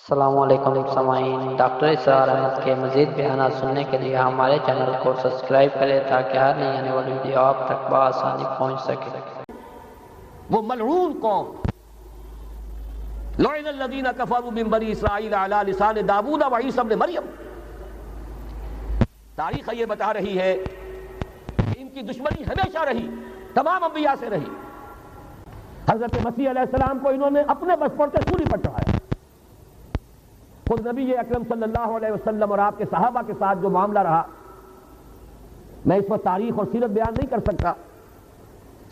السلام علیکم سامعین، ڈاکٹر اسرار احمد کے مزید بیانات سننے کے لیے ہمارے چینل کو سبسکرائب کریں تاکہ ہر نئی آنے والی ویڈیو آپ تک بآسانی پہنچ سکے۔ وہ ملعون قوم، لعن الذین کفروا من بنی اسرائیل علی لسان داؤد و عیسی ابن مریم۔ تاریخ یہ بتا رہی ہے کہ ان کی دشمنی ہمیشہ رہی، تمام انبیاء سے رہی۔ حضرت مسیح علیہ السلام کو انہوں نے اپنے بچپن سے سولی پر چڑھایا۔ خود نبی اکرم صلی اللہ علیہ وسلم اور آپ کے صحابہ کے ساتھ جو معاملہ رہا، میں اس پر تاریخ اور سیرت بیان نہیں کر سکتا،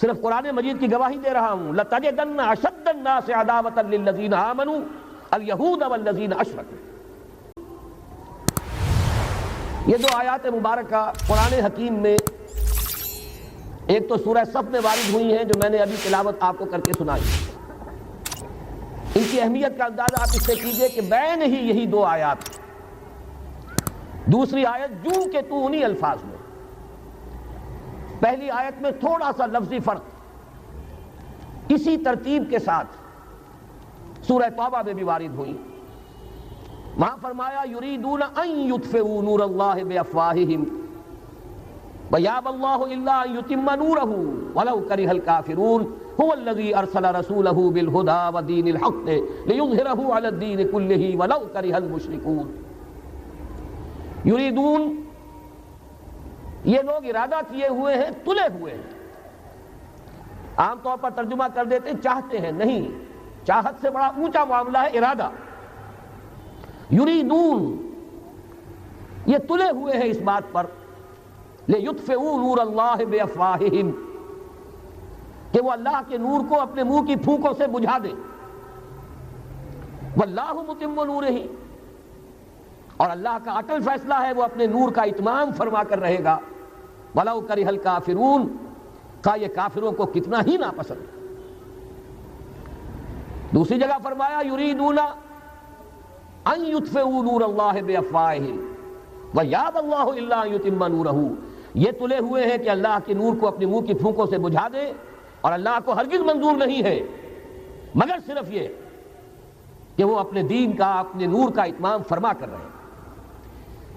صرف قرآن مجید کی گواہی دے رہا ہوں۔ لَتَجِدَنَّ أَشَدَّ النَّاسِ عَدَاوَةً لِلَّذِينَ آمَنُوا الْيَهُودَ وَالَّذِينَ أَشْرَكُوا۔ یہ دو آیات مبارکہ قرآن حکیم میں ایک تو سورہ صف میں وارد ہوئی ہیں، جو میں نے ابھی تلاوت آپ کو کر کے سنائی۔ ان کی اہمیت کا اندازہ آپ اس سے کیجئے کہ بین ہی یہی دو آیات، دوسری آیت جو کہ تو انہی الفاظ میں، پہلی آیت میں تھوڑا سا لفظی فرق اسی ترتیب کے ساتھ سورہ توبہ میں بھی وارد ہوئی۔ وہاں فرمایا یریدون ان یطفئوا نور اللہ بافواہہم ویابی اللہ الا ان یتم نورہ ولو کرہ الکافرون هو الذی ارسل رسولہ بالہدی ودین الحق لیظہرہ علی الدین کلہ ولو کرہ المشرکون۔ یریدون، یہ لوگ ارادہ کیے ہوئے ہیں، تلے ہوئے ہیں۔ عام طور پر ترجمہ کر دیتے ہیں چاہتے ہیں، نہیں، چاہت سے بڑا اونچا معاملہ ہے ارادہ۔ یریدون، یہ تلے ہوئے ہیں اس بات پر، لیطفئوا نور اللہ بافواہہم، کہ وہ اللہ کے نور کو اپنے منہ کی پھونکوں سے بجھا دیں۔ واللہ متم نورہ، اور اللہ کا اٹل فیصلہ ہے وہ اپنے نور کا اتمام فرما کر رہے گا۔ وَلَوْ كَرِهَ الْكَافِرُونَ، کا یہ کافروں کو کتنا ہی ناپسند۔ دوسری جگہ فرمایا یریدون ان یطفئوا نور اللہ بافواہہم ویابی اللہ الا ان یتم نورہ، یہ تلے ہوئے ہیں کہ اللہ کے نور کو اپنے منہ کی پھونکوں سے بجھا دے، اور اللہ کو ہرگز منظور نہیں ہے مگر صرف یہ کہ وہ اپنے دین کا، اپنے نور کا اتمام فرما کر رہے ہیں۔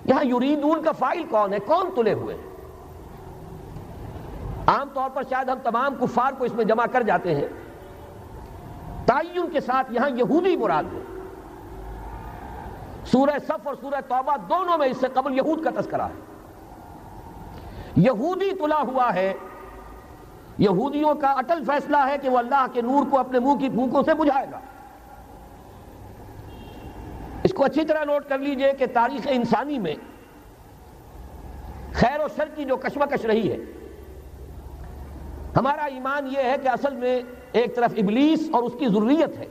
یہاں یریدون کا فاعل کون ہے؟ کون تلے ہوئے ہیں؟ عام طور پر شاید ہم تمام کفار کو اس میں جمع کر جاتے ہیں، تعین کے ساتھ یہاں یہودی مراد ہے۔ سورہ صف اور سورہ توبہ دونوں میں اس سے قبل یہود کا تذکرہ ہے۔ یہودی تلا ہوا ہے، یہودیوں کا اٹل فیصلہ ہے کہ وہ اللہ کے نور کو اپنے منہ کی پھونکوں سے بجھائے گا۔ اس کو اچھی طرح نوٹ کر لیجئے کہ تاریخ انسانی میں خیر و شر کی جو کشمکش رہی ہے، ہمارا ایمان یہ ہے کہ اصل میں ایک طرف ابلیس اور اس کی ذریت ہے،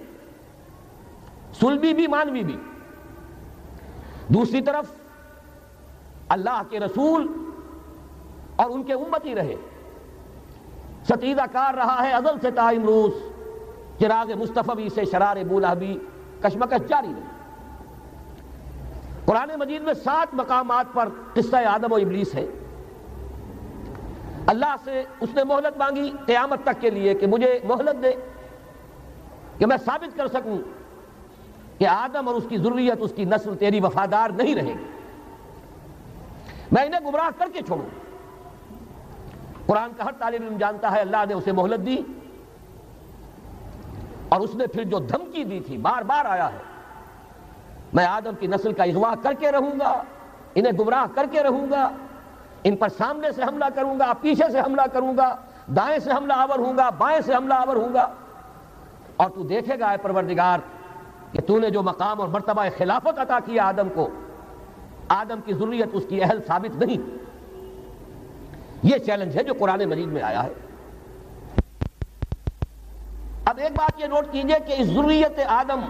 صلبی بھی مانوی بھی، دوسری طرف اللہ کے رسول اور ان کے امتی رہے، ستیزہ کار رہا ہے ازل سے تا امروز، چراغ مصطفی سے شرار بولہبی، کشمکش جاری رہی۔ قرآن مجید میں 7 مقامات پر قصہ آدم و ابلیس ہے۔ اللہ سے اس نے مہلت مانگی قیامت تک کے لیے کہ مجھے مہلت دے کہ میں ثابت کر سکوں کہ آدم اور اس کی ذریت، اس کی نسل تیری وفادار نہیں رہے گی، میں انہیں گمراہ کر کے چھوڑوں۔ قرآن کا ہر طالب علم جانتا ہے اللہ نے اسے مہلت دی، اور اس نے پھر جو دھمکی دی تھی، بار بار آیا ہے، میں آدم کی نسل کا اغوا کر کے رہوں گا، انہیں گمراہ کر کے رہوں گا، ان پر سامنے سے حملہ کروں گا، پیچھے سے حملہ کروں گا، دائیں سے حملہ آور ہوں گا، بائیں سے حملہ آور ہوں گا، اور تو دیکھے گا اے پروردگار کہ تو نے جو مقام اور مرتبہ خلافت عطا کیا آدم کو، آدم کی ذریت اس کی اہل ثابت نہیں۔ یہ چیلنج ہے جو قرآن مجید میں آیا ہے۔ اب ایک بات یہ نوٹ کیجئے کہ اس ذریت آدم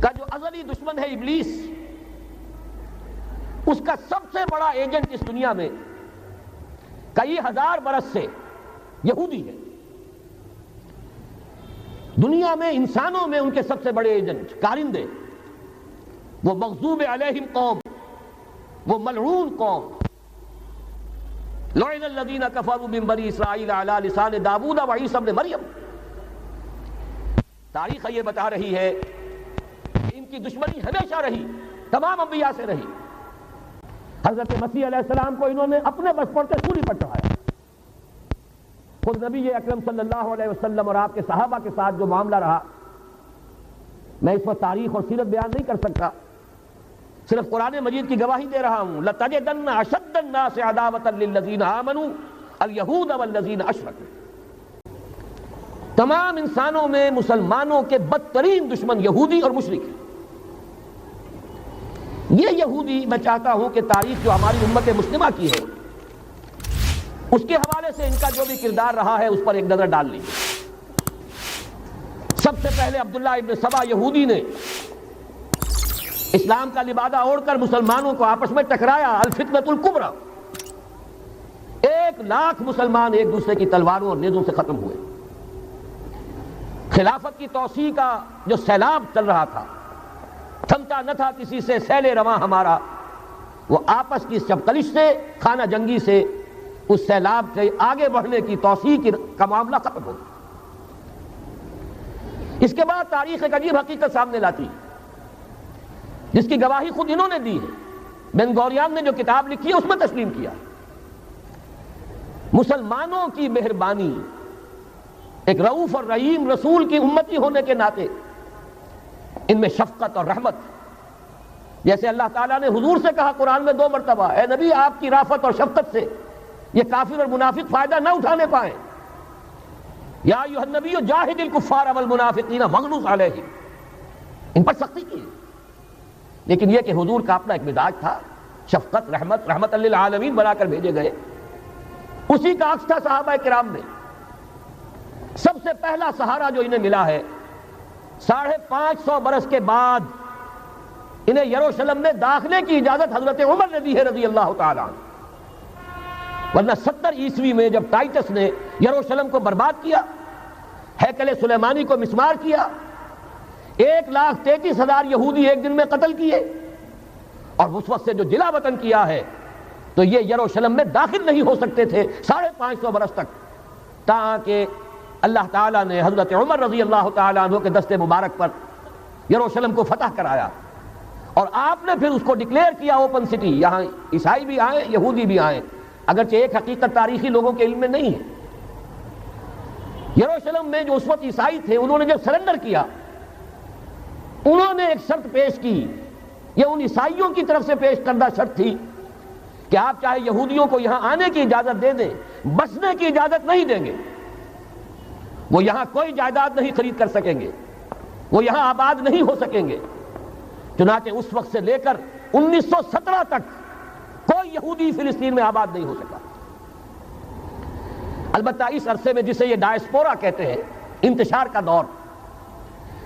کا جو ازلی دشمن ہے ابلیس، اس کا سب سے بڑا ایجنٹ اس دنیا میں کئی ہزار برس سے یہودی ہے۔ دنیا میں، انسانوں میں ان کے سب سے بڑے ایجنٹ، کارندے، وہ مغضوب علیہم قوم، وہ ملعون قوم، لعن الذین کفروا من بنی اسرائیل علی لسان داؤد و عیسی ابن مریم۔ تاریخ یہ بتا رہی ہے کی دشمنی ہمیشہ رہی، تمام انبیاء سے رہی۔ حضرت مسیح علیہ السلام کو انہوں نے اپنے بس پر سولی پر چڑھایا۔ خود نبی اکرم صلی اللہ علیہ وسلم اور آپ کے صحابہ کے ساتھ جو معاملہ رہا، میں اس وقت تاریخ اور سیرت بیان نہیں کر سکتا، صرف قرآن مجید کی گواہی دے رہا ہوں۔ لَتَجِدَنَّ أَشَدَّ النَّاسِ عَدَاوَةً لِلَّذِينَ آمَنُوا الْيَهُودَ وَالَّذِينَ أَشْرَكُوا۔ تمام انسانوں میں مسلمانوں کے بدترین دشمن یہودی اور مشرک ہیں۔ یہ یہودی میں چاہتا ہوں کہ تاریخ جو ہماری امت مسلمہ کی ہے اس کے حوالے سے ان کا جو بھی کردار رہا ہے اس پر ایک نظر ڈال لیجیے۔ سب سے پہلے عبداللہ ابن سبا یہودی نے اسلام کا لبادہ اوڑھ کر مسلمانوں کو آپس میں ٹکرایا، الفتنۃ الکبریٰ۔ 1,00,000 مسلمان ایک دوسرے کی تلواروں اور نیزوں سے ختم ہوئے۔ خلافت کی توسیع کا جو سیلاب چل رہا تھا، تھمتا نہ تھا کسی سے سیل رواں ہمارا، وہ آپس کی چپقلش سے، خانہ جنگی سے، اس سیلاب سے آگے بڑھنے کی توسیع کا معاملہ ختم ہو گیا۔ اس کے بعد تاریخ ایک عجیب حقیقت سامنے لاتی جس کی گواہی خود انہوں نے دی ہے۔ بن گوریان نے جو کتاب لکھی ہے اس میں تسلیم کیا۔ مسلمانوں کی مہربانی، ایک رؤوف اور رحیم رسول کی امتی ہونے کے ناطے ان میں شفقت اور رحمت، جیسے اللہ تعالیٰ نے حضور سے کہا قرآن میں 2 مرتبہ، اے نبی آپ کی رافت اور شفقت سے یہ کافر اور منافق فائدہ نہ اٹھانے پائیں۔ یا ایھا النبی جاہد الکفار والمنافقین واغلظ علیہم، ان پر سختی کی۔ لیکن یہ کہ حضور کا اپنا ایک مزاج تھا، شفقت، رحمت للعالمین بنا کر بھیجے گئے۔ اسی کا عکس تھا صحابہ کرام میں۔ سب سے پہلا سہارا جو انہیں ملا ہے 550 برس کے بعد انہیں یروشلم میں داخلے کی اجازت حضرت عمر نے دی ہے رضی اللہ تعالیٰ عنہ۔ ورنہ 70 عیسوی میں جب ٹائٹس نے یروشلم کو برباد کیا، ہیکل سلیمانی کو مسمار کیا، 1,33,000 یہودی ایک دن میں قتل کیے، اور اس وقت سے جو جلا وطن کیا ہے تو یہ یروشلم میں داخل نہیں ہو سکتے تھے 550 برس تک، تاکہ اللہ تعالیٰ نے حضرت عمر رضی اللہ تعالیٰ عنہ کے دست مبارک پر یروشلم کو فتح کرایا، اور آپ نے پھر اس کو ڈکلیئر کیا اوپن سٹی۔ یہاں عیسائی بھی آئیں، یہودی بھی آئیں، اگرچہ ایک حقیقت تاریخی لوگوں کے علم میں نہیں ہے۔ یروشلم میں جو اس وقت عیسائی تھے، انہوں نے جب سرنڈر کیا، انہوں نے ایک شرط پیش کی، یہ ان عیسائیوں کی طرف سے پیش کردہ شرط تھی کہ آپ چاہے یہودیوں کو یہاں آنے کی اجازت دے دیں، بسنے کی اجازت نہیں دیں گے، وہ یہاں کوئی جائیداد نہیں خرید کر سکیں گے، وہ یہاں آباد نہیں ہو سکیں گے۔ چنانچہ اس وقت سے لے کر 1917 تک کوئی یہودی فلسطین میں آباد نہیں ہو سکا۔ البتہ اس عرصے میں جسے یہ ڈائسپورا کہتے ہیں، انتشار کا دور،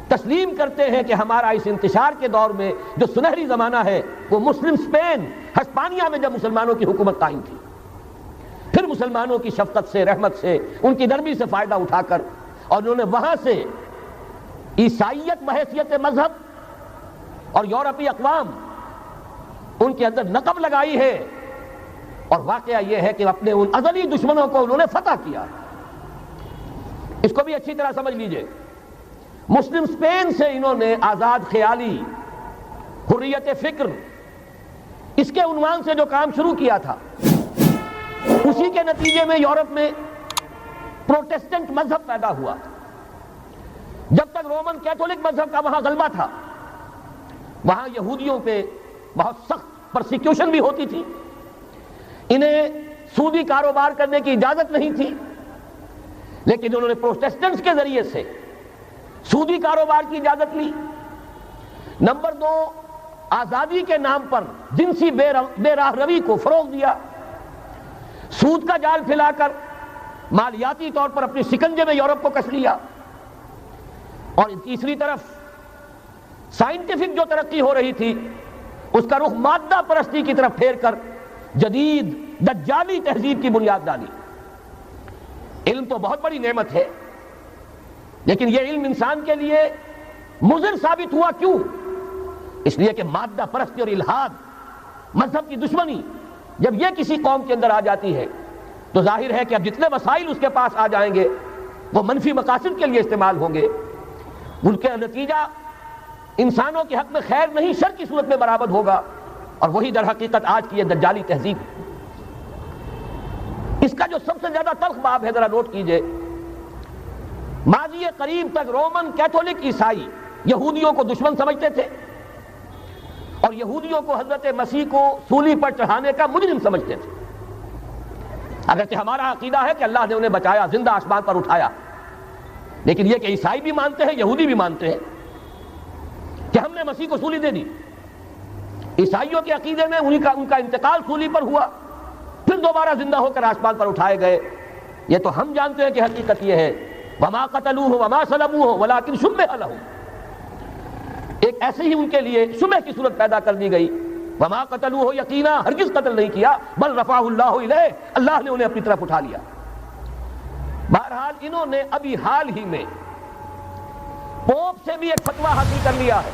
تسلیم کرتے ہیں کہ ہمارا اس انتشار کے دور میں جو سنہری زمانہ ہے وہ مسلم اسپین، ہسپانیہ میں جب مسلمانوں کی حکومت قائم تھی، پھر مسلمانوں کی شفقت سے، رحمت سے، ان کی نرمی سے فائدہ اٹھا کر، اور انہوں نے وہاں سے عیسائیت بحیثیت مذہب اور یورپی اقوام ان کے اندر نقب لگائی ہے، اور واقعہ یہ ہے کہ اپنے ان ازلی دشمنوں کو انہوں نے فتح کیا۔ اس کو بھی اچھی طرح سمجھ لیجئے، مسلم اسپین سے انہوں نے آزاد خیالی، حریت فکر، اس کے عنوان سے جو کام شروع کیا تھا، اسی کے نتیجے میں یورپ میں پروٹسٹنٹ مذہب پیدا ہوا۔ جب تک رومن کیتھولک مذہب کا وہاں غلبہ تھا، وہاں یہودیوں پہ بہت سخت پرسیکیوشن بھی ہوتی تھی، انہیں سودی کاروبار کرنے کی اجازت نہیں تھی، لیکن انہوں نے پروٹسٹنٹس کے ذریعے سے سودی کاروبار کی اجازت لی۔ نمبر 2، آزادی کے نام پر جنسی بے راہ روی کو فروغ دیا، سود کا جال پھیلا کر مالیاتی طور پر اپنی شکنجے میں یورپ کو کس لیا۔ اور تیسری طرف سائنٹیفک جو ترقی ہو رہی تھی اس کا رخ مادہ پرستی کی طرف پھیر کر جدید دجالی تہذیب کی بنیاد ڈالی۔ علم تو بہت بڑی نعمت ہے، لیکن یہ علم انسان کے لیے مضر ثابت ہوا کیوں؟ اس لیے کہ مادہ پرستی اور الحاد، مذہب کی دشمنی جب یہ کسی قوم کے اندر آ جاتی ہے تو ظاہر ہے کہ اب جتنے وسائل اس کے پاس آ جائیں گے وہ منفی مقاصد کے لیے استعمال ہوں گے۔ ان کا نتیجہ انسانوں کے حق میں خیر نہیں شر کی صورت میں برآمد ہوگا، اور وہی در حقیقت آج کی یہ دجالی تہذیب۔ اس کا جو سب سے زیادہ تلخ باب ہے، ذرا نوٹ کیجئے، ماضی قریب تک رومن کیتھولک عیسائی یہودیوں کو دشمن سمجھتے تھے اور یہودیوں کو حضرت مسیح کو سولی پر چڑھانے کا مجرم سمجھتے تھے۔ اگرچہ ہمارا عقیدہ ہے کہ اللہ نے انہیں بچایا، زندہ آسمان پر اٹھایا، لیکن یہ کہ عیسائی بھی مانتے ہیں، یہودی بھی مانتے ہیں کہ ہم نے مسیح کو سولی دے دی۔ عیسائیوں کے عقیدے میں ان کا انتقال سولی پر ہوا، پھر دوبارہ زندہ ہو کر آسمان پر اٹھائے گئے۔ یہ تو ہم جانتے ہیں کہ حقیقت یہ ہے، وما قتلوہ وما صلبوہ ولکن شبہ لہم، ایک ایسے ہی ان کے لیے شبہ کی صورت پیدا کر دی گئی۔ وما قتلوہ، یقینا ہرگز قتل نہیں کیا، بل رفعہ اللہ الیہ، اللہ نے انہیں اپنی طرف اٹھا لیا۔ بہرحال انہوں نے ابھی حال ہی میں پوپ سے بھی ایک فتویٰ حاصل کر لیا ہے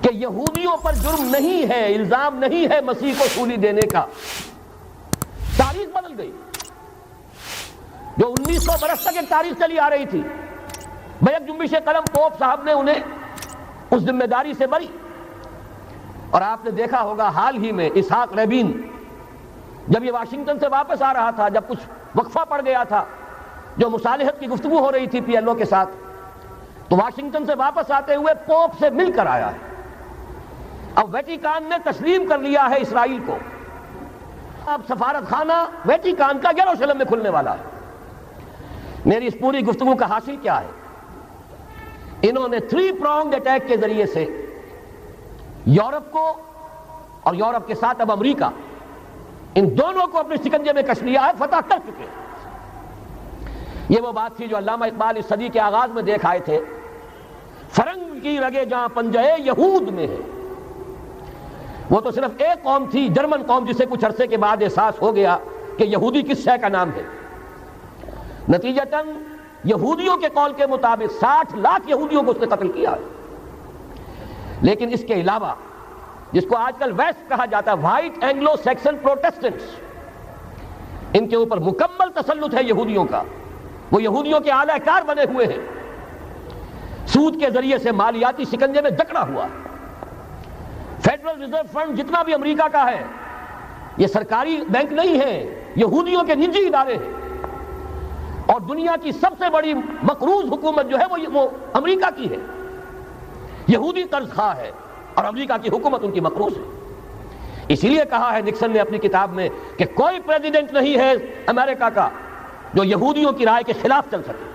کہ یہودیوں پر جرم نہیں ہے، الزام نہیں ہے مسیح کو سولی دینے کا۔ تاریخ بدل گئی، جو 1900 برس تک ایک تاریخ چلی آ رہی تھی، بیک جنبش قلم پوپ صاحب نے انہیں اس ذمہ داری سے بری۔ اور آپ نے دیکھا ہوگا حال ہی میں اسحاق ریبین جب یہ واشنگٹن سے واپس آ رہا تھا، جب کچھ وقفہ پڑ گیا تھا، جو مصالحت کی گفتگو ہو رہی تھی پی ایل او کے ساتھ، تو واشنگٹن سے واپس آتے ہوئے پوپ سے مل کر آیا ہے۔ اب ویٹیکان نے تسلیم کر لیا ہے اسرائیل کو، اب سفارت خانہ ویٹیکان کا یروشلم میں کھلنے والا ہے۔ میری اس پوری گفتگو کا حاصل کیا ہے؟ انہوں نے 3 pronged اٹیک کے ذریعے سے یورپ کو اور یورپ کے ساتھ اب امریکہ، ان دونوں کو اپنے شکنجے میں کش لیا ہے، فتح کر چکے۔ یہ وہ بات تھی جو علامہ اقبال اس صدی کے آغاز میں دیکھ آئے تھے، فرنگ کی رگے جہاں پنجے یہود میں ہے۔ وہ تو صرف ایک قوم تھی، جرمن قوم، جسے کچھ عرصے کے بعد احساس ہو گیا کہ یہودی کس شے کا نام ہے۔ نتیجتاً یہودیوں کے قول کے مطابق 60 لاکھ یہودیوں کو اس نے قتل کیا ہے۔ لیکن اس کے علاوہ جس کو آج کل ویسٹ کہا جاتا ہے، وائٹ اینگلو سیکسن پروٹیسٹنٹس، ان کے اوپر مکمل تسلط ہے یہودیوں کا۔ وہ یہودیوں کے اعلی کار بنے ہوئے ہیں، سود کے ذریعے سے مالیاتی شکنجے میں جکڑا ہوا۔ فیڈرل ریزرو فنڈ جتنا بھی امریکہ کا ہے، یہ سرکاری بینک نہیں ہے، یہودیوں کے نجی ادارے ہیں، اور دنیا کی سب سے بڑی مقروض حکومت جو ہے وہ امریکہ کی ہے، یہودی قرض خواہ ہے، اور امریکہ کی حکومت ان کی مقروض ہے۔ اسی لیے کہا ہے نکسن نے اپنی کتاب میں کہ کوئی پریزیڈنٹ نہیں ہے امریکہ کا جو یہودیوں کی رائے کے خلاف چل سکے۔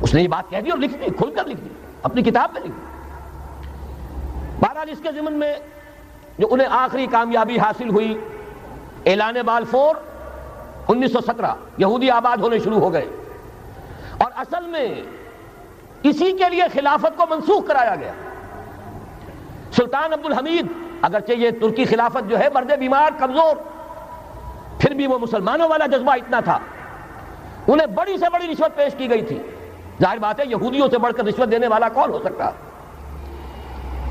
اس نے یہ بات کہہ دی اور لکھ دی، کھل کر لکھ دی، اپنی کتاب میں لکھ دی۔ بہرحال اس کے ضمن میں جو انہیں آخری کامیابی حاصل ہوئی، اعلان بالفور 1917، یہودی آباد ہونے شروع ہو گئے، اور اصل میں اسی کے لیے خلافت کو منسوخ کرایا گیا۔ سلطان عبدالحمید، اگرچہ یہ ترکی خلافت جو ہے مرد بیمار کمزور، پھر بھی وہ مسلمانوں والا جذبہ اتنا تھا، انہیں بڑی سے بڑی رشوت پیش کی گئی تھی۔ ظاہر بات ہے یہودیوں سے بڑھ کر رشوت دینے والا کون ہو سکتا،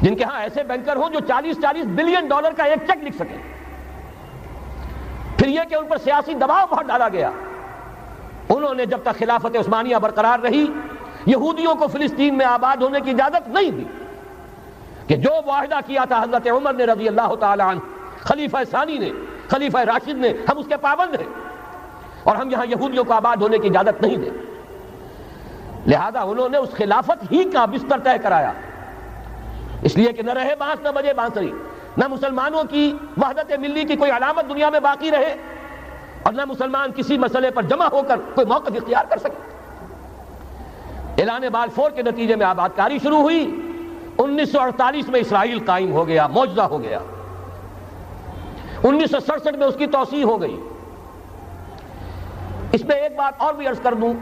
جن کے ہاں ایسے بینکر ہوں جو 40 بلین ڈالر کا ایک چیک لکھ سکیں۔ پھر یہ کہ ان پر سیاسی دباؤ بہت ڈالا گیا۔ انہوں نے جب تک خلافت عثمانیہ برقرار رہی، یہودیوں کو فلسطین میں آباد ہونے کی اجازت نہیں دی، کہ جو معاہدہ کیا تھا حضرت عمر نے رضی اللہ تعالی عنہ، خلیفہ ثانی نے، خلیفہ راشد نے، ہم اس کے پابند ہیں، اور ہم یہاں یہودیوں کو آباد ہونے کی اجازت نہیں دیں۔ لہذا انہوں نے اس خلافت ہی کا بستر طے کرایا، اس لیے کہ نہ رہے بانس نہ بجے بانسری، نہ مسلمانوں کی وحدت ملی کی کوئی علامت دنیا میں باقی رہے، اور نہ مسلمان کسی مسئلے پر جمع ہو کر کوئی موقف اختیار کر سکے۔ اعلان بالفور کے نتیجے میں آباد کاری شروع ہوئی۔ 1948 میں اسرائیل قائم ہو گیا، معجزہ ہو گیا۔ 1967 میں اس کی توسیع ہو گئی۔ اس میں ایک بات اور بھی عرض کر دوں،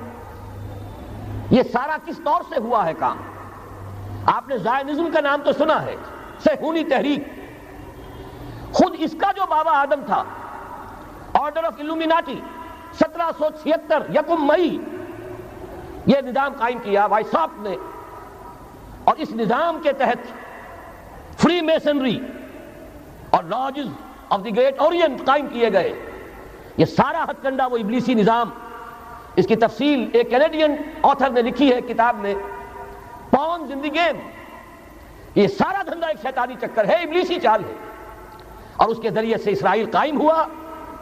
یہ سارا کس طور سے ہوا ہے کام؟ آپ نے زائنزم کا نام تو سنا ہے، صہیونی تحریک۔ خود اس کا جو بابا آدم تھا، آرڈر آف الومیناٹی، 1776 یکم مئی یہ نظام قائم کیا وائساپ نے، اور اس نظام کے تحت فری میسنری اور lodges of the great Orient قائم کیے گئے۔ یہ سارا ہتھ کنڈا وہ ابلیسی نظام، اس کی تفصیل ایک کینیڈین آتھر نے لکھی ہے کتاب میں، پون ان دی گیم. یہ سارا دھندا ایک شیطانی چکر ہے, ابلیسی چال ہے, اور اس کے ذریعے سے اسرائیل قائم ہوا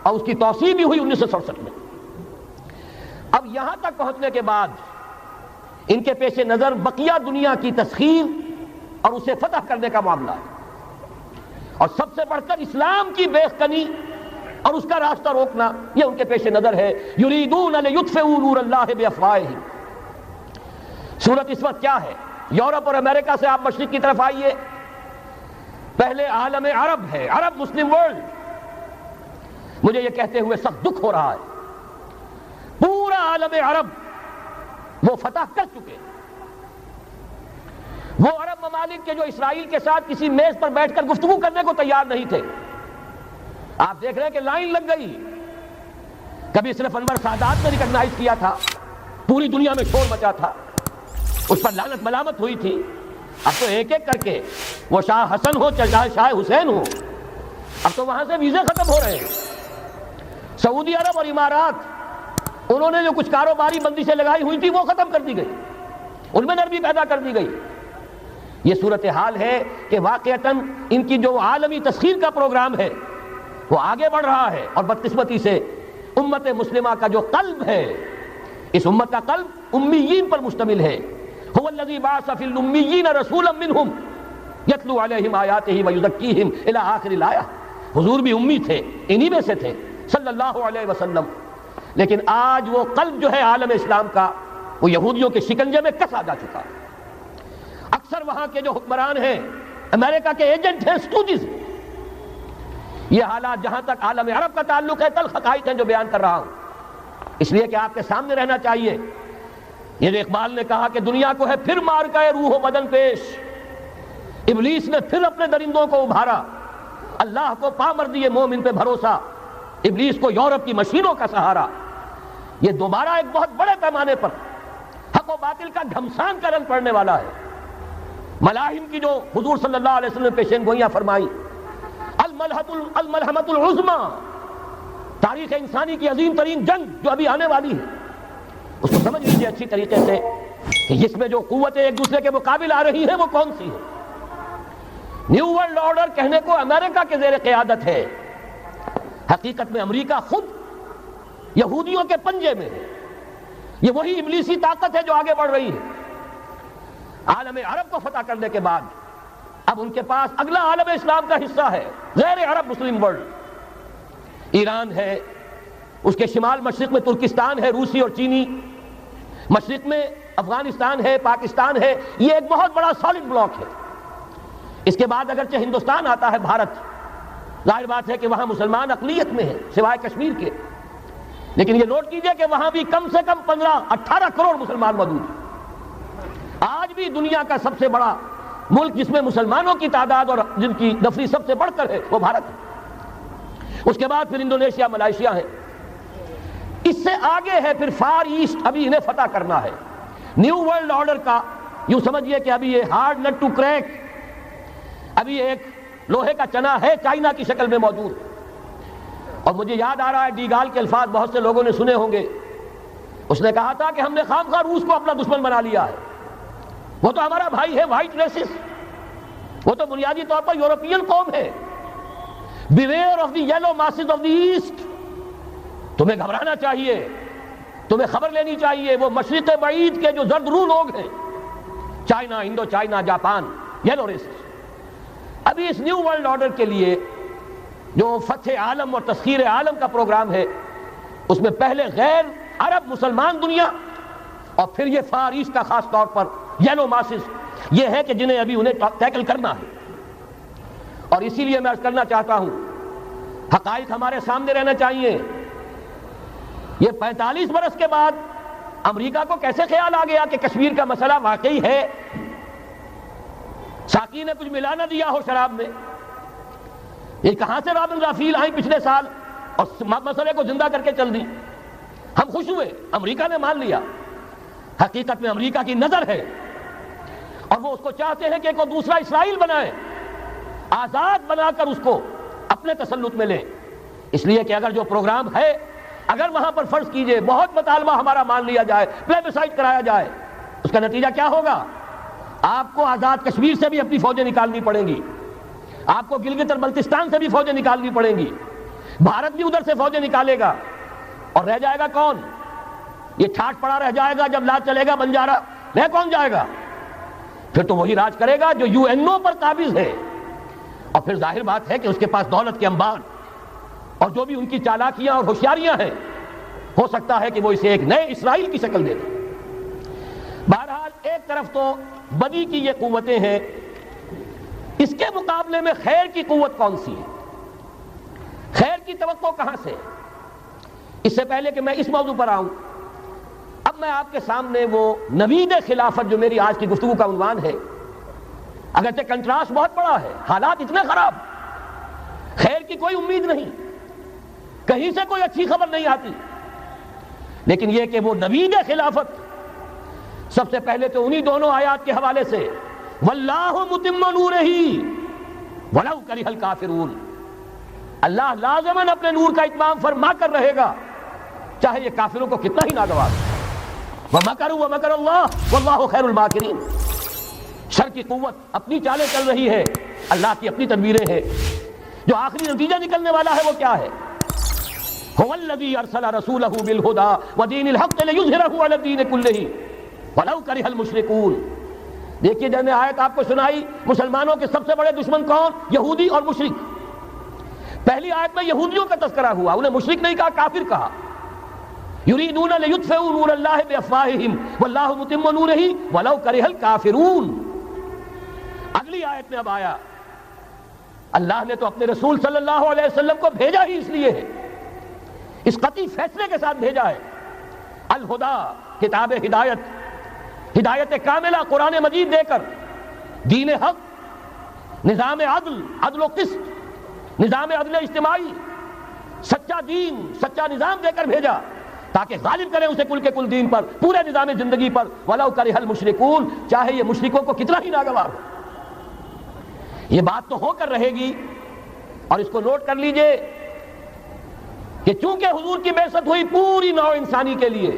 اور اس کی توسیع بھی ہوئی 1967 میں. اب یہاں تک پہنچنے کے بعد ان کے پیش نظر بقیہ دنیا کی تسخیر اور اسے فتح کرنے کا معاملہ ہے, اور سب سے بڑھ کر اسلام کی بیخکنی اور اس کا راستہ روکنا یہ ان کے پیش نظر ہے. یریدون لیطفئوا نور اللہ بافواہہم. صورت اس وقت کیا ہے؟ یورپ اور امریکہ سے آپ مشرق کی طرف آئیے, پہلے عالم عرب ہے, عرب مسلم ورلڈ. مجھے یہ کہتے ہوئے سخت دکھ ہو رہا ہے, پورا عالم عرب وہ فتح کر چکے. وہ عرب ممالک کے جو اسرائیل کے ساتھ کسی میز پر بیٹھ کر گفتگو کرنے کو تیار نہیں تھے. آپ دیکھ رہے ہیں کہ لائن لگ گئی. کبھی صرف انور سادات نے ریکگنائز کیا تھا, پوری دنیا میں شور مچا تھا, اس پر لعنت ملامت ہوئی تھی. اب تو ایک ایک کر کے وہ شاہ حسن ہو چاہے شاہ حسین ہو, اب تو وہاں سے ویزے ختم ہو رہے ہیں. سعودی عرب اور امارات انہوں نے جو کچھ کاروباری بندشیں لگائی ہوئی تھی وہ ختم کر دی گئی, ان میں نرمی پیدا کر دی گئی. یہ صورتحال ہے کہ واقعتاً ان کی جو عالمی تسخیر کا پروگرام ہے وہ آگے بڑھ رہا ہے, اور بدقسمتی سے امت مسلمہ کا جو قلب ہے, اس امت کا قلب امیین پر مشتمل ہے. هو الذی بعث فی الامیین رسولا منہم یتلو علیہم آیاتہ ویزکیہم الی آخر الآیہ. حضور بھی امی تھے, انہی میں سے تھے صلی اللہ علیہ وسلم. لیکن آج وہ قلب جو ہے عالم اسلام کا وہ یہودیوں کے شکنجے میں کسا جا چکا. اکثر وہاں کے جو حکمران ہیں امریکہ کے ایجنٹ ہیں, اسٹوجز. یہ حالات جہاں تک عالم عرب کا تعلق ہے تلخ حقائق ہیں جو بیان کر رہا ہوں, اس لیے کہ آپ کے سامنے رہنا چاہیے. یہ جو اقبال نے کہا کہ دنیا کو ہے پھر مار کا روح و بدن پیش, ابلیس نے پھر اپنے درندوں کو ابھارا, اللہ کو پا مر دیے مومن پہ بھروسہ, ابلیس کو یورپ کی مشینوں کا سہارا. یہ دوبارہ ایک بہت بڑے پیمانے پر حق و باطل کا گھمسان کا رنگ پڑنے والا ہے. ملاحم کی جو حضور صلی اللہ علیہ وسلم نے پیشین گوئیاں فرمائی, الملحمۃ العظمیٰ, تاریخ انسانی کی عظیم ترین جنگ جو ابھی آنے والی ہے, اس کو سمجھ لیجیے اچھی طریقے سے کہ اس میں جو قوتیں ایک دوسرے کے مقابل آ رہی ہیں وہ کون سی ہیں. نیو ورلڈ آرڈر کہنے کو امریکہ کے زیر قیادت ہے, حقیقت میں امریکہ خود یہودیوں کے پنجے میں ہے. یہ وہی ابلیسی طاقت ہے جو آگے بڑھ رہی ہے. عالم عرب کو فتح کرنے کے بعد اب ان کے پاس اگلا عالم اسلام کا حصہ ہے, غیر عرب مسلم ورلڈ. ایران ہے, اس کے شمال مشرق میں ترکستان ہے, روسی اور چینی, مشرق میں افغانستان ہے, پاکستان ہے. یہ ایک بہت بڑا سالڈ بلاک ہے. اس کے بعد اگرچہ ہندوستان آتا ہے, بھارت, ظاہر بات ہے کہ وہاں مسلمان اقلیت میں ہے سوائے کشمیر کے, لیکن یہ نوٹ کیجئے کہ وہاں بھی کم سے کم 15-18 کروڑ مسلمان موجود ہیں. آج بھی دنیا کا سب سے بڑا ملک جس میں مسلمانوں کی تعداد اور جن کی نفری سب سے بڑھ کر ہے وہ بھارت ہے. اس کے بعد پھر انڈونیشیا, ملائیشیا ہے. اس سے آگے ہے پھر فار ایسٹ, ابھی انہیں فتح کرنا ہے. نیو ورلڈ آرڈر کا یوں سمجھئے کہ ابھی یہ ہارڈ نٹ ٹو کریک, ابھی ایک لوہے کا چنا ہے چائنا کی شکل میں موجود. اور مجھے یاد آ رہا ہے ڈی گال کے الفاظ بہت سے لوگوں نے سنے ہوں گے. اس نے کہا تھا کہ ہم نے خام خواہ روس کو اپنا دشمن بنا لیا ہے, وہ تو ہمارا بھائی ہے, وائٹ ریسس, وہ تو بنیادی طور پر یورپین قوم ہے. Beware of the yellow masses of the east, تمہیں گھبرانا چاہیے, تمہیں خبر لینی چاہیے. وہ مشرق بعید کے جو زرد رو لوگ ہیں, China, Indo China, Japan, yellow races. ابھی اس نیو ورلڈ آرڈر کے لیے جو فتح عالم اور تسخیر عالم کا پروگرام ہے, اس میں پہلے غیر عرب مسلمان دنیا اور پھر یہ فار ایسٹ کا خاص طور پر یلو ماسز, یہ ہے کہ جنہیں ابھی انہیں ٹیکل کرنا ہے. اور اسی لیے میں عرض کرنا چاہتا ہوں, حقائق ہمارے سامنے رہنا چاہیے. یہ 45 برس کے بعد امریکہ کو کیسے خیال آ گیا کہ کشمیر کا مسئلہ واقعی ہے, ساقی نے کچھ ملا نہ دیا ہو شراب میں. یہ کہاں سے رابن رافیل آئیں پچھلے سال اور مسئلے کو زندہ کر کے چل دی. ہم خوش ہوئے, امریکہ نے مان لیا. حقیقت میں امریکہ کی نظر ہے اور وہ اس کو چاہتے ہیں کہ کوئی دوسرا اسرائیل بنائے, آزاد بنا کر اس کو اپنے تسلط میں لیں. اس لیے کہ اگر جو پروگرام ہے, اگر وہاں پر فرض کیجئے بہت مطالبہ ہمارا مان لیا جائے, پلیبسائٹ کرایا جائے, اس کا نتیجہ کیا ہوگا؟ آپ کو آزاد کشمیر سے بھی اپنی فوجیں نکالنی پڑیں گی، آپ کو گلگت اور بلتستان سے بھی فوجیں نکالنی پڑیں گی، بھارت بھی ادھر سے فوجیں نکالے گا، اور رہ جائے گا کون؟ یہ ٹھاٹ پڑا رہ جائے گا جب لاج چلے گا بنجارا، رہ کون جائے گا؟ پھر تو وہی راج کرے گا جو یو این او پر قابض ہے، اور پھر ظاہر بات ہے کہ اس کے پاس دولت کے انبار اور جو بھی ان کی چالاکیاں اور ہوشیاریاں ہیں، ہو سکتا ہے کہ وہ اسے ایک نئے اسرائیل کی شکل دے دیں۔ بہرحال ایک طرف تو بدی کی یہ قوتیں ہیں، اس کے مقابلے میں خیر کی قوت کون سی ہے؟ خیر کی توقع کہاں سے؟ اس سے پہلے کہ میں اس موضوع پر آؤں، اب میں آپ کے سامنے وہ نوید خلافت جو میری آج کی گفتگو کا عنوان ہے، اگرچہ کنٹراسٹ بہت بڑا ہے، حالات اتنے خراب، خیر کی کوئی امید نہیں، کہیں سے کوئی اچھی خبر نہیں آتی، لیکن یہ کہ وہ نوید خلافت سب سے پہلے تو انہی دونوں آیات کے حوالے سے واللہ متم نورہ ولو کرہ الکافرون، اللہ لازماً اپنے نور کا اتمام فرما کر رہے گا چاہے یہ کافروں کو کتنا ہی ناگوار ہو۔ وَمَكَرُوا وَمَكَرَ اللَّهُ وَاللَّهُ خَيْرُ الْمَاكِرِينَ، شر کی قوت اپنی چالیں چل رہی ہے، اللہ کی اپنی تدبیریں ہیں، جو آخری نتیجہ نکلنے والا ہے وہ کیا ہے؟ هُوَ الَّذِي أَرْسَلَ رَسُولَهُ بِالْهُدَى وَدِينِ الْحَقِّ لِيُظْهِرَهُ عَلَى الدِّينِ كُلِّهِ وَلَوْ كَرِهَ الْمُشْرِكُونَ۔ دیکھیے جب میں آیت آپ کو سنائی، مسلمانوں کے سب سے بڑے دشمن کون؟ یہودی اور مشرک۔ پہلی آیت میں یہودیوں کا تذکرہ ہوا، انہیں مشرک نہیں کہا، کافر کہا۔ یریدون لیطفئوا نور اللہ بافواہہم واللہ متم نورہ ولو کرہ الکافرون۔ اگلی آیت میں اب آیا، اللہ نے تو اپنے رسول صلی اللہ علیہ وسلم کو بھیجا ہی اس لیے ہے، اس قطعی فیصلے کے ساتھ بھیجا ہے، الہدیٰ، کتاب ہدایت، ہدایت کاملہ قرآن مجید دے کر، دین حق، نظام عدل، عدل و قسط، نظام عدل اجتماعی، سچا دین، سچا نظام دے کر بھیجا تاکہ غالب کرے اسے کل کے کل دین پر، پورے نظام زندگی پر، وَلَوْ كَرِهَ الْمُشْرِكُونَ، چاہے یہ مشرکوں کو کتنا ہی ناگوار ہو۔ یہ بات تو ہو کر رہے گی، اور اس کو نوٹ کر لیجئے کہ چونکہ حضور کی بعثت ہوئی پوری نوع انسانی کے لیے،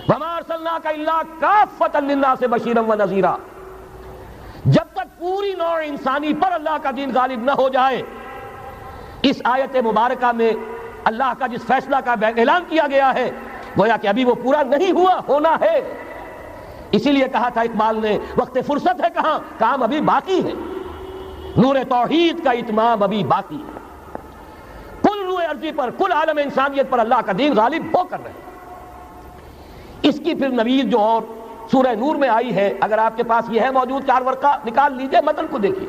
وَمَا أَرْسَلْنَاكَ إِلَّا كَافَّةً لِلنَّاسِ بَشِيرًا وَنَذِيرًا، جب تک پوری نوع انسانی پر اللہ کا دین غالب نہ ہو جائے، اس آیت مبارکہ میں اللہ کا جس فیصلہ کا اعلان کیا گیا ہے گویا کہ ابھی وہ پورا نہیں ہوا، ہونا ہے۔ اسی لیے کہا تھا اقبال نے، وقت فرصت ہے کہاں، کام ابھی باقی ہے، نور توحید کا اتمام ابھی باقی ہے، کل روح ارضی پر، کل عالم انسانیت پر اللہ کا دین غالب ہو کر رہے۔ اس کی پھر نوید جو اور سورہ نور میں آئی ہے، اگر آپ کے پاس یہ ہے موجود، 4 ورقہ نکال لیجئے، متن کو دیکھیے۔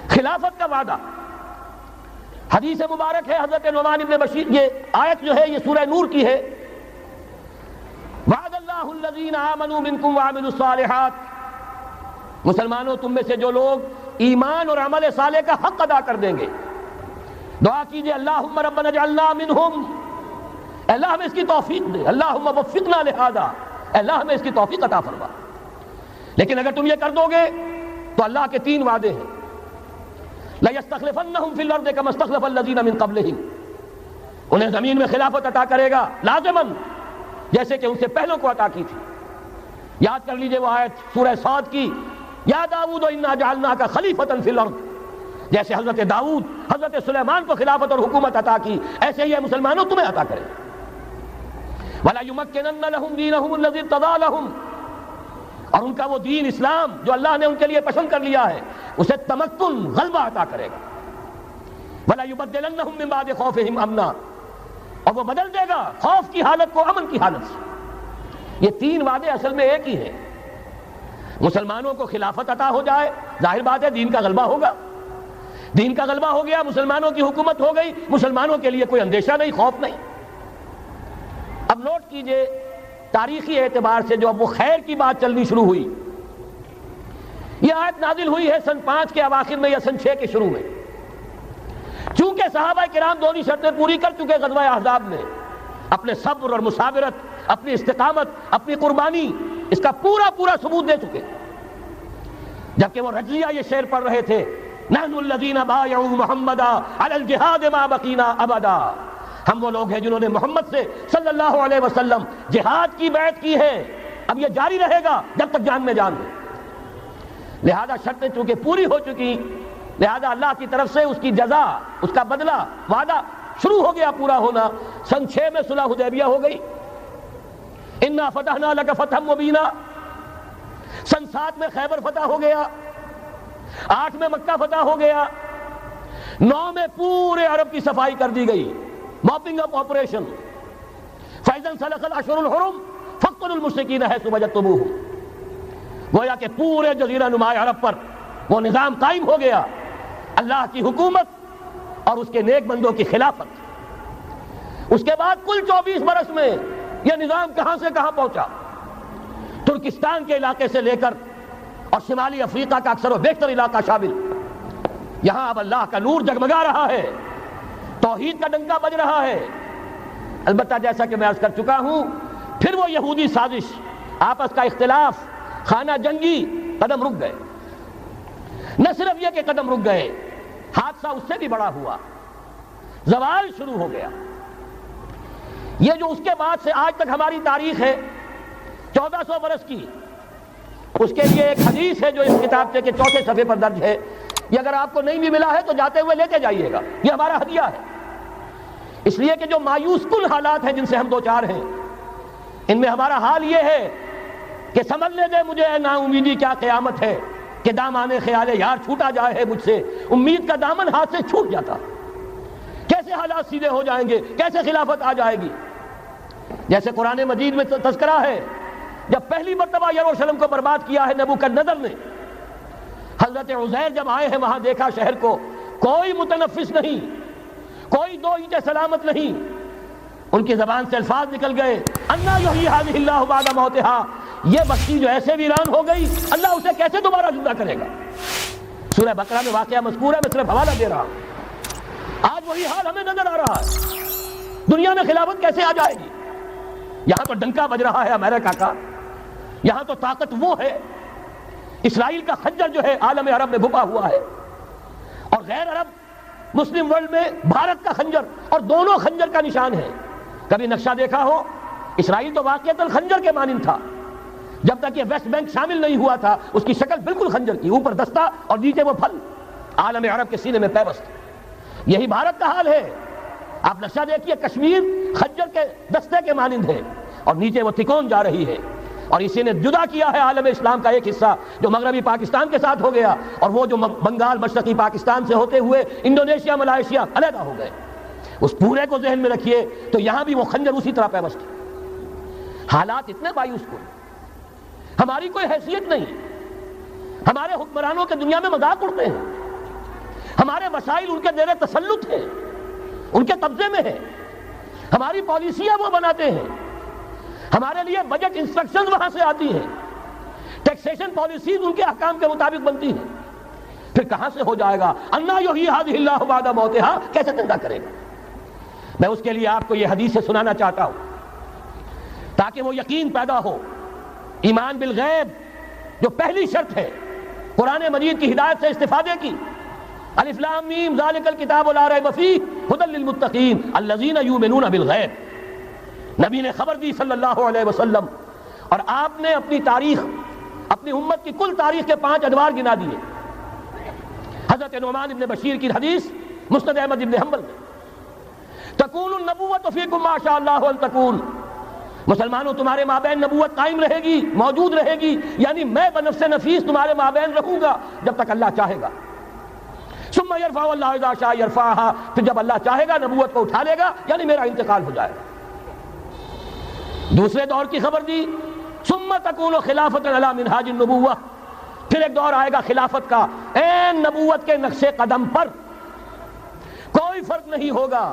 خلافت کا وعدہ، حدیث مبارک ہے حضرت نعمان بن بشیر، یہ آیت جو ہے یہ سورہ نور کی ہے، وعد اللہ الذین آمنوا منکم وعملوا الصالحات، مسلمانوں تم میں سے جو لوگ ایمان اور عمل صالح کا حق ادا کر دیں گے، دعا کیجئے اللہم ربنا اجعلنا منہم، اللہ ہمیں اس کی توفیق دے، اللہم وفقنا لہذا، اللہ ہمیں اس کی توفیق عطا فرما۔ لیکن اگر تم یہ کر دو گے تو اللہ کے 3 وعدے ہیں، لَيَسْتَخْلِفَنَّهُمْ فِي الْأَرْضِ كَمَا اسْتَخْلَفَ الَّذِينَ مِنْ قَبْلِهِمْ، انہیں زمین میں خلافت عطا کرے گا لازماً، جیسے کہ ان سے پہلوں کو عطا کی تھی۔ یاد کر لیجئے وہ آیت سورہ صاد کی، یا داؤد انا جعلناک خلیفۃ فی الارض، جیسے حضرت داؤد، حضرت سلیمان کو خلافت اور حکومت عطا کی، ایسے ہی مسلمانوں تمہیں عطا کرے گا۔ وَلَا يُمَكِّنَنَّ لَهُمْ دِينَهُمُ الَّذِي ارْتَضَىٰ لَهُمْ، اور ان کا وہ دین اسلام جو اللہ نے ان کے لیے پسند کر لیا ہے، اسے تمکن، غلبہ عطا کرے گا۔ وَلَا يُبَدِّلَنَّهُمْ مِن بَعْدِ خَوْفِهِمْ أَمْنًا، اور وہ بدل دے گا خوف کی حالت کو امن کی حالت سے۔ یہ 3 وعدے اصل میں ایک ہی ہیں، مسلمانوں کو خلافت عطا ہو جائے، ظاہر بات ہے دین کا غلبہ ہوگا، دین کا غلبہ ہو گیا، مسلمانوں کی حکومت ہو گئی، مسلمانوں کے لیے کوئی اندیشہ نہیں، خوف نہیں۔ اب نوٹ کیجئے تاریخی اعتبار سے جو اب وہ خیر کی بات چلنی شروع ہوئی، یہ آیت نازل ہوئی ہے سن 5 کے اواخر میں یا سن 6 کے شروع میں، چونکہ صحابہ کرام دونوں شرطیں پوری کر چکے غزوہ احزاب میں، اپنے صبر اور مثابرت، اپنی استقامت، اپنی قربانی، اس کا پورا ثبوت دے چکے، جبکہ وہ رجلیہ یہ شعر پڑھ رہے تھے، نحن الذین بایعوا محمدا علی الجہاد ما بقینا ابدا، ہم وہ لوگ ہیں جنہوں نے محمد سے صلی اللہ علیہ وسلم جہاد کی بیعت کی ہے اب یہ جاری رہے گا جب تک جان میں جان ہے۔ لہذا شرطیں چونکہ پوری ہو چکی، لہذا اللہ کی طرف سے اس کی جزا، اس کا بدلہ، وعدہ شروع ہو گیا پورا ہونا۔ سن 6 میں صلح حدیبیہ ہو گئی، انا فتحنا لک فتحا مبینا۔ سن 7 میں خیبر فتح ہو گیا، 8 میں مکہ فتح ہو گیا، 9 میں پورے عرب کی صفائی کر دی گئی، موپنگ اپ آپریشن۔ فَإِذَا انْسَلَخَ الْأَشْهُرُ الْحُرُمُ فَاقْتُلُوا الْمُشْرِكِينَ حَيْثُ وَجَدتُّمُوهُمْ۔ گویا کہ پورے جزیرہ نما عرب پر وہ نظام قائم ہو گیا، اللہ کی حکومت اور اس کے نیک بندوں کی خلافت۔ اس کے بعد کل 24 برس میں یہ نظام کہاں سے کہاں پہنچا، ترکستان کے علاقے سے لے کر اور شمالی افریقہ کا اکثر و بیشتر علاقہ شامل۔ یہاں اب اللہ کا نور جگمگا رہا ہے، توحید کا ڈنکا بج رہا ہے۔ البتہ جیسا کہ میں عرض کر چکا ہوں، پھر وہ یہودی سازش، آپس کا اختلاف، خانہ جنگی قدم رک گئے۔ نہ صرف یہ کہ قدم رک گئے، حادثہ اس سے بھی بڑا ہوا، زوال شروع ہو گیا۔ یہ جو اس کے بعد سے آج تک ہماری تاریخ ہے 1400 برس کی، اس کے لیے ایک حدیث ہے جو اس کتاب کے 4 صفحے پر درج ہے۔ یہ اگر آپ کو نہیں بھی ملا ہے تو جاتے ہوئے لے کے جائیے گا، یہ ہمارا ہدیہ ہے۔ اس لیے کہ جو مایوس کن حالات ہیں جن سے ہم دو چار ہیں، ان میں ہمارا حال یہ ہے کہ سمجھنے دے مجھے اے نا امیدی کیا قیامت ہے، کہ دامانے خیال یار چھوٹا جائے ہے مجھ سے، امید کا دامن ہاتھ سے چھوٹ جاتا۔ کیسے حالات سیدھے ہو جائیں گے، کیسے خلافت آ جائے گی؟ جیسے قرآن مجید میں تذکرہ ہے، جب پہلی مرتبہ یروشلم کو برباد کیا ہے نبوکدنضر نے، حضرت عزیر جب آئے ہیں وہاں دیکھا شہر کو، کوئی متنفس نہیں، کوئی 2 اینٹیں سلامت نہیں۔ ان کی زبان سے الفاظ نکل گئے، انا یحیی ھذہ اللہ بعد موتھا، یہ بستی جو ایسے ویران ہو گئی، اللہ اسے کیسے دوبارہ زندہ کرے گا؟ سورہ بقرہ میں واقعہ مذکور ہے، میں صرف حوالہ دے رہا ہوں۔ آج وہی حال ہمیں نظر آ رہا ہے، دنیا میں خلافت کیسے آ جائے گی؟ یہاں تو ڈنکا بج رہا ہے امریکہ کا، یہاں تو طاقت وہ ہے، اسرائیل کا خنجر جو ہے عالم عرب میں بھپا ہوا ہے، اور غیر عرب مسلم ورلڈ میں بھارت کا خنجر، اور دونوں خنجر کا نشان ہے۔ کبھی نقشہ دیکھا ہو، اسرائیل تو واقعتاً خنجر کے مانند تھا، جب تک یہ ویسٹ بینک شامل نہیں ہوا تھا اس کی شکل بالکل خنجر کی، اوپر دستہ اور نیچے وہ پھل، عالم عرب کے سینے میں پیوست۔ یہی بھارت کا حال ہے۔ آپ نقشہ دیکھیے، کشمیر خنجر کے دستے کے مانند ہے اور نیچے وہ تکون جا رہی ہے، اور اسی نے جدا کیا ہے عالم اسلام کا ایک حصہ جو مغربی پاکستان کے ساتھ ہو گیا، اور وہ جو بنگال مشرقی پاکستان سے ہوتے ہوئے انڈونیشیا ملائیشیا علیحدہ ہو گئے۔ اس پورے کو ذہن میں رکھیے تو یہاں بھی وہ خنجر اسی طرح پیوست ہے۔ حالات اتنے مایوس کن، ہماری کوئی حیثیت نہیں، ہمارے حکمرانوں کے دنیا میں مذاق اڑتے ہیں، ہمارے مسائل ان کے زیر تسلط ہیں، ان کے قبضے میں ہے، ہماری پالیسیاں وہ بناتے ہیں، ہمارے لیے بجٹ انسٹرکشنز وہاں سے آتی ہیں، ٹیکسیشن پالیسیز ان کے احکام کے مطابق بنتی ہیں۔ پھر کہاں سے ہو جائے گا؟ انا یحیی ھذہ اللہ بعد موتھا، کیسے زندہ کرے گا؟ میں اس کے لیے آپ کو یہ حدیث سے سنانا چاہتا ہوں تاکہ وہ یقین پیدا ہو۔ ایمان بالغیب جو پہلی شرط ہے قرآن مجید کی ہدایت سے استفادے کی، الف لام میم ذالک الکتاب لا ریب فیہ ھدی للمتقین الذین یؤمنون بالغیب۔ نبی نے خبر دی صلی اللہ علیہ وسلم، اور آپ نے اپنی تاریخ، اپنی امت کی کل تاریخ کے 5 ادوار گنا دیے۔ حضرت نعمان ابن بشیر کی حدیث مسند احمد ابن حنبل میں، تکون النبوۃ فیکم ما شاء اللہ ان تکون، مسلمانوں تمہارے مابین نبوت قائم رہے گی، موجود رہے گی، یعنی میں بنفس نفیس تمہارے مابین رہوں گا جب تک اللہ چاہے گا۔ ثم یرفع اللہ اذا شاء یرفعها، پھر جب اللہ چاہے گا نبوت کو اٹھا لے گا، یعنی میرا انتقال ہو جائے گا۔ دوسرے دور کی خبر دی، ثم تکون خلافۃ علی منہاج النبوۃ، پھر ایک دور آئے گا خلافت کا عین نبوت کے نقش قدم پر، کوئی فرق نہیں ہوگا،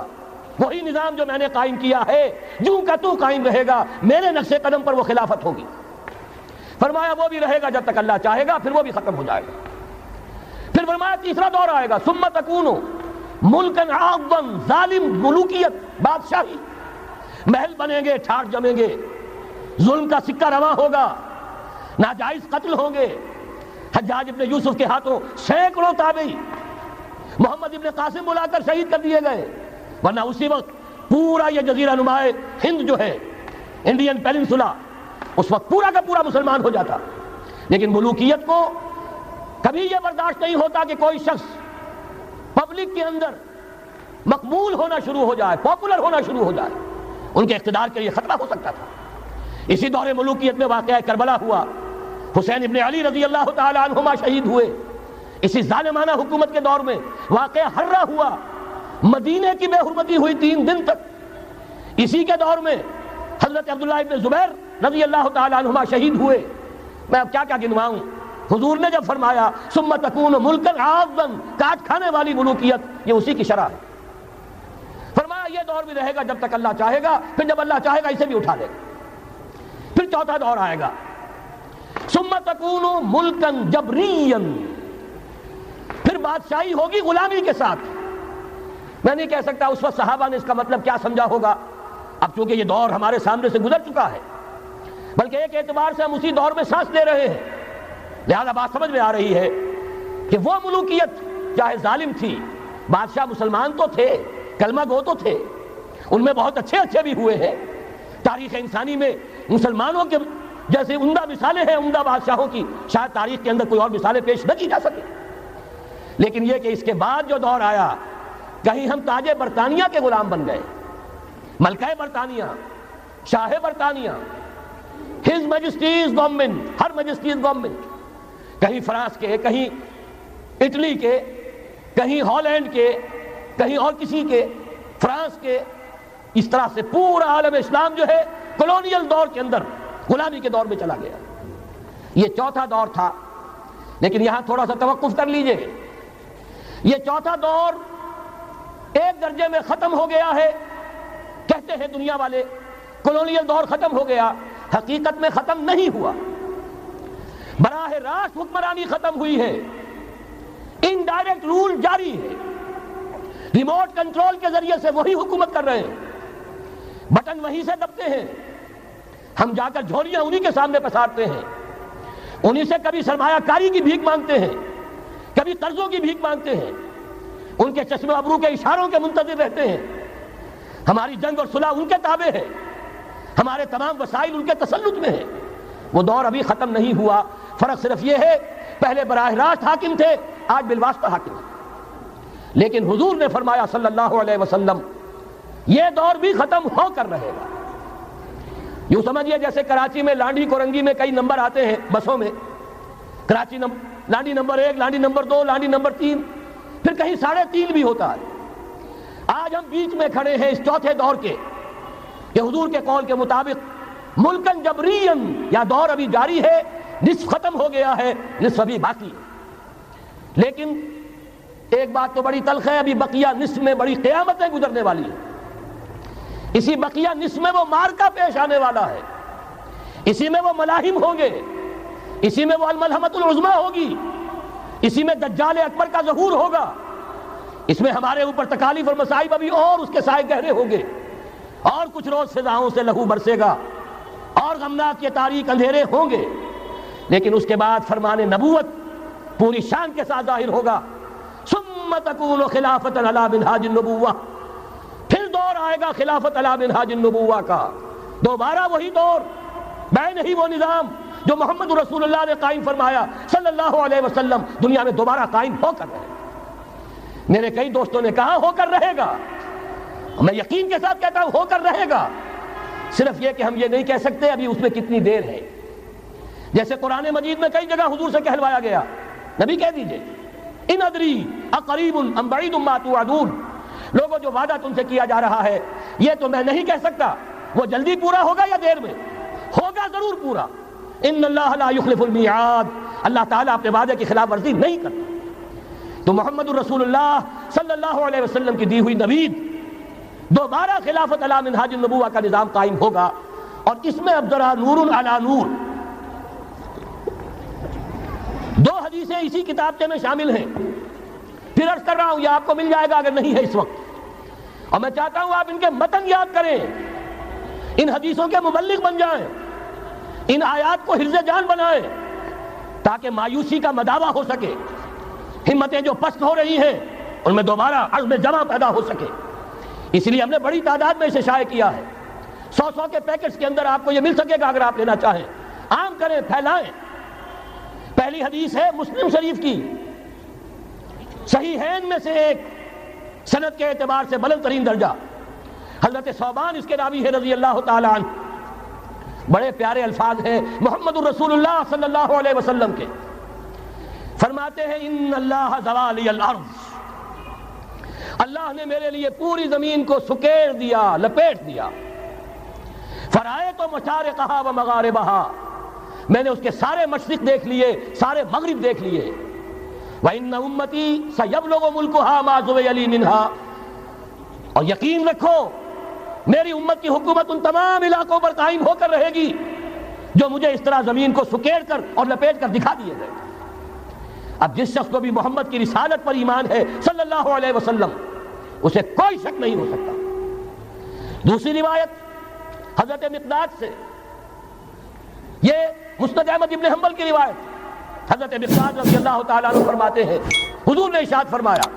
وہی نظام جو میں نے قائم کیا ہے جوں کا تو قائم رہے گا، میرے نقش قدم پر وہ خلافت ہوگی۔ فرمایا وہ بھی رہے گا جب تک اللہ چاہے گا، پھر وہ بھی ختم ہو جائے گا۔ پھر فرمایا تیسرا دور آئے گا، ثم تکون ملکا عاضا، ظالم ملوکیت، بادشاہی، محل بنیں گے، ٹھاٹ جمیں گے، ظلم کا سکہ رواں ہوگا، ناجائز قتل ہوں گے۔ حجاج ابن یوسف کے ہاتھوں سینکڑوں تابعی محمد ابن قاسم بلا کر شہید کر دیے گئے، ورنہ اسی وقت پورا یہ جزیرہ نما ہند جو ہے، انڈین پیننسولا، اس وقت پورا کا پورا مسلمان ہو جاتا. لیکن ملوکیت کو کبھی یہ برداشت نہیں ہوتا کہ کوئی شخص پبلک کے اندر مقبول ہونا شروع ہو جائے, پاپولر ہونا شروع ہو جائے. ان کے اقتدار کے لیے خطرہ ہو سکتا تھا. اسی دور ملوکیت میں واقعہ کربلا ہوا, حسین ابن علی رضی اللہ تعالی عنہما شہید ہوئے. اسی ظالمانہ حکومت کے دور میں واقعہ حرہ ہوا, مدینے کی بے حرمتی ہوئی 3 دن تک. اسی کے دور میں حضرت عبداللہ ابن زبیر رضی اللہ تعالی عنہما شہید ہوئے. میں اب کیا کیا گنواؤں. حضور نے جب فرمایا ثم تکون ملکا عاضا, کاٹ کھانے والی ملوکیت, یہ اسی کی شرح ہے. فرمایا یہ دور بھی رہے گا جب تک اللہ چاہے گا, پھر جب اللہ چاہے گا اسے بھی اٹھا لے گا. پھر چوتھا دور آئے گا ثم تکون ملکا جبریا, پھر بادشاہی ہوگی غلامی کے ساتھ. میں نہیں کہہ سکتا اس وقت صحابہ نے اس کا مطلب کیا سمجھا ہوگا, اب چونکہ یہ دور ہمارے سامنے سے گزر چکا ہے, بلکہ ایک اعتبار سے ہم اسی دور میں سانس لے رہے ہیں. لہذا بات سمجھ میں آ رہی ہے کہ وہ ملوکیت چاہے ظالم تھی, بادشاہ مسلمان تو تھے, کلمہ گو تو تھے, ان میں بہت اچھے بھی ہوئے ہیں. تاریخ انسانی میں مسلمانوں کے جیسے عمدہ مثالیں ہیں عمدہ بادشاہوں کی, شاید تاریخ کے اندر کوئی اور مثالیں پیش نہ کی جا سکے. لیکن یہ کہ اس کے بعد جو دور آیا, کہیں ہم تاج برطانیہ کے غلام بن گئے, ملکہ برطانیہ, شاہ برطانیہ, ہز میجسٹیز گورنمنٹ, ہر میجسٹیز گورنمنٹ, کہیں فرانس کے, کہیں اٹلی کے, کہیں ہالینڈ کے, کہیں اور کسی کے, فرانس کے. اس طرح سے پورا عالم اسلام جو ہے کولونیل دور کے اندر غلامی کے دور میں چلا گیا. یہ چوتھا دور تھا. لیکن یہاں تھوڑا سا توقف کر لیجئے. یہ چوتھا دور ایک درجے میں ختم ہو گیا ہے, کہتے ہیں دنیا والے کولونیل دور ختم ہو گیا. حقیقت میں ختم نہیں ہوا. براہ راست حکمرانی ختم ہوئی ہے, انڈائریکٹ رول جاری ہے. ریموٹ کنٹرول کے ذریعے سے وہی حکومت کر رہے ہیں, بٹن وہیں سے دبتے ہیں. ہم جا کر جھولیاں انہی کے سامنے پسارتے ہیں, انہی سے کبھی سرمایہ کاری کی بھیک مانگتے ہیں, کبھی قرضوں کی بھیک مانگتے ہیں, ان کے چشم ابرو کے اشاروں کے منتظر رہتے ہیں. ہماری جنگ اور صلح ان کے تابع ہے, ہمارے تمام وسائل ان کے تسلط میں ہیں. وہ دور ابھی ختم نہیں ہوا. فرق صرف یہ ہے پہلے براہ راست حاکم تھے, آج بالواسطہ حاکم ہیں. لیکن حضور نے فرمایا صلی اللہ علیہ وسلم یہ دور بھی ختم ہو کر رہے گا. یوں سمجھیے جیسے کراچی میں لانڈی کورنگی میں کئی نمبر آتے ہیں بسوں میں, Karachi Landhi number 1, Landhi number 2, Landhi number 3, پھر کہیں 3.5 بھی ہوتا ہے. آج ہم بیچ میں کھڑے ہیں اس چوتھے دور کے, کہ حضور کے قول کے مطابق ملکن جبرین, یا دور ابھی جاری ہے, نصف ختم ہو گیا ہے, نصف ابھی باقی ہے. لیکن ایک بات تو بڑی تلخ ہے, ابھی بقیہ نصف میں بڑی قیامتیں گزرنے والی ہیں. اسی بقیہ نصف میں وہ مارکا پیش آنے والا ہے, اسی میں وہ ملاحم ہوں گے, اسی میں وہ الملحمۃ العظمیٰ ہوگی, اسی میں دجال اکبر کا ظہور ہوگا. اس میں ہمارے اوپر تکالیف اور مصائب ابھی اور اس کے سائے گہرے ہوں گے, اور کچھ روز فضاؤں سے لہو برسے گا, اور غمناک یہ تاریک اندھیرے ہوں گے. لیکن اس کے بعد فرمان نبوت پوری شان کے ساتھ ظاہر ہوگا. ثم تکون خلافت علی منہاج النبوہ, پھر دور آئے گا خلافت علی منہاج النبوہ کا. دوبارہ وہی دور, بین ہی وہ نظام جو محمد رسول اللہ نے قائم فرمایا صلی اللہ علیہ وسلم, دنیا میں دوبارہ قائم ہو کر رہے گا. میرے کئی دوستوں نے کہا ہو کر رہے گا, میں یقین کے ساتھ کہتا ہوں ہو کر رہے گا. صرف یہ کہ ہم یہ نہیں کہہ سکتے ابھی اس میں کتنی دیر ہے. جیسے قرآن مجید میں کئی جگہ حضور سے کہلوایا گیا, نبی کہہ دیجئے ان ادری اقریب ام بعید ما توعدون, لوگوں جو وعدہ تم سے کیا جا رہا ہے یہ تو میں نہیں کہہ سکتا وہ جلدی پورا ہوگا یا دیر میں, ہوگا ضرور پورا. ان اللہ لا یخلف المیعاد, اللہ تعالیٰ اپنے وعدے کی خلاف ورزی نہیں کرتا. تو محمد الرسول اللہ صلی اللہ علیہ وسلم کی دی ہوئی نوید, دوبارہ خلافت علی منہاج النبوہ کا نظام قائم ہوگا. اور اس میں اب ذرا نور علی نور, 2 حدیثیں اسی کتابچے میں شامل ہیں. پھر عرض کر رہا ہوں یہ آپ کو مل جائے گا اگر نہیں ہے اس وقت, اور میں چاہتا ہوں آپ ان کے متن یاد کریں, ان حدیثوں کے مبلغ بن جائیں, ان آیات کو حفظ جان بنائیں, تاکہ مایوسی کا مداوع ہو سکے. ہمتیں جو پست ہو رہی ہیں ان میں دوبارہ عزم جمع پیدا ہو سکے. اس لیے ہم نے بڑی تعداد میں اسے شائع کیا ہے. 100 کے پیکٹس کے اندر آپ کو یہ مل سکے گا اگر آپ لینا چاہیں. عام کریں, پھیلائیں. پہلی حدیث ہے مسلم شریف کی, صحیحین میں سے ایک, سند کے اعتبار سے بلند ترین درجہ. حضرت ثوبان اس کے راوی ہے رضی اللہ تعالی عنہ. بڑے پیارے الفاظ ہیں محمد الرسول اللہ صلی اللہ علیہ وسلم کے. فرماتے ہیں ان اللہ زوالی الارض, اللہ نے میرے لیے پوری زمین کو سکیڑ دیا, لپیٹ دیا. فرائے مشارقہا و مغاربہا, میں نے اس کے سارے مشرق دیکھ لیے, سارے مغرب دیکھ لیے. وَإِنَّ أُمَّتِي سَيَبْلُغُ مُلْكُهَا مَا زُوِيَ لِي مِنْهَا, اور یقین رکھو میری امت کی حکومت ان تمام علاقوں پر قائم ہو کر رہے گی جو مجھے اس طرح زمین کو سکیڑ کر اور لپیٹ کر دکھا دیے گئے. اب جس شخص کو بھی محمد کی رسالت پر ایمان ہے صلی اللہ علیہ وسلم, اسے کوئی شک نہیں ہو سکتا. دوسری روایت حضرت مقداد سے, یہ مسند احمد ابن حنبل کی روایت. حضرت مقداد رضی اللہ تعالیٰ عنہ فرماتے ہیں حضور نے ارشاد فرمایا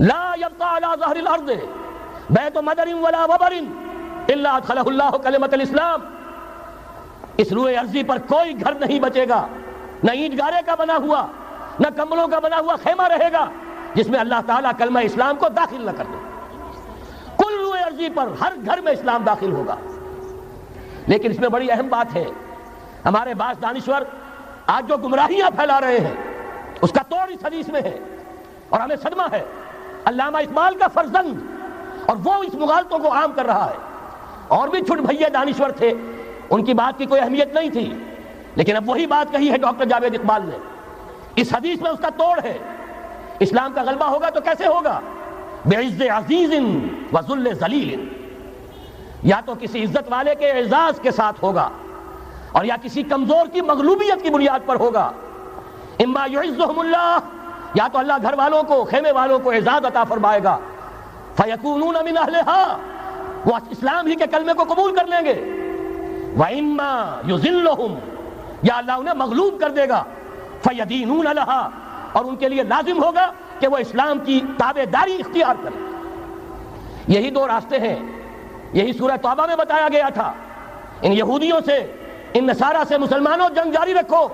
لا يبقى على ظهر الارض بیت مدر ولا وبر الا ادخلہ اللہ کلمۃ الاسلام. اس روئے ارضی پر کوئی گھر نہیں بچے گا, نہ اینٹ گارے کا بنا ہوا نہ کمبلوں کا بنا ہوا خیمہ رہے گا جس میں اللہ تعالیٰ کلمہ اسلام کو داخل نہ کر دے. کل روئے ارضی پر ہر گھر میں اسلام داخل ہوگا. لیکن اس میں بڑی اہم بات ہے, ہمارے بعض دانشور آج جو گمراہیاں پھیلا رہے ہیں اس کا توڑ اس حدیث میں ہے, اور ہمیں صدمہ ہے. علامہ اقبال کا فرزند, اور وہ اس مغالطوں کو عام کر رہا ہے. اور بھی چھٹ بھئیے دانشور تھے, ان کی بات کی کوئی اہمیت نہیں تھی, لیکن اب وہی بات کہی ہے ڈاکٹر جاوید اقبال نے. اس حدیث میں اس کا توڑ ہے. اسلام کا غلبہ ہوگا تو کیسے ہوگا؟ بعز عزیز و ذل ذلیل, یا تو کسی عزت والے کے اعزاز کے ساتھ ہوگا اور یا کسی کمزور کی مغلوبیت کی بنیاد پر ہوگا. اما یعزہم اللہ, یا تو اللہ گھر والوں کو, خیمے والوں کو اعزاز عطا فرمائے گا, فیکونون من اہلہا, وہ اسلام ہی کے کلمے کو قبول کر لیں گے. وَإِمَّا يُذِلُّهُمْ, یا اللہ انہیں مغلوب کر دے گا. فَيَدِينُونَ لَهَا, اور ان کے لیے لازم ہوگا کہ وہ اسلام کی تابع داری اختیار کریں. یہی دو راستے ہیں, یہی سورہ توبہ میں بتایا گیا تھا. ان یہودیوں سے, ان نصارہ سے مسلمانوں جنگ جاری رکھو,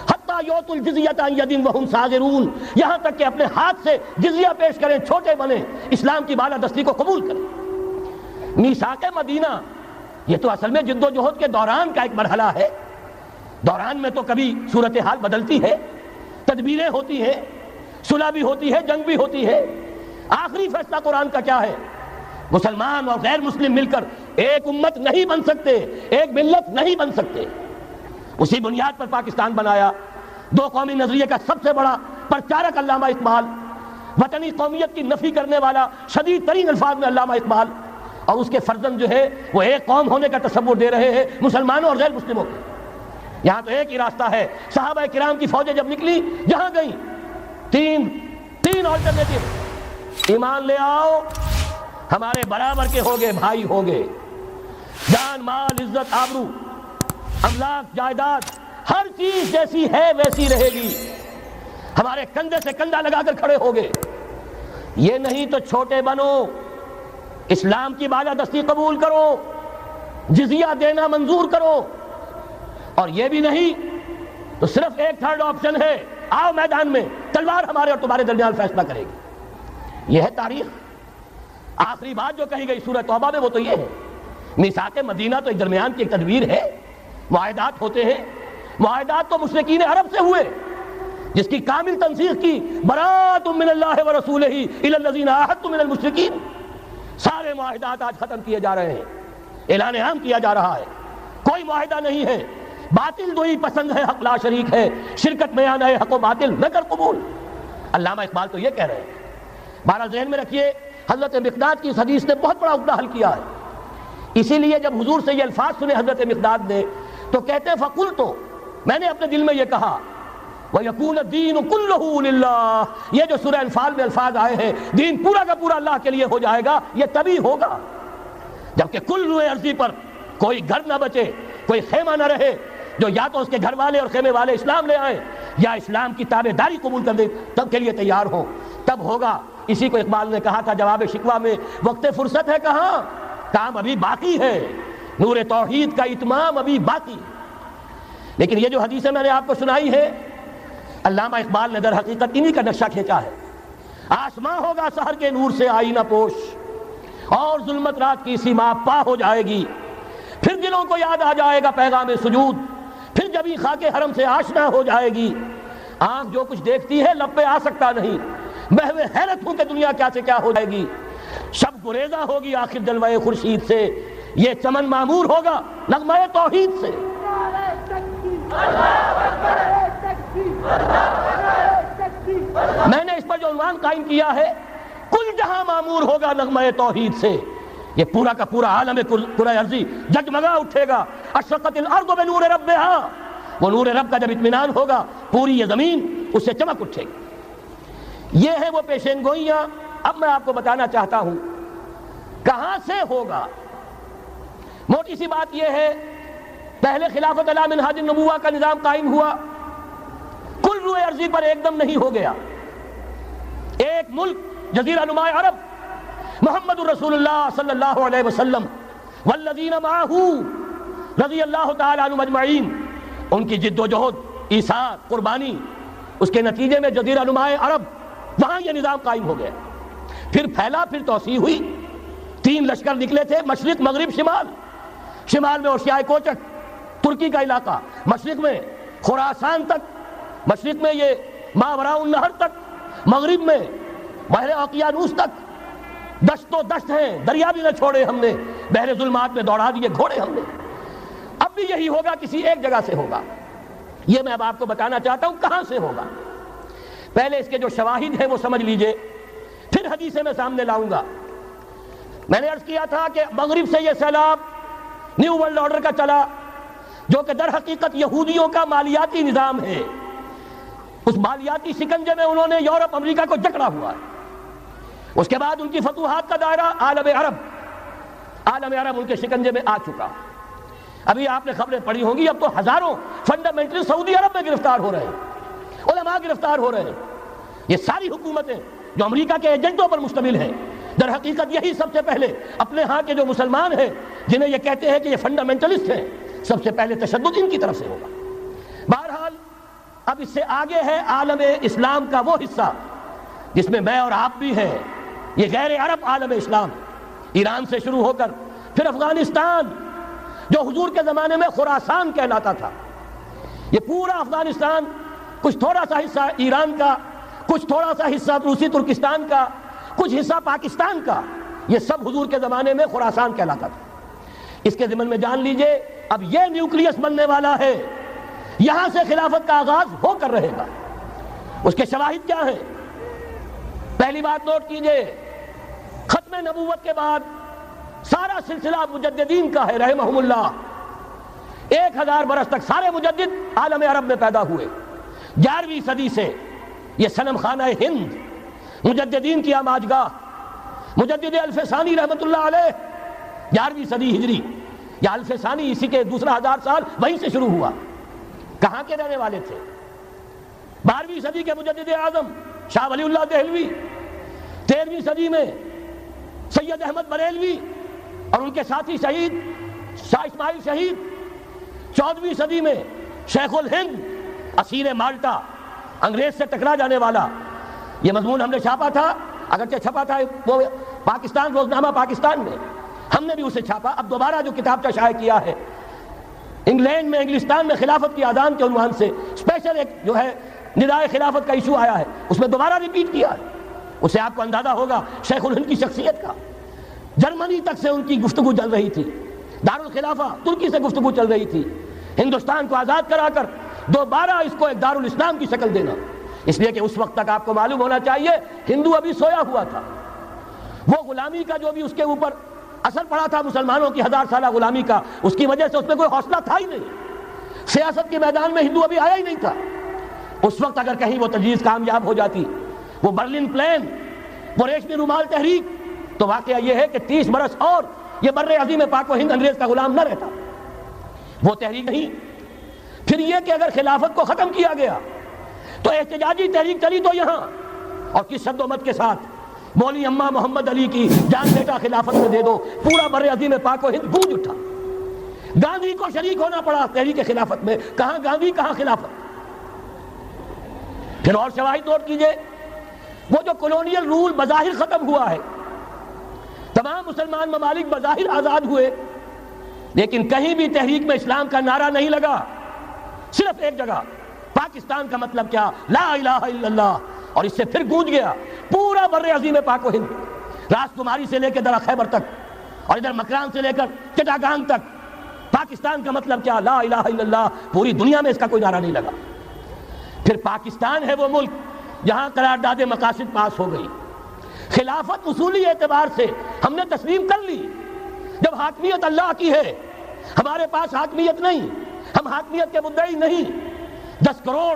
حتیٰ یؤتوا الجزیۃ عن ید وہم صاغرون, یہاں تک کہ اپنے ہاتھ سے جزیہ پیش کریں, چھوٹے بنیں, اسلام کی بالادستی کو قبول کریں. میثاق مدینہ یہ تو اصل میں جد و جہد کے دوران کا ایک مرحلہ ہے. دوران میں تو کبھی صورتحال بدلتی ہے, تدبیریں ہوتی ہیں, صلح بھی ہوتی ہے, جنگ بھی ہوتی ہے. آخری فیصلہ قرآن کا کیا ہے؟ مسلمان اور غیر مسلم مل کر ایک امت نہیں بن سکتے, ایک ملت نہیں بن سکتے. اسی بنیاد پر پاکستان بنایا. دو قومی نظریے کا سب سے بڑا پرچارک علامہ اقبال, وطنی قومیت کی نفی کرنے والا شدید ترین الفاظ میں علامہ اقبال, اور اس کے فرزند جو ہے وہ ایک قوم ہونے کا تصور دے رہے ہیں مسلمانوں اور غیر مسلموں کو. یہاں تو ایک ہی راستہ ہے. صحابہ کرام کی فوجیں جب نکلی جہاں گئیں, تین آلٹرنیٹو. ایمان لے آؤ, ہمارے برابر کے ہوگے, بھائی ہوگے, جان مال عزت آبرو املاک جائیداد ہر چیز جیسی ہے ویسی رہے گی, ہمارے کندھے سے کندھا لگا کر کھڑے ہوگے. یہ نہیں تو چھوٹے بنو, اسلام کی بالادستی قبول کرو, جزیہ دینا منظور کرو, اور یہ بھی نہیں تو صرف ایک تھرڈ آپشن ہے, آؤ میدان میں, تلوار ہمارے اور تمہارے درمیان فیصلہ کرے گی. یہ ہے تاریخ. آخری بات جو کہی گئی سورہ توبہ میں وہ تو یہ ہے. میثاق مدینہ تو ایک درمیان کی ایک تدبیر ہے, معاہدات ہوتے ہیں. معاہدات تو مشرکین عرب سے ہوئے جس کی کامل تنسیخ کی, براۃ من اللہ ورسولہ الی الذین عاہدتم من المشرکین. سارے معاہدات آج ختم کیے جا رہے ہیں, اعلان عام کیا جا رہا ہے, کوئی معاہدہ نہیں ہے. باطل دوئی پسند ہے, حق لا شریک ہے, شرکت میں آنا ہے, حق و باطل نہ کر قبول. علامہ اقبال تو یہ کہہ رہے ہیں. بہرحال ذہن میں رکھیے حضرت مقداد کی اس حدیث نے بہت بڑا عقدہ حل کیا ہے. اسی لیے جب حضور سے یہ الفاظ سنے حضرت مقداد نے تو کہتے ہیں فقلت, تو میں نے اپنے دل میں یہ کہا, وَيَكُونَ الدِّينُ كُلُّهُ لِلَّهِ, یہ جو سورہ انفال میں الفاظ آئے ہیں, دین پورا کا پورا اللہ کے لیے ہو جائے گا. یہ تبھی ہوگا جبکہ کل روئے ارضی پر کوئی گھر نہ بچے, کوئی خیمہ نہ رہے جو یا تو اس کے گھر والے اور خیمے والے اسلام لے آئیں یا اسلام کی تابع داری قبول کر دیں, تب کے لیے تیار ہوں, تب ہوگا. اسی کو اقبال نے کہا تھا جواب شکوہ میں, وقت فرصت ہے کہاں, کام ابھی باقی ہے، نور توحید کا اتمام ابھی باقی۔ لیکن یہ جو حدیثیں میں نے آپ کو سنائی ہے، علامہ اقبال نے در حقیقت انہی کا نقشہ کھینچا ہے۔ آسماں ہوگا سحر کے نور سے آئینہ پوش، اور ظلمت رات کی سیما پا ہو جائے گی، پھر دلوں کو یاد آ جائے گا پیغام سجود، پھر جبھی خاک حرم سے آشنا ہو جائے گی۔ آنکھ جو کچھ دیکھتی ہے لب پہ آ سکتا نہیں، محو حیرت ہوں کہ دنیا کیا سے کیا ہو جائے گی۔ شب گریزہ ہوگی آخر جلوہ خورشید سے، یہ چمن معمور ہوگا نغمہ توحید سے۔ میں نے اس پر جو عنوان قائم کیا ہے، کل جہاں معمور ہوگا نغمہ توحید سے، یہ پورا کا پورا عالم کرہ ارضی جگمگا اٹھے گا۔ اشرقت الارض بنور ربہا، وہ نور رب کا جب اطمینان ہوگا پوری یہ زمین اس سے چمک اٹھے گی۔ یہ ہے وہ پیشین گوئیاں۔ اب میں آپ کو بتانا چاہتا ہوں کہاں سے ہوگا۔ موٹی سی بات یہ ہے، پہلے خلافت علی منہاج النبوہ کا نظام قائم ہوا، کل روئے ارضی پر ایک دم نہیں ہو گیا۔ ایک ملک جزیرہ نما عرب، محمد الرسول اللہ صلی اللہ علیہ وسلم والذین معہ رضی اللہ تعالی عنہم اجمعین، ان کی جد و جہد، ایثار، قربانی، اس کے نتیجے میں جزیرہ نما عرب وہاں یہ نظام قائم ہو گیا۔ پھر پھیلا، پھر توسیع ہوئی۔ 3 لشکر نکلے تھے، مشرق، مغرب، شمال۔ شمال میں اوشیائے کوچک ترکی کا علاقہ، مشرق میں خراسان تک، مشرق میں یہ ماوراء النہر تک، مغرب میں بحر اوقیانوس تک۔ دشت و دشت ہیں، دریا بھی نہ چھوڑے ہم نے، بحر ظلمات میں دوڑا دیے گھوڑے ہم نے۔ اب بھی یہی ہوگا، کسی ایک جگہ سے ہوگا۔ یہ میں اب آپ کو بتانا چاہتا ہوں کہاں سے ہوگا۔ پہلے اس کے جو شواہد ہیں وہ سمجھ لیجئے، پھر حدیثیں میں سامنے لاؤں گا۔ میں نے عرض کیا تھا کہ مغرب سے یہ سیلاب نیو ورلڈ آرڈر کا چلا، جو کہ در حقیقت یہودیوں کا مالیاتی نظام ہے۔ اس مالیاتی شکنجے میں انہوں نے یورپ، امریکہ کو جکڑا ہوا ہے۔ اس کے بعد ان کی فتوحات کا دائرہ عالم عرب ان کے شکنجے میں آ چکا۔ ابھی آپ نے خبریں پڑھی ہوں گی، اب تو ہزاروں فنڈامنٹل سعودی عرب میں گرفتار ہو رہے ہیں، علماء گرفتار ہو رہے ہیں۔ یہ ساری حکومتیں جو امریکہ کے ایجنٹوں پر مشتمل ہیں، در حقیقت یہی سب سے پہلے اپنے ہاں کے جو مسلمان ہیں، جنہیں یہ کہتے ہیں کہ یہ فنڈامنٹلسٹ ہیں، سب سے پہلے تشدد ان کی طرف سے ہوگا۔ بہرحال اب اس سے آگے ہے عالم اسلام کا وہ حصہ جس میں میں اور آپ بھی ہیں، یہ غیر عرب عالم اسلام، ایران سے شروع ہو کر پھر افغانستان، جو حضور کے زمانے میں خراسان کہلاتا تھا۔ یہ پورا افغانستان، کچھ تھوڑا سا حصہ ایران کا، کچھ تھوڑا سا حصہ روسی ترکستان کا، کچھ حصہ پاکستان کا، یہ سب حضور کے زمانے میں خراسان کہلاتا تھا۔ اس کے ضمن میں جان لیجئے اب یہ نیوکلیس بننے والا ہے، یہاں سے خلافت کا آغاز ہو کر رہے گا۔ اس کے شواہد کیا ہیں؟ پہلی بات نوٹ کیجئے، ختم نبوت کے بعد سارا سلسلہ مجددین کا ہے رحمہم اللہ۔ 1000 برس تک سارے مجدد عالم عرب میں پیدا ہوئے۔ 11ویں صدی سے یہ صنم خانہ ہند، مجددین کی آماجگاہ، مجدد الف ثانی رحمت اللہ علیہ، 11ویں صدی ہجری یا الف ثانی، اسی کے دوسرا 1000 سال وہیں سے شروع ہوا۔ کہاں کے رہنے والے تھے؟ 12ویں صدی کے مجدد اعظم شاہ ولی اللہ دہلوی، 13ویں صدی میں سید احمد بریلوی اور ان کے ساتھی شہید شاہ اسماعیل شہید، 14ویں صدی میں شیخ الہند اسیر مالٹا، انگریز سے ٹکرا جانے والا۔ یہ مضمون ہم نے چھاپا تھا، اگرچہ چھپا تھا وہ پاکستان، روزنامہ پاکستان میں، ہم نے بھی اسے چھاپا۔ اب دوبارہ جو کتاب کا شائع کیا ہے، انگلینڈ میں، انگلستان میں خلافت کی آذان کے عنوان سے اسپیشل ایک جو ہے ندائے خلافت کا ایشو آیا ہے، اس میں دوبارہ ریپیٹ کیا ہے۔ اس سے آپ کو اندازہ ہوگا شیخ الہند کی شخصیت کا۔ جرمنی تک سے ان کی گفتگو چل رہی تھی، دارالخلافہ ترکی سے گفتگو چل رہی تھی، ہندوستان کو آزاد کرا کر دوبارہ اس کو ایک دارالاسلام کی شکل دینا۔ اس لیے کہ اس وقت تک آپ کو معلوم ہونا چاہیے ہندو ابھی سویا ہوا تھا۔ وہ غلامی کا جو بھی اس کے اوپر اثر پڑا تھا، مسلمانوں کی 1000 سالہ غلامی کا، اس کی وجہ سے اس میں کوئی حوصلہ تھا ہی نہیں۔ سیاست کے میدان میں ہندو ابھی آیا ہی نہیں تھا۔ اس وقت اگر کہیں وہ تجویز کامیاب ہو جاتی، وہ برلن پلان، وہ ریشمی رومال تحریک، تو واقعہ یہ ہے کہ 30 برس اور یہ بر عظیم پاک و ہند انگریز کا غلام نہ رہتا۔ وہ تحریک نہیں۔ پھر یہ کہ اگر خلافت کو ختم کیا گیا تو احتجاجی تحریک چلی تو یہاں، اور کس شد و مت کے ساتھ مولوی اماں محمد علی کی جان بیٹا خلافت میں دے دو، پورا بر عظیم پاک و ہند گونج اٹھا۔ گاندھی کو شریک ہونا پڑا تحریک خلافت میں، کہاں گاندھی کہاں خلافت۔ پھر اور شواہد نوٹ کیجئے، وہ جو کولونیل رول بظاہر ختم ہوا ہے، تمام مسلمان ممالک بظاہر آزاد ہوئے، لیکن کہیں بھی تحریک میں اسلام کا نعرہ نہیں لگا، صرف ایک جگہ، پاکستان کا مطلب کیا، لا الہ الا اللہ، اور اس سے پھر گونج گیا پورا بر عظیم پاک و ہند، راس کماری سے لے کے درہ خیبر تک، اور ادھر مکران سے لے کر چٹاگانگ تک، پاکستان کا مطلب کیا، لا الہ الا اللہ، پوری دنیا میں اس کا کوئی نعرہ نہیں لگا۔ پھر پاکستان ہے وہ ملک جہاں قرارداد مقاصد پاس ہو گئی، خلافت اصولی اعتبار سے ہم نے تسلیم کر لی، جب حاکمیت اللہ کی ہے، ہمارے پاس حاکمیت نہیں، ہم حاکمیت کے مدعی نہیں۔ 10 کروڑ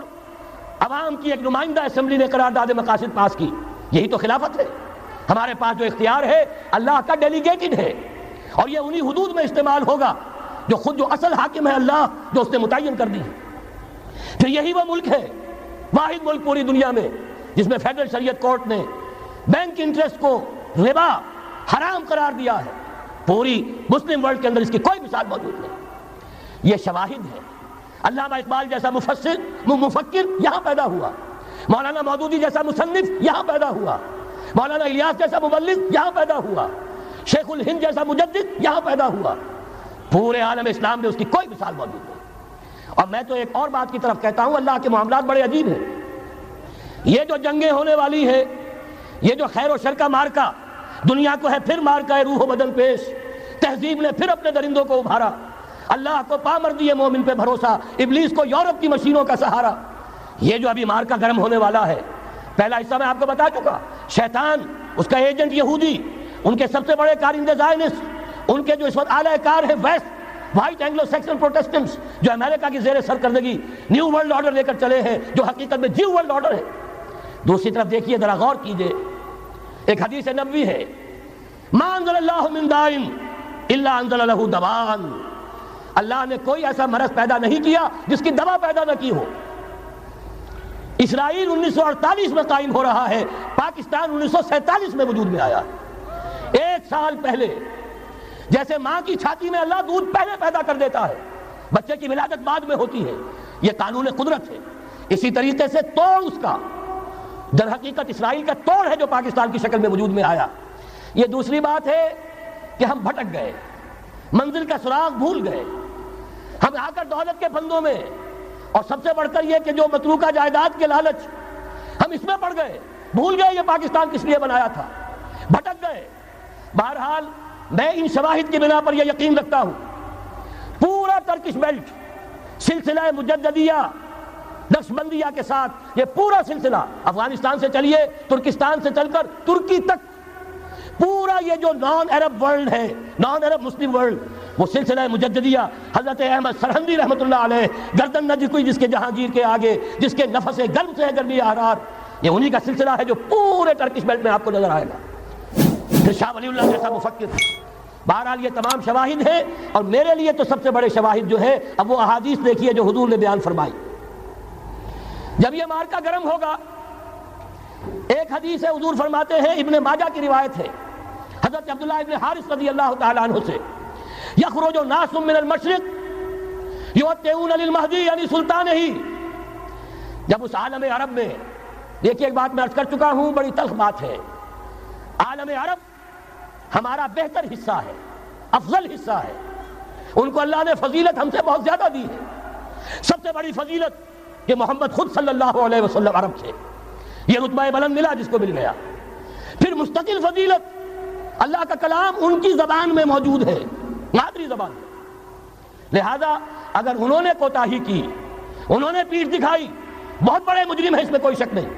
عوام کی ایک نمائندہ اسمبلی نے قرارداد مقاصد پاس کی، یہی تو خلافت ہے۔ ہمارے پاس جو اختیار ہے اللہ کا ڈیلیگیٹڈ ہے، اور یہ انہی حدود میں استعمال ہوگا جو خود جو اصل حاکم ہے اللہ، جو اس نے متعین کر دی ہے۔ پھر یہی وہ ملک ہے، واحد ملک پوری دنیا میں جس میں فیڈرل شریعت کورٹ نے بینک انٹرسٹ کو ربا حرام قرار دیا ہے، پوری مسلم ورلڈ کے اندر اس کی کوئی مثال موجود نہیں۔ یہ شواہد ہے۔ علامہ اقبال جیسا مفکر یہاں پیدا ہوا، مولانا مودودی جیسا مصنف یہاں پیدا ہوا، مولانا الیاس جیسا مبلغ یہاں پیدا ہوا، شیخ الہند جیسا مجدد یہاں پیدا ہوا، پورے عالم اسلام میں اس کی کوئی مثال موجود نہیں۔ اور میں تو ایک اور بات کی طرف کہتا ہوں، اللہ کے معاملات بڑے عجیب ہیں۔ یہ جو جنگیں ہونے والی ہیں، یہ جو خیر و شر کا مارکا، دنیا کو ہے پھر مارکا ہے روح و بدن پیش، تہذیب نے پھر اپنے درندوں کو ابھارا، اللہ کو پامردی مومن پہ بھروسہ، ابلیس کو یورپ کی مشینوں کا سہارا۔ یہ جو ابھی مارکا گرم ہونے والا ہے، پہلا حصہ میں آپ کو بتا چکا، شیطان، اس کا ایجنٹ یہودی، ان کے سب سے بڑے کارندے زائنسٹ، ان کے جو اس وقت اعلی کار ہیں ویسٹ، وائٹ اینگلو سیکسن پروٹسٹنٹس، جو امریکہ کی زیر سرکردگی نیو ورلڈ آرڈر لے کر چلے ہیں، جو حقیقت میں نیو ورلڈ آرڈر ہے۔ دوسری طرف دیکھیے، ذرا غور کیجئے، ایک حدیث نبوی ہے، ما انزل اللہ من داء الا انزل له دواء، اللہ نے کوئی ایسا مرض پیدا نہیں کیا جس کی دوا پیدا نہ کی ہو۔ اسرائیل 1948 میں قائم ہو رہا ہے، پاکستان 1947 میں وجود میں آیا۔ 1 سال پہلے، جیسے ماں کی چھاتی میں اللہ دودھ پہلے پیدا کر دیتا ہے، بچے کی ولادت بعد میں ہوتی ہے، یہ قانون قدرت ہے۔ اسی طریقے سے توڑ اس کا در حقیقت اسرائیل کا توڑ ہے جو پاکستان کی شکل میں وجود میں آیا۔ یہ دوسری بات ہے کہ ہم بھٹک گئے، منزل کا سراغ بھول گئے، ہم آ کر دولت کے پھندوں میں، اور سب سے بڑھ کر یہ کہ جو متروکہ جائیداد کے لالچ، ہم اس میں پڑ گئے، بھول گئے یہ پاکستان کس لیے بنایا تھا، بھٹک گئے۔ بہرحال میں ان شواہد کی بنا پر یہ یقین رکھتا ہوں، پورا ترکش بیلٹ، سلسلہ مجددیہ نقشبندیہ کے ساتھ، یہ پورا سلسلہ افغانستان سے چلیے، ترکستان سے چل کر ترکی تک، پورا یہ جو نان عرب ورلڈ ہے، نان عرب مسلم ورلڈ، وہ سلسلہ مجددیہ حضرت احمد سرہندی رحمۃ اللہ علیہ، گردن نہ جھکی جس کے جہانگیر کے آگے، جس کے نفس گرم سے گرمی احرار، یہ انہی کا سلسلہ ہے جو پورے ٹرکش بیلٹ میں آپ کو نظر آئے گا۔ پھر شاہ ولی اللہ جیسا مفکر۔ بہرحال یہ تمام شواہد ہیں، اور میرے لیے تو سب سے بڑے شواہد جو ہے، اب وہ احادیث دیکھیے جو حضور نے بیان فرمائی۔ جب یہ مارکا گرم ہوگا، ایک حدیث ہے، حضور فرماتے ہیں، ابن ماجہ کی روایت ہے، حضرت عبداللہ ابن حارث رضی اللہ تعالیٰ عنہ سے، یخرج ناس من المشرق یوتئون للمہدی یعنی سلطان ہی۔ جب اس عالم عرب میں، دیکھیے ایک بات میں عرض کر چکا ہوں، بڑی تلخ بات ہے، عالم عرب ہمارا بہتر حصہ ہے، افضل حصہ ہے، ان کو اللہ نے فضیلت ہم سے بہت زیادہ دی ہے۔ سب سے بڑی فضیلت کہ محمد خود صلی اللہ علیہ وسلم عرب تھے، یہ رتبہ بلند ملا جس کو مل گیا۔ پھر مستقل فضیلت، اللہ کا کلام ان کی زبان میں موجود ہے، مادری زبان ہے، لہذا اگر انہوں نے کوتاہی کی، انہوں نے پیٹھ دکھائی، بہت بڑے مجرم ہیں، اس میں کوئی شک نہیں۔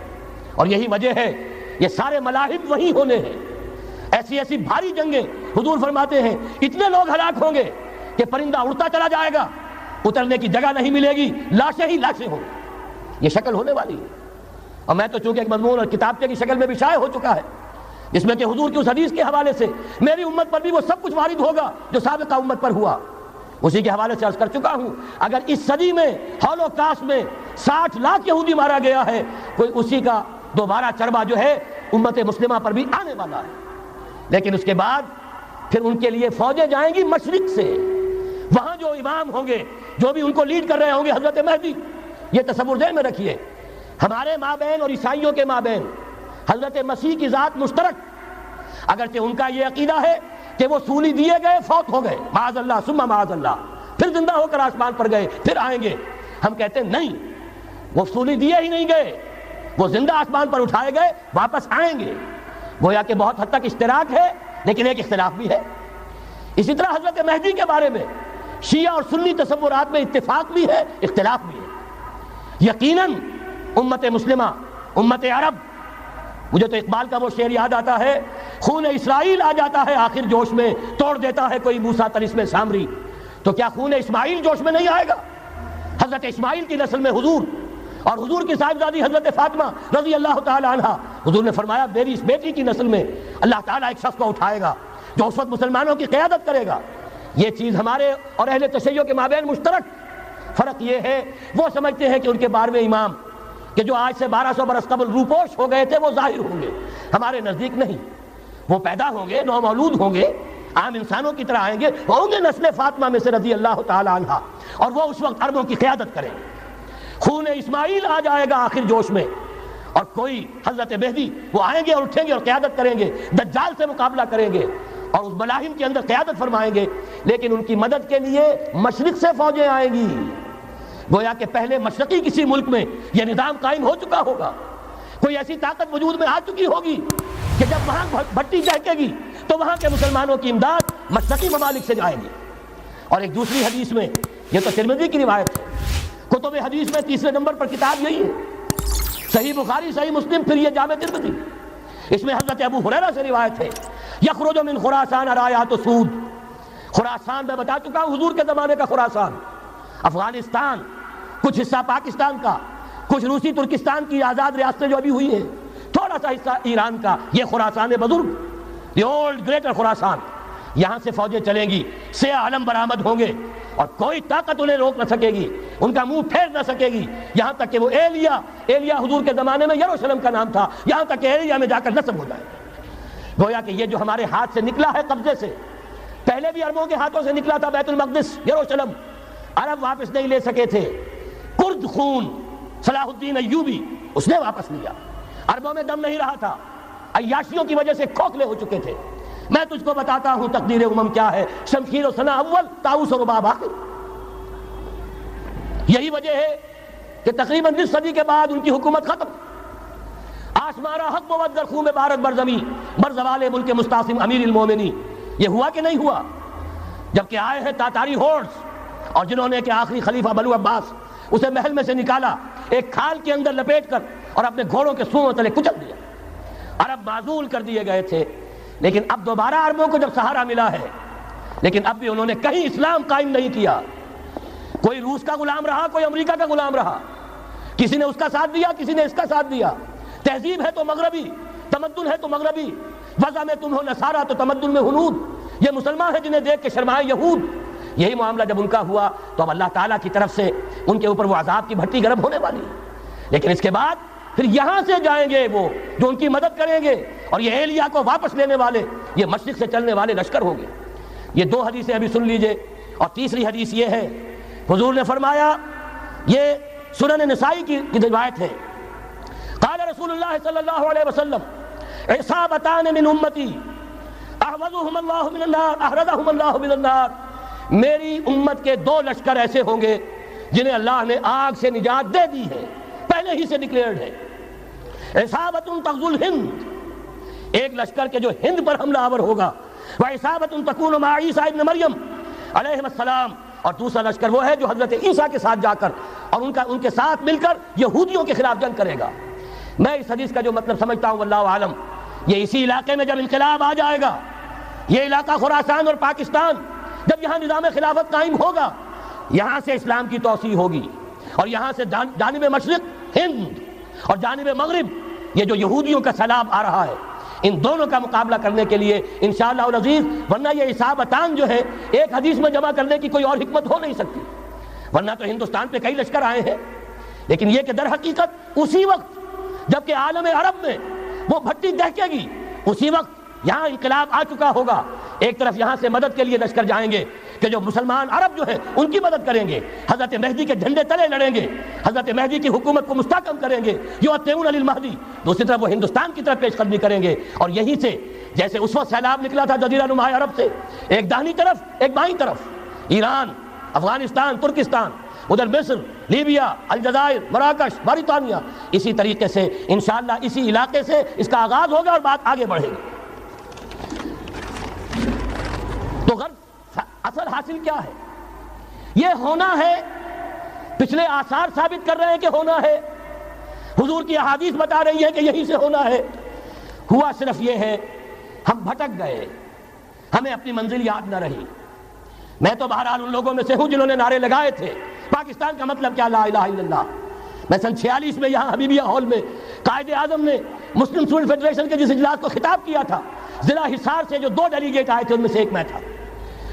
اور یہی وجہ ہے یہ سارے ملاحم وہی ہونے ہیں، ایسی ایسی بھاری جنگیں، حضور فرماتے ہیں اتنے لوگ ہلاک ہوں گے کہ پرندہ اڑتا چلا جائے گا، اترنے کی جگہ نہیں ملے گی، لاشیں ہی لاشیں ہوں گی، یہ شکل ہونے والی ہے۔ اور میں تو چونکہ ایک مضمون اور کتابچے کی شکل میں بھی شائع ہو چکا ہے، جس میں کہ حضور کی اس حدیث کے حوالے سے میری امت پر بھی وہ سب کچھ وارد ہوگا جو سابقہ امت پر ہوا، اسی کے حوالے سے عرض کر چکا ہوں۔ اگر اس صدی میں ہولوکاسٹ میں 60 لاکھ یہودی مارا گیا ہے، کوئی اسی کا دوبارہ چربا جو ہے امت مسلمہ پر بھی آنے والا ہے. لیکن اس کے بعد پھر ان کے لیے فوجیں جائیں گی مشرق سے. وہاں جو امام ہوں گے، جو بھی ان کو لیڈ کر رہے ہوں گے، حضرت مہدی. یہ تصور ذہن میں رکھیے، ہمارے مابین اور عیسائیوں کے مابین حضرت مسیح کی ذات مشترک. اگرچہ ان کا یہ عقیدہ ہے کہ وہ سولی دیے گئے، فوت ہو گئے، معاذ اللہ ثم معاذ اللہ، پھر زندہ ہو کر آسمان پر گئے، پھر آئیں گے. ہم کہتے ہیں نہیں، وہ سولی دیے ہی نہیں گئے، وہ زندہ آسمان پر اٹھائے گئے، واپس آئیں گے. گویا کہ بہت حد تک اشتراک ہے، لیکن ایک اختلاف بھی ہے. اسی طرح حضرت مہدی کے بارے میں شیعہ اور سنی تصورات میں اتفاق بھی ہے، اختلاف بھی ہے. یقیناً امت مسلمہ، امت عرب، مجھے تو اقبال کا وہ شعر یاد آتا ہے، خون اسرائیل آ جاتا ہے آخر جوش میں، توڑ دیتا ہے کوئی موسیٰ طلسم سامری. تو کیا خون اسماعیل جوش میں نہیں آئے گا؟ حضرت اسماعیل کی نسل میں حضور اور حضور کی صاحبزادی حضرت فاطمہ رضی اللہ تعالی عنہ، حضور نے فرمایا میری اس بیٹی کی نسل میں اللہ تعالیٰ ایک شخص کو اٹھائے گا جو اس وقت مسلمانوں کی قیادت کرے گا. یہ چیز ہمارے اور اہل تشیع کے مابین مشترک. فرق یہ ہے وہ سمجھتے ہیں کہ ان کے 12ویں امام کہ جو آج سے 1200 برس قبل روپوش ہو گئے تھے وہ ظاہر ہوں گے. ہمارے نزدیک نہیں، وہ پیدا ہوں گے، نو مولود ہوں گے، عام انسانوں کی طرح آئیں گے، ہوں گے نسل فاطمہ میں سے رضی اللہ تعالی عنہ، اور وہ اس وقت عربوں کی قیادت کریں گے. خون اسماعیل آ جائے گا آخر جوش میں، اور کوئی حضرت مہدی وہ آئیں گے اور اٹھیں گے اور قیادت کریں گے، دجال سے مقابلہ کریں گے اور اس ملاحم کے اندر قیادت فرمائیں گے. لیکن ان کی مدد کے لیے مشرق سے فوجیں آئیں گی. گویا کہ پہلے مشرقی کسی ملک میں یہ نظام قائم ہو چکا ہوگا، کوئی ایسی طاقت وجود میں آ چکی ہوگی کہ جب وہاں بھٹی چہکے گی تو وہاں کے مسلمانوں کی امداد مشرقی ممالک سے جائے گی. اور ایک دوسری حدیث میں، یہ تو ترمذی کی روایت ہے، کتب حدیث میں تیسرے نمبر پر کتاب یہی ہے، صحیح بخاری، صحیح مسلم، پھر یہ جامع ترمذی. اس میں حضرت ابو ہریرہ سے روایت ہے، یخرج من خراسان رایات سود. خراسان میں بتا چکا ہوں حضور کے زمانے کا خراسان، افغانستان، کچھ حصہ پاکستان کا، کچھ روسی ترکستان کی آزاد ریاستیں جو ابھی ہوئی ہیں، تھوڑا سا حصہ ایران کا، یہ خراسان بزرگ، دی اولڈ گریٹر خراسان. یہاں سے فوجیں چلیں گی، سیاہ علم برآمد ہوں گے اور کوئی طاقت انہیں روک نہ سکے گی، ان کا منہ پھیر نہ سکے گی. یہاں تک کہ وہ ایلیا حضور کے زمانے میں یروشلم کا نام تھا، یہاں تک کہ ایلیا میں جا کر نصب ہو جائے. گویا کہ یہ جو ہمارے ہاتھ سے نکلا ہے قبضے سے، پہلے بھی عربوں کے ہاتھوں سے نکلا تھا بیت المقدس، یروشلم، عرب واپس نہیں لے سکے تھے. کرد خون صلاح الدین ایوبی اس نے واپس لیا. عربوں میں دم نہیں رہا تھا، عیاشیوں کی وجہ سے کھوکھلے ہو چکے تھے. میں تجھ کو بتاتا ہوں تقدیر امم کیا ہے، شمشیر و ثنا اول، طاؤس و رباب آخر. یہی وجہ ہے کہ تقریباً 20 صدی کے بعد ان کی حکومت ختم. آسمارا حق بود در خون بارد بر زمین بر زوال ملک مستعصم امیر المومنی. یہ ہوا کہ نہیں ہوا؟ جبکہ آئے ہیں تاتاری ہورس، اور جنہوں نے کہ آخری خلیفہ بنو عباس اسے محل میں سے نکالا، ایک کھال کے اندر لپیٹ کر اور اپنے گھوڑوں کے سونوں تلے کچل دیا. عرب معزول کر دیے گئے تھے. لیکن اب دوبارہ عربوں کو جب سہارا ملا ہے، لیکن اب بھی انہوں نے کہیں اسلام قائم نہیں کیا. کوئی روس کا غلام رہا، کوئی امریکہ کا غلام رہا، کسی نے اس کا ساتھ دیا، کسی نے اس کا ساتھ دیا. تہذیب ہے تو مغربی، تمدن ہے تو مغربی، وضع میں تم ہو نصارہ تو تمدن میں ہنود. یہ مسلمان ہیں جنہیں دیکھ کے شرمائے یہود. یہی معاملہ جب ان کا ہوا تو اب اللہ تعالیٰ کی طرف سے ان کے اوپر وہ عذاب کی بھٹی گرم ہونے والی ہے. لیکن اس کے بعد پھر یہاں سے جائیں گے وہ جو ان کی مدد کریں گے، اور یہ ایلیا کو واپس لینے والے، یہ مشرق سے چلنے والے لشکر ہوں گے. یہ 2 حدیثیں ابھی سن لیجئے. اور تیسری حدیث یہ ہے، حضور نے فرمایا، یہ سنن نسائی کی روایت ہے، قال رسول اللہ صلی اللہ علیہ وسلم عصابتان من امتی احوذهم اللہ من النار احرزهم اللہ من النار. میری امت کے 2 لشکر ایسے ہوں گے جنہیں اللہ نے آگ سے نجات دے دی ہے، پہلے ہی سے ڈکلیئرڈ ہے. عصابت تغزو الہند، ایک لشکر کے جو ہند پر حملہ آور ہوگا، وعصابت تکون مع عیسیٰ ابن مریم علیہ السلام، اور دوسرا لشکر وہ ہے جو حضرت عیسیٰ کے ساتھ جا کر اور ان کے ساتھ مل کر یہودیوں کے خلاف جنگ کرے گا. میں اس حدیث کا جو مطلب سمجھتا ہوں واللہ عالم، یہ اسی علاقے میں جب انقلاب آ جائے گا، یہ علاقہ خراسان اور پاکستان، جب یہاں نظام خلافت قائم ہوگا، یہاں سے اسلام کی توسیع ہوگی، اور یہاں سے جانب مشرق ہند اور جانب مغرب یہ جو یہودیوں کا سیلاب آ رہا ہے، ان دونوں کا مقابلہ کرنے کے لیے انشاءاللہ العزیز، ورنہ یہ عصابتان جو ہے ایک حدیث میں جمع کرنے کی کوئی اور حکمت ہو نہیں سکتی. ورنہ تو ہندوستان پہ کئی لشکر آئے ہیں، لیکن یہ کہ در حقیقت اسی وقت جبکہ عالم عرب میں وہ بھٹی دہکے گی، اسی وقت یہاں انقلاب آ چکا ہوگا، ایک طرف یہاں سے مدد کے لیے لشکر جائیں گے کہ جو مسلمان عرب جو ہیں ان کی مدد کریں گے، حضرت مہدی کے جھنڈے تلے لڑیں گے، حضرت مہدی کی حکومت کو مستحکم کریں گے، یؤطئون للمہدی، دوسری طرف وہ ہندوستان کی طرف پیش قدمی کریں گے، اور یہیں سے جیسے اس وقت سیلاب نکلا تھا جزیرہ نما عرب سے، ایک داہنی طرف ایک بائیں طرف، ایران، افغانستان، ترکستان، ادھر مصر، لیبیا، الجزائر، مراکش، موریتانیہ، اسی طریقے سے انشاءاللہ اسی علاقے سے اس کا آغاز ہوگا اور بات آگے بڑھے گی۔ تو غرض اصل حاصل کیا ہے؟ یہ ہونا ہے، پچھلے آثار ثابت کر رہے ہیں کہ ہونا ہے، حضور کی احادیث بتا رہی ہے کہ یہیں سے ہونا ہے۔ ہوا صرف یہ ہے ہم بھٹک گئے، ہمیں اپنی منزل یاد نہ رہی۔ میں تو بہرحال ان لوگوں میں سے ہوں جنہوں نے نعرے لگائے تھے پاکستان کا مطلب کیا، لا الہ الا اللہ۔ میں سن 46 میں یہاں حبیبیہ ہال میں قائد اعظم نے مسلم اسٹوڈنٹ فیڈریشن کے جس اجلاس کو خطاب کیا تھا، ضلع حصار سے جو 2 ڈیلیگیٹ آئے تھے ان میں سے ایک میں تھا۔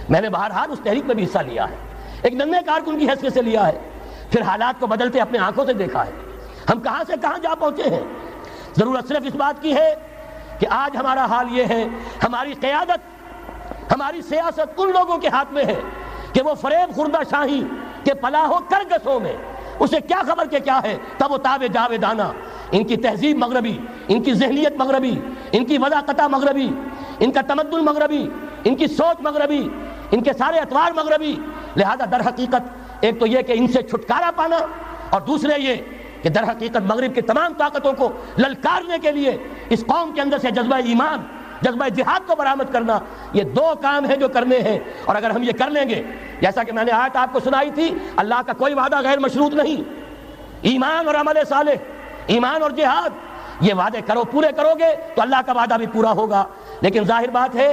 میں نے بہرحال اس تحریک میں بھی حصہ لیا ہے، ایک ننھے کارکن کی حیثیت سے لیا ہے، پھر حالات کو بدلتے اپنے آنکھوں سے دیکھا ہے، ہم کہاں سے کہاں جا پہنچے ہیں۔ ضرورت صرف اس بات کی ہے کہ آج ہمارا حال یہ ہے، ہماری قیادت، ہماری سیاست ان لوگوں کے ہاتھ میں ہے کہ وہ فریب خوردہ شاہی کے پلاح و کرگسوں میں اسے کیا خبر کہ کیا ہے، تب وہ تاب جاویدانہ، ان کی تہذیب مغربی، ان کی ذہنیت مغربی، ان کی وضاقتہ مغربی، ان کا تمدن مغربی، ان کی سوچ مغربی، ان کے سارے اطوار مغربی۔ لہذا در حقیقت ایک تو یہ کہ ان سے چھٹکارا پانا، اور دوسرے یہ کہ در حقیقت مغرب کی تمام طاقتوں کو للکارنے کے لیے اس قوم کے اندر سے جذبہ ایمان، جذبہ جہاد کو برآمد کرنا، یہ 2 کام ہیں جو کرنے ہیں۔ اور اگر ہم یہ کر لیں گے، جیسا کہ میں نے آیت آپ کو سنائی تھی، اللہ کا کوئی وعدہ غیر مشروط نہیں، ایمان اور عمل صالح، ایمان اور جہاد، یہ وعدے پورے کرو گے تو اللہ کا وعدہ بھی پورا ہوگا۔ لیکن ظاہر بات ہے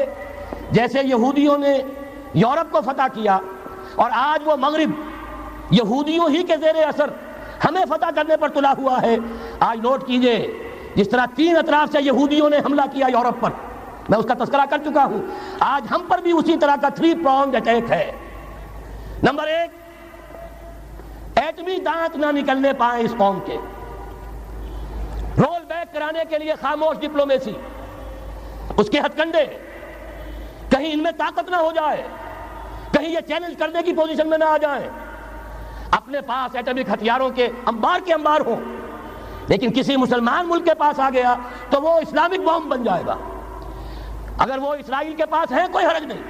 جیسے یہودیوں نے یورپ کو فتح کیا اور آج وہ مغرب یہودیوں ہی کے زیر اثر ہمیں فتح کرنے پر تلا ہوا ہے۔ آج نوٹ کیجئے، جس طرح 3 اطراف سے یہودیوں نے حملہ کیا یورپ پر، میں اس کا تذکرہ کر چکا ہوں، آج ہم پر بھی اسی طرح کا 3 pronged اٹیک ہے۔ نمبر 1، ایٹمی دانت نہ نکلنے پائیں اس قوم کے، رول بیک کرانے کے لیے خاموش ڈپلومیسی، اس کے ہتھ کنڈے، کہیں ان میں طاقت نہ ہو جائے، کہیں یہ چیلنج کرنے کی پوزیشن میں نہ آ جائیں، اپنے پاس ایٹمک ہتھیاروں کے انبار ہوں، لیکن کسی مسلمان ملک کے پاس آ گیا تو وہ اسلامک بم بن جائے گا۔ اگر وہ اسرائیل کے پاس ہے کوئی حرج نہیں،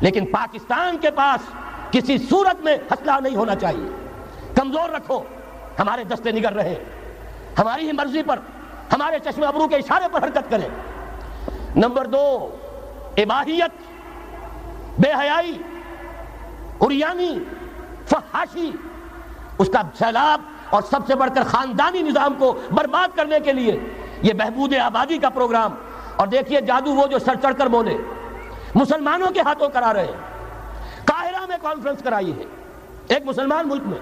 لیکن پاکستان کے پاس کسی صورت میں ہتھیار نہیں ہونا چاہیے۔ کمزور رکھو، ہمارے دستے نگر رہے، ہماری ہی مرضی پر، ہمارے چشم ابرو کے اشارے پر حرکت کریں۔ نمبر 2، اباحیت، بے حیائی، عریانی، فحاشی، اس کا سیلاب، اور سب سے بڑھ کر خاندانی نظام کو برباد کرنے کے لیے یہ بہبود آبادی کا پروگرام۔ اور دیکھیے جادو وہ جو سر چڑھ کر بولے، مسلمانوں کے ہاتھوں کرا رہے ہیں۔ قاہرہ میں کانفرنس کرائی ہے ایک مسلمان ملک میں،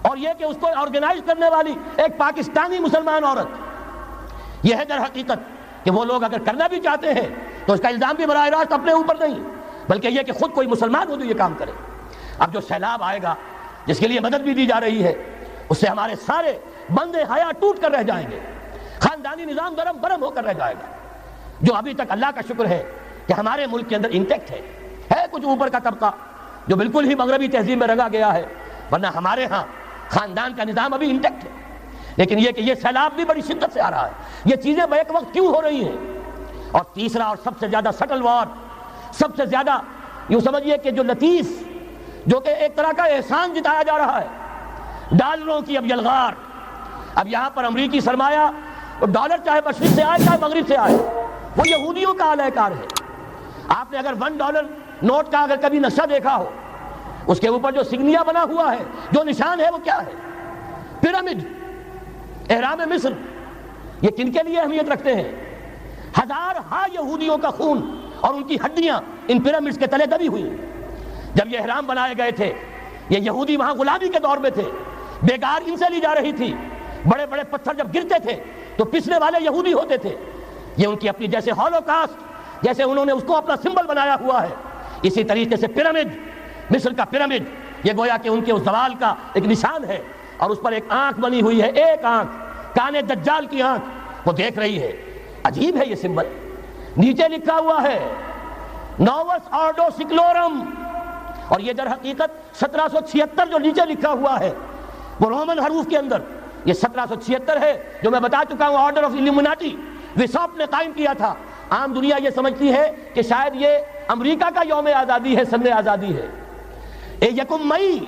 اور یہ کہ اس کو آرگنائز کرنے والی ایک پاکستانی مسلمان عورت۔ یہ ہے در حقیقت کہ وہ لوگ اگر کرنا بھی چاہتے ہیں تو اس کا الزام بھی براہ راست اپنے اوپر نہیں، بلکہ یہ کہ خود کوئی مسلمان ہو جو یہ کام کرے۔ اب جو سیلاب آئے گا جس کے لیے مدد بھی دی جا رہی ہے، اس سے ہمارے سارے بندے حیا ٹوٹ کر رہ جائیں گے، خاندانی نظام درم برم ہو کر رہ جائے گا۔ جو ابھی تک اللہ کا شکر ہے کہ ہمارے ملک کے اندر انٹیکٹ ہے کچھ اوپر کا طبقہ جو بالکل ہی مغربی تہذیب میں رنگا گیا ہے، ورنہ ہمارے ہاں خاندان کا نظام ابھی انٹیکٹ ہے۔ لیکن یہ کہ یہ سیلاب بھی بڑی شدت سے آ رہا ہے، یہ چیزیں بیک وقت کیوں ہو رہی ہیں؟ اور تیسرا اور سب سے زیادہ سٹل وار، سب سے زیادہ یوں سمجھیے کہ جو لطیف، جو کہ ایک طرح کا احسان جتایا جا رہا ہے، ڈالروں کی اب یلغار۔ اب یہاں پر امریکی سرمایہ، ڈالر چاہے مشرق سے آئے چاہے مغرب سے آئے، وہ یہودیوں کا اعلی کار ہے۔ آپ نے اگر $1 نوٹ کا اگر کبھی نقشہ دیکھا ہو، اس کے اوپر جو سگنیا بنا ہوا ہے، جو نشان ہے، وہ کیا ہے؟ پیرامڈ، احرام مصر۔ یہ کن کے لیے اہمیت رکھتے ہیں؟ ہزارہا یہودیوں کا خون اور ان کی ہڈیاں ان پیرامڈز کے تلے دبی ہوئی۔ جب یہ احرام بنائے گئے تھے، یہ یہودی وہاں غلامی کے دور میں تھے، بیگار ان سے لی جا رہی تھی، بڑے بڑے پتھر جب گرتے تھے تو پسنے والے یہودی ہوتے تھے۔ یہ ان کی اپنی جیسے ہولوکاسٹ، جیسے انہوں نے اس کو اپنا سمبل بنایا ہوا ہے، اسی طریقے سے پیرامڈ، مصر کا پیرامڈ، یہ گویا کہ ان کے اس زوال کا ایک نشان ہے۔ اور اس پر ایک آنکھ بنی ہوئی ہے، ایک آنکھ، کان دجال کی آنکھ، وہ دیکھ رہی ہے. عجیب ہے یہ سمبل. نیچے لکھا ہوا ہے نووس آرڈو سکلورم، اور یہ در حقیقت 1776 جو نیچے لکھا ہوا ہے وہ رومن حروف کے اندر یہ 1776 ہے، جو میں بتا چکا ہوں آرڈر آف ایلومیناٹی وسوپ نے قائم کیا تھا. عام دنیا یہ سمجھتی ہے کہ شاید یہ امریکہ کا یوم آزادی ہے، سن آزادی ہے. یکم مئی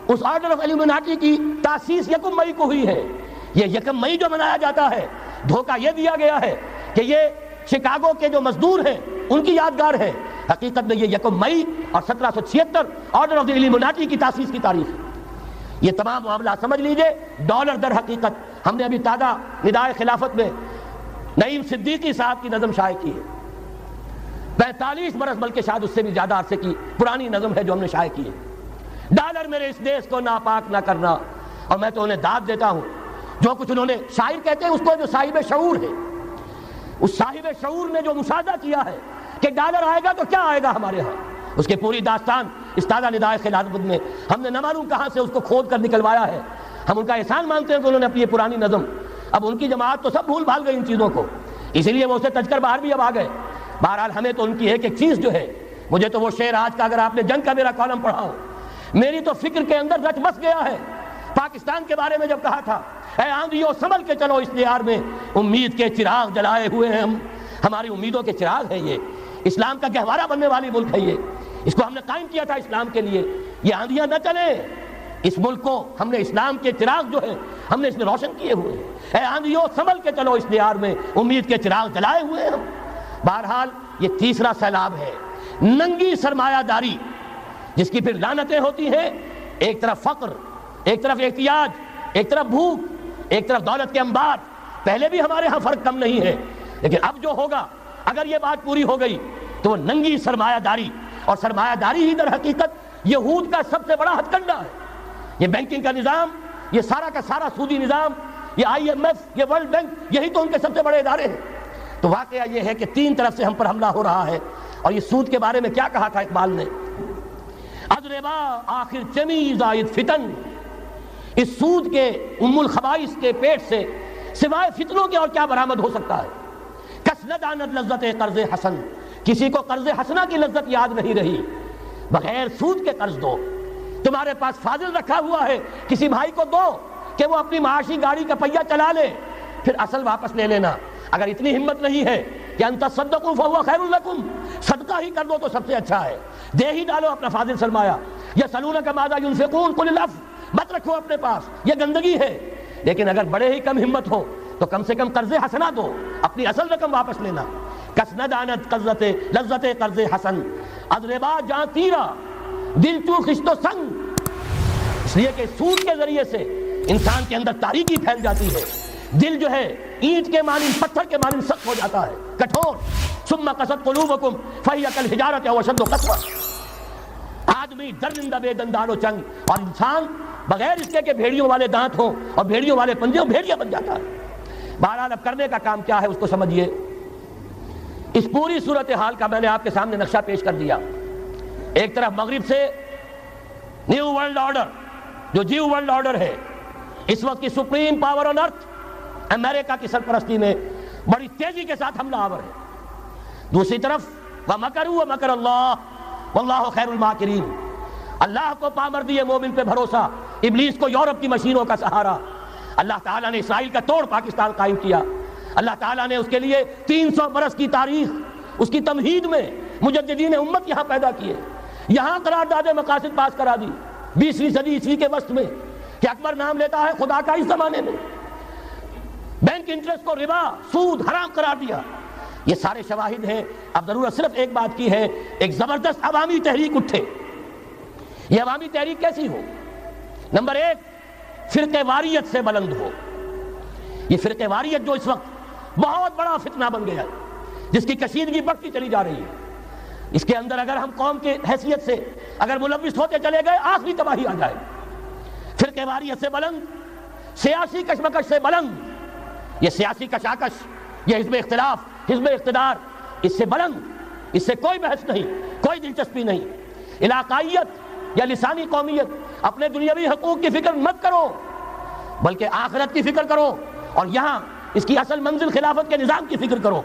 اس آرڈر آف ایلومیناٹی کی تاسیس یکم مئی کو ہوئی ہے. یہ یکم مئی جو منایا جاتا ہے، دھوکہ یہ دیا گیا ہے کہ یہ شکاگو کے جو مزدور ہیں ان کی یادگار ہے. حقیقت میں یہ یکم مئی اور 1776 آرڈر آف دی ایلومیناٹی کی تاسیس کی تاریخ ہے. یہ تمام معاملہ سمجھ لیجئے. ڈالر در حقیقت ہم نے ابھی تازہ ندائے خلافت میں نعیم صدیقی صاحب کی نظم شائع کی ہے. 45 برس بلکہ شاید اس سے بھی زیادہ عرصے کی پرانی نظم ہے جو ہم نے شائع کی ہے. ڈالر میرے اس دیش کو ناپاک نہ کرنا. اور میں تو انہیں داد دیتا ہوں جو کچھ انہوں نے، شاعر کہتے ہیں اس کو جو صاحب شعور ہے، اس صاحب شعور نے جو مشاہدہ کیا ہے کہ ڈالر آئے گا تو کیا آئے گا ہمارے ہاں، اس کے پوری داستان اس تازہ ندائے خلافت میں ہم نے نہ معلوم کہاں سے اس کو کھود کر نکلوایا ہے. ہم ان کا احسان مانتے ہیں کہ انہوں نے اپنی یہ پرانی نظم، اب ان کی جماعت تو سب بھول بھال گئی ان چیزوں کو، اسی لیے وہ اسے تج کر باہر بھی اب آ گئے. بہرحال ہمیں تو ان کی ایک ایک چیز جو ہے، مجھے تو وہ شعر آج کا اگر آپ نے جنگ کا میرا کالم پڑھا ہو، میری تو فکر کے اندر رچ بس گیا ہے. پاکستان کے بارے میں جب کہا تھا اے آندھیوں سنبھل کے چلو اس دیار میں، امید کے چراغ جلائے ہوئے ہیں ہم. ہماری امیدوں کے چراغ ہے یہ، اسلام کا گہوارہ بننے والی ملک ہے یہ، اس کو ہم نے قائم کیا تھا اسلام کے لیے. یہ آندھیاں نہ چلیں، اس ملک کو ہم نے اسلام کے چراغ جو ہے ہم نے اس میں روشن کیے ہوئے ہیں. اے آندھیوں سنبھل کے چلو اس دیار میں، امید کے چراغ جلائے ہوئے ہیں ہم. بہرحال یہ تیسرا سیلاب ہے، ننگی سرمایہ داری، جس کی پھر لعنتیں ہوتی ہیں. ایک طرف فقر، ایک طرف احتیاج، ایک طرف بھوک، ایک طرف دولت کے انبار. پہلے بھی ہمارے ہاں فرق کم نہیں ہے، لیکن اب جو ہوگا اگر یہ بات پوری ہو گئی تو وہ ننگی سرمایہ داری. اور سرمایہ داری ہی در حقیقت یہود کا سب سے بڑا ہتھ کنڈا ہے. یہ بینکنگ کا نظام، یہ سارا کا سارا سودی نظام، یہ IMF، یہ ورلڈ بینک، یہی تو ان کے سب سے بڑے ادارے ہیں. تو واقعہ یہ ہے کہ تین طرف سے ہم پر حملہ ہو رہا ہے. اور یہ سود کے بارے میں کیا کہا تھا اقبال نے؟ ادربا آخر چمی زائد فتن، اس سود کے ام الخبائث کے پیٹ سے سوائے فتنوں کے اور کیا برآمد ہو سکتا ہے؟ کس نہ داند لذت قرض حسن، کسی کو قرض حسنہ کی لذت یاد نہیں رہی. بغیر سود کے قرض دو. تمہارے پاس فاضل رکھا ہوا ہے، کسی بھائی کو دو کہ وہ اپنی معاشی گاڑی کا پہیہ چلا لے، پھر اصل واپس لے لینا. اگر اتنی ہمت نہیں ہے کہ ان تصدقوا فهو خیر لکم، صدقہ ہی کر دو تو سب سے اچھا ہے، دے ہی ڈالو اپنا فاضل سرمایہ. یسألونک ماذا ينفقون قل العفو، مت رکھو اپنے پاس، یہ گندگی ہے. لیکن اگر بڑے ہی کم ہمت ہو تو کم سے کم قرض حسنہ دو، اپنی اصل رقم واپس لینا. کس نہ دانت لذت قرض حسن، ادربا جاں تیرا دل چو خشت و سنگ. اس لیے کہ سود کے ذریعے سے انسان کے اندر تاریکی پھیل جاتی ہے. دل جو ہے اینٹ کے مانند، پتھر کے مانند سخت ہو جاتا ہے، کٹھور. ثم قست قلوبکم فہی کالحجارۃ او اشد قسوہ. آدمی درندہ بے دندان و چنگ، اور انسان بغیر اس کے کہ بھیڑیوں والے دانت ہوں اور بھیڑیوں والے پنجے ہوں، بھیڑیا بن جاتا ہے. بہرحال اب کرنے کا کام کیا ہے اس کو سمجھیے. اس پوری صورتحال کا میں نے آپ کے سامنے نقشہ پیش کر دیا. ایک طرف مغرب سے نیو ورلڈ آرڈر، جو جیو ورلڈ آرڈر ہے، اس وقت کی سپریم پاور آن ارتھ امریکہ کی سرپرستی میں بڑی تیزی کے ساتھ حملہ آور ہے. دوسری طرف وَمَكَرُوا وَمَكَرَ اللَّهُ وَاللَّهُ خَيْرُ الْمَاكِرِينَ، اللہ کو پامردی مومن پہ بھروسہ، ابلیس کو یورپ کی مشینوں کا سہارا. اللہ تعالیٰ نے اسرائیل کا توڑ پاکستان قائم کیا. اللہ تعالیٰ نے اس کے لیے 300 برس کی تاریخ، اس کی تمہید میں مجددین امت یہاں پیدا کیے. یہاں قرارداد مقاصد پاس کرا دی 20ویں صدی عیسوی کے وسط میں، کہ اکبر نام لیتا ہے خدا کا اس زمانے میں. بینک انٹرسٹ کو ربا، سود حرام قرار دیا. یہ سارے شواہد ہیں. اب ضرورت صرف ایک بات کی ہے، ایک زبردست عوامی تحریک اٹھے. یہ عوامی تحریک کیسی ہو؟ نمبر 1، فرقہ واریت سے بلند ہو. یہ فرقہ واریت جو اس وقت بہت بڑا فتنہ بن گیا، جس کی کشیدگی بڑھتی چلی جا رہی ہے، اس کے اندر اگر ہم قوم کے حیثیت سے اگر ملوث ہوتے چلے گئے، آخری تباہی آ جائے. فرقہ واریت سے بلند، سیاسی کشمکش سے بلند. یہ سیاسی کشاکش، یہ حزب اختلاف، حزب اقتدار، اس سے بلند، اس سے کوئی بحث نہیں، کوئی دلچسپی نہیں. علاقائیت یا لسانی قومیت، اپنے دنیاوی حقوق کی فکر مت کرو، بلکہ آخرت کی فکر کرو. اور یہاں اس کی اصل منزل خلافت کے نظام کی فکر کرو.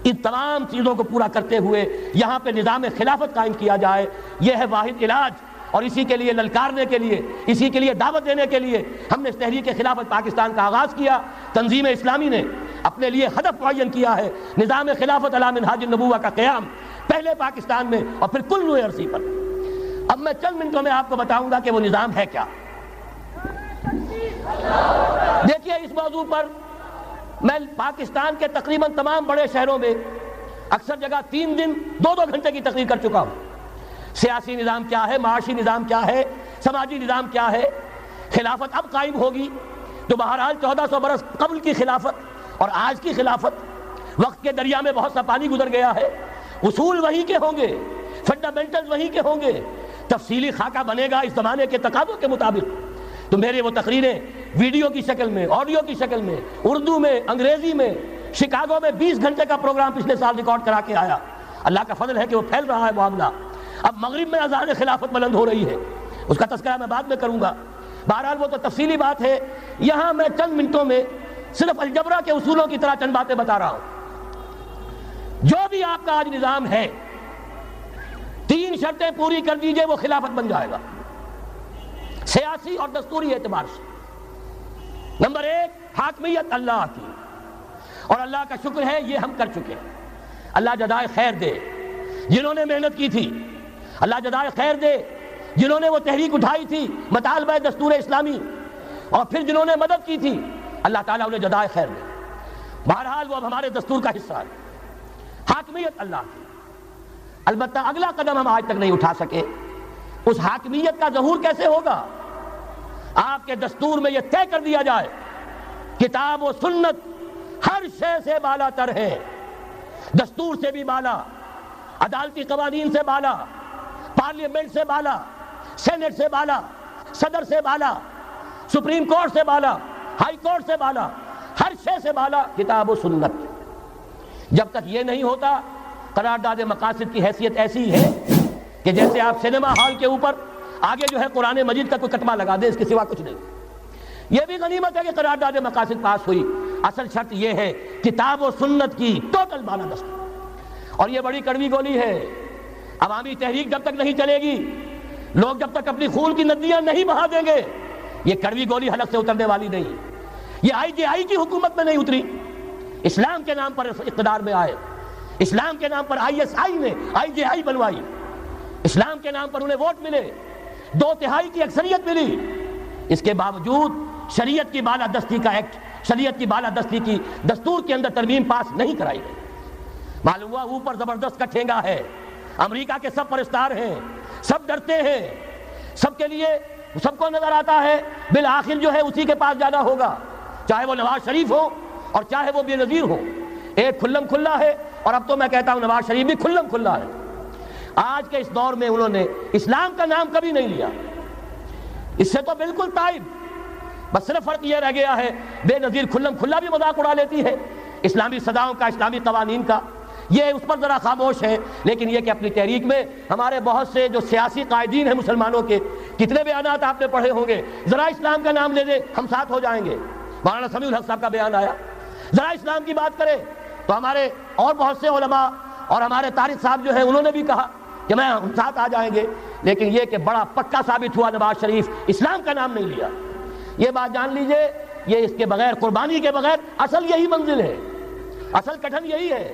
ان تمام چیزوں کو پورا کرتے ہوئے یہاں پہ نظام خلافت قائم کیا جائے. یہ ہے واحد علاج. اور اسی کے لیے للکارنے کے لیے، اسی کے لیے دعوت دینے کے لیے ہم نے اس تحریک خلافت پاکستان کا آغاز کیا. تنظیم اسلامی نے اپنے لیے ہدف معین کیا ہے نظام خلافت علی منہاج النبوہ کا قیام، پہلے پاکستان میں اور پھر کل نوع عرصی پر. اب میں چند منٹوں میں آپ کو بتاؤں گا کہ وہ نظام ہے کیا. دیکھیے اس موضوع پر میں پاکستان کے تقریباً تمام بڑے شہروں میں اکثر جگہ 3 دن 2 گھنٹے کی تقریر کر چکا ہوں. سیاسی نظام کیا ہے، معاشی نظام کیا ہے، سماجی نظام کیا ہے. خلافت اب قائم ہوگی تو بہرحال 1400 برس قبل کی خلافت اور آج کی خلافت، وقت کے دریا میں بہت سا پانی گزر گیا ہے. اصول وہی کے ہوں گے، فنڈامنٹلز وہی کے ہوں گے، تفصیلی خاکہ بنے گا اس زمانے کے تقاضوں کے مطابق. تو میرے وہ تقریریں ویڈیو کی شکل میں، آڈیو کی شکل میں، اردو میں، انگریزی میں، شکاگو میں 20 گھنٹے کا پروگرام پچھلے سال ریکارڈ کرا کے آیا. اللہ کا فضل ہے کہ وہ پھیل رہا ہے معاملہ. اب مغرب میں اذان خلافت بلند ہو رہی ہے، اس کا تذکرہ میں بعد میں کروں گا. بہرحال وہ تو تفصیلی بات ہے. یہاں میں چند منٹوں میں صرف الجبرا کے اصولوں کی طرح چند باتیں بتا رہا ہوں. جو بھی آپ کا آج نظام ہے 3 شرطیں پوری کر دیجئے وہ خلافت بن جائے گا سیاسی اور دستوری اعتبار سے. نمبر 1 حاکمیت اللہ کی، اور اللہ کا شکر ہے یہ ہم کر چکے. اللہ جزائے خیر دے جنہوں نے محنت کی تھی، اللہ جزائے خیر دے جنہوں نے وہ تحریک اٹھائی تھی مطالبہ دستور اسلامی، اور پھر جنہوں نے مدد کی تھی اللہ تعالیٰ انہیں جزائے خیر دے. بہرحال وہ اب ہمارے دستور کا حصہ ہے. حاکمیت اللہ کی. البتہ اگلا قدم ہم آج تک نہیں اٹھا سکے. اس حاکمیت کا ظہور کیسے ہوگا؟ آپ کے دستور میں یہ طے کر دیا جائے کتاب و سنت ہر شے سے بالا تر ہے، دستور سے بھی بالا، عدالتی قوانین سے بالا، پارلیمنٹ سے بالا، سینٹ سے بالا، صدر سے بالا، سپریم کورٹ سے بالا، ہائی کورٹ سے بالا، ہر شے سے بالا کتاب و سنت. جب تک یہ نہیں ہوتا قرارداد مقاصد کی حیثیت ایسی ہے کہ جیسے آپ سینما ہال کے اوپر آگے جو ہے قرآن مجید کا کوئی کٹمہ لگا دیں، اس کے سوا کچھ نہیں. یہ بھی غنیمت ہے کہ قرارداد مقاصد پاس ہوئی. اصل شرط یہ ہے کتاب و سنت کی ٹوٹل بالادستی. اور یہ بڑی کڑوی گولی ہے. عوامی تحریک جب تک نہیں چلے گی، لوگ جب تک اپنی خون کی ندیاں نہیں بہا دیں گے، یہ کڑوی گولی حلق سے اترنے والی نہیں. یہ IJI کی حکومت میں نہیں اتری، اسلام کے نام پر اقتدار میں آئے، اسلام کے نام پر ISI نے IJI بنوائی، اسلام کے نام پر انہیں ووٹ ملے، 2/3 کی اکثریت ملی. اس کے باوجود شریعت کی بالادستی کا ایکٹ، شریعت کی بالادستی کی دستور کے اندر ترمیم پاس نہیں کرائی گئی. معلوم ہوا اوپر زبردست کا ٹھینگا ہے. امریکہ کے سب پرستار ہیں، سب ڈرتے ہیں، سب کے لیے سب کو نظر آتا ہے بالآخر جو ہے اسی کے پاس جانا ہوگا، چاہے وہ نواز شریف ہو اور چاہے وہ بے نظیر ہو. ایک کھلم کھلا ہے، اور اب تو میں کہتا ہوں نواز شریف بھی کھلم کھلا ہے. آج کے اس دور میں انہوں نے اسلام کا نام کبھی نہیں لیا، اس سے تو بالکل تائب. بس صرف فرق یہ رہ گیا ہے بے نظیر کھلم کھلا بھی مذاق اڑا لیتی ہے اسلامی سزاؤں کا، اسلامی قوانین کا. یہ اس پر ذرا خاموش ہے. لیکن یہ کہ اپنی تحریک میں ہمارے بہت سے جو سیاسی قائدین ہیں مسلمانوں کے، کتنے بیانات آپ نے پڑھے ہوں گے، ذرا اسلام کا نام لے دے ہم ساتھ ہو جائیں گے. مولانا سمیع الحق صاحب کا بیان آیا، ذرا اسلام کی بات کرے تو ہمارے اور بہت سے علماء اور ہمارے طارق صاحب جو ہیں انہوں نے بھی کہا کہ میں ہم ساتھ آ جائیں گے. لیکن یہ کہ بڑا پکا ثابت ہوا نواز شریف اسلام کا نام نہیں لیا. یہ بات جان لیجئے، یہ اس کے بغیر، قربانی کے بغیر اصل یہی منزل ہے، اصل کٹھن یہی ہے.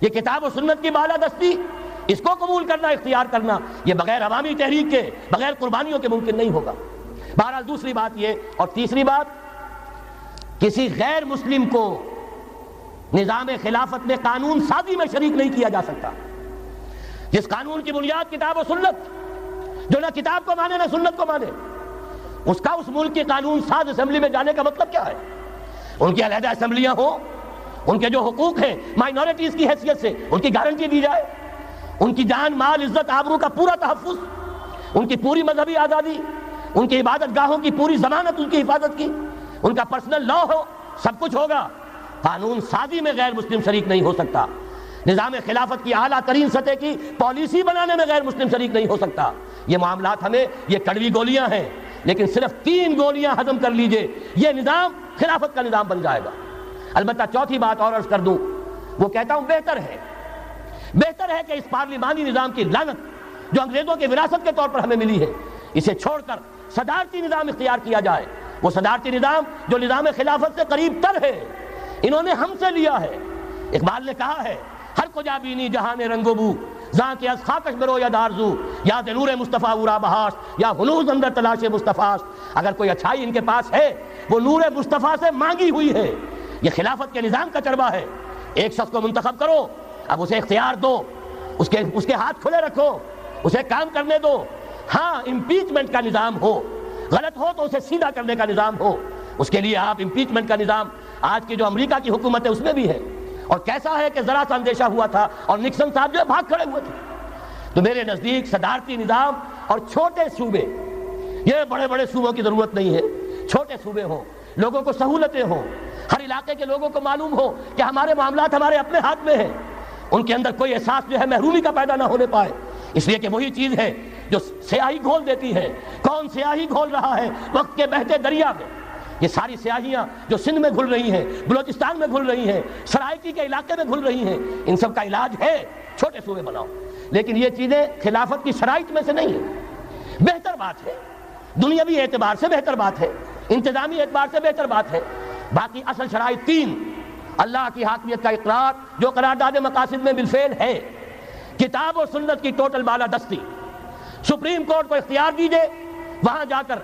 یہ کتاب و سنت کی بالادستی، اس کو قبول کرنا، اختیار کرنا، یہ بغیر عوامی تحریک کے، بغیر قربانیوں کے ممکن نہیں ہوگا. بہرحال دوسری بات یہ، اور تیسری بات، کسی غیر مسلم کو نظام خلافت میں قانون سازی میں شریک نہیں کیا جا سکتا. جس قانون کی بنیاد کتاب و سنت، جو نہ کتاب کو مانے نہ سنت کو مانے، اس کا اس ملک کی قانون ساز اسمبلی میں جانے کا مطلب کیا ہے؟ ان کی علیحدہ اسمبلیاں ہوں، ان کے جو حقوق ہیں مائنورٹیز کی حیثیت سے ان کی گارنٹی دی جائے، ان کی جان، مال، عزت، آبرو کا پورا تحفظ، ان کی پوری مذہبی آزادی، ان کی عبادت گاہوں کی پوری ضمانت، ان کی حفاظت کی، ان کا پرسنل لا ہو، سب کچھ ہوگا. قانون سازی میں غیر مسلم شریک نہیں ہو سکتا. نظام خلافت کی اعلیٰ ترین سطح کی پالیسی بنانے میں غیر مسلم شریک نہیں ہو سکتا. یہ معاملات ہمیں، یہ کڑوی گولیاں ہیں، لیکن صرف 3 گولیاں ہضم کر لیجئے، یہ نظام خلافت کا نظام بن جائے گا. البتہ چوتھی بات اور عرض کر دوں، وہ کہتا ہوں بہتر ہے کہ اس پارلیمانی نظام کی لعنت جو انگریزوں کی وراثت کے طور پر ہمیں ملی ہے، اسے چھوڑ کر صدارتی نظام اختیار کیا جائے۔ وہ صدارتی نظام جو نظام خلافت سے قریب تر ہے، انہوں نے ہم سے لیا ہے۔ اقبال نے کہا ہے ہر کجا بینی جہان رنگ و بو، زاں کے از خاکش برو یا دارزو، یا نور مصطفیٰ اورا بہاس، یا ہنوز اندر تلاش مصطفیٰ۔ اگر کوئی اچھائی ان کے پاس ہے وہ نور مصطفیٰ سے مانگی ہوئی ہے۔ یہ خلافت کے نظام کا چربہ ہے۔ ایک شخص کو منتخب کرو، اب اسے اختیار دو، اس کے ہاتھ کھلے رکھو، اسے کام کرنے دو۔ ہاں امپیچمنٹ کا نظام ہو، غلط ہو تو اسے سیدھا کرنے کا نظام ہو۔ اس کے لیے آپ امپیچمنٹ کا نظام آج کی جو امریکہ کی حکومت ہے اس میں بھی ہے، اور کیسا ہے کہ ذرا سا اندیشہ ہوا تھا اور نکسن صاحب جو ہے بھاگ کھڑے ہوئے تھے۔ تو میرے نزدیک صدارتی نظام اور چھوٹے صوبے، یہ بڑے بڑے صوبوں کی ضرورت نہیں ہے، چھوٹے صوبے ہوں، لوگوں کو سہولتیں ہوں، ہر علاقے کے لوگوں کو معلوم ہو کہ ہمارے معاملات ہمارے اپنے ہاتھ میں ہیں، ان کے اندر کوئی احساس جو ہے محرومی کا پیدا نہ ہونے پائے۔ اس لیے کہ وہی چیز ہے جو سیاہی گھول دیتی ہے۔ کون سیاہی گھول رہا ہے؟ وقت کے بہتے دریا میں یہ ساری سیاہیاں جو سندھ میں گھل رہی ہیں، بلوچستان میں گھل رہی ہیں، سرائکی کے علاقے میں گھل رہی ہیں، ان سب کا علاج ہے چھوٹے صوبے بناؤ۔ لیکن یہ چیزیں خلافت کی شرائط میں سے نہیں ہیں۔ بہتر بات ہے، دنیاوی اعتبار سے بہتر بات ہے، انتظامی اعتبار سے بہتر بات ہے۔ باقی اصل شرائط تین: اللہ کی حاکمیت کا اقرار جو قرارداد مقاصد میں بالفعل ہے، کتاب و سنت کی ٹوٹل بالادستی۔ سپریم کورٹ کو اختیار دیجئے، وہاں جا کر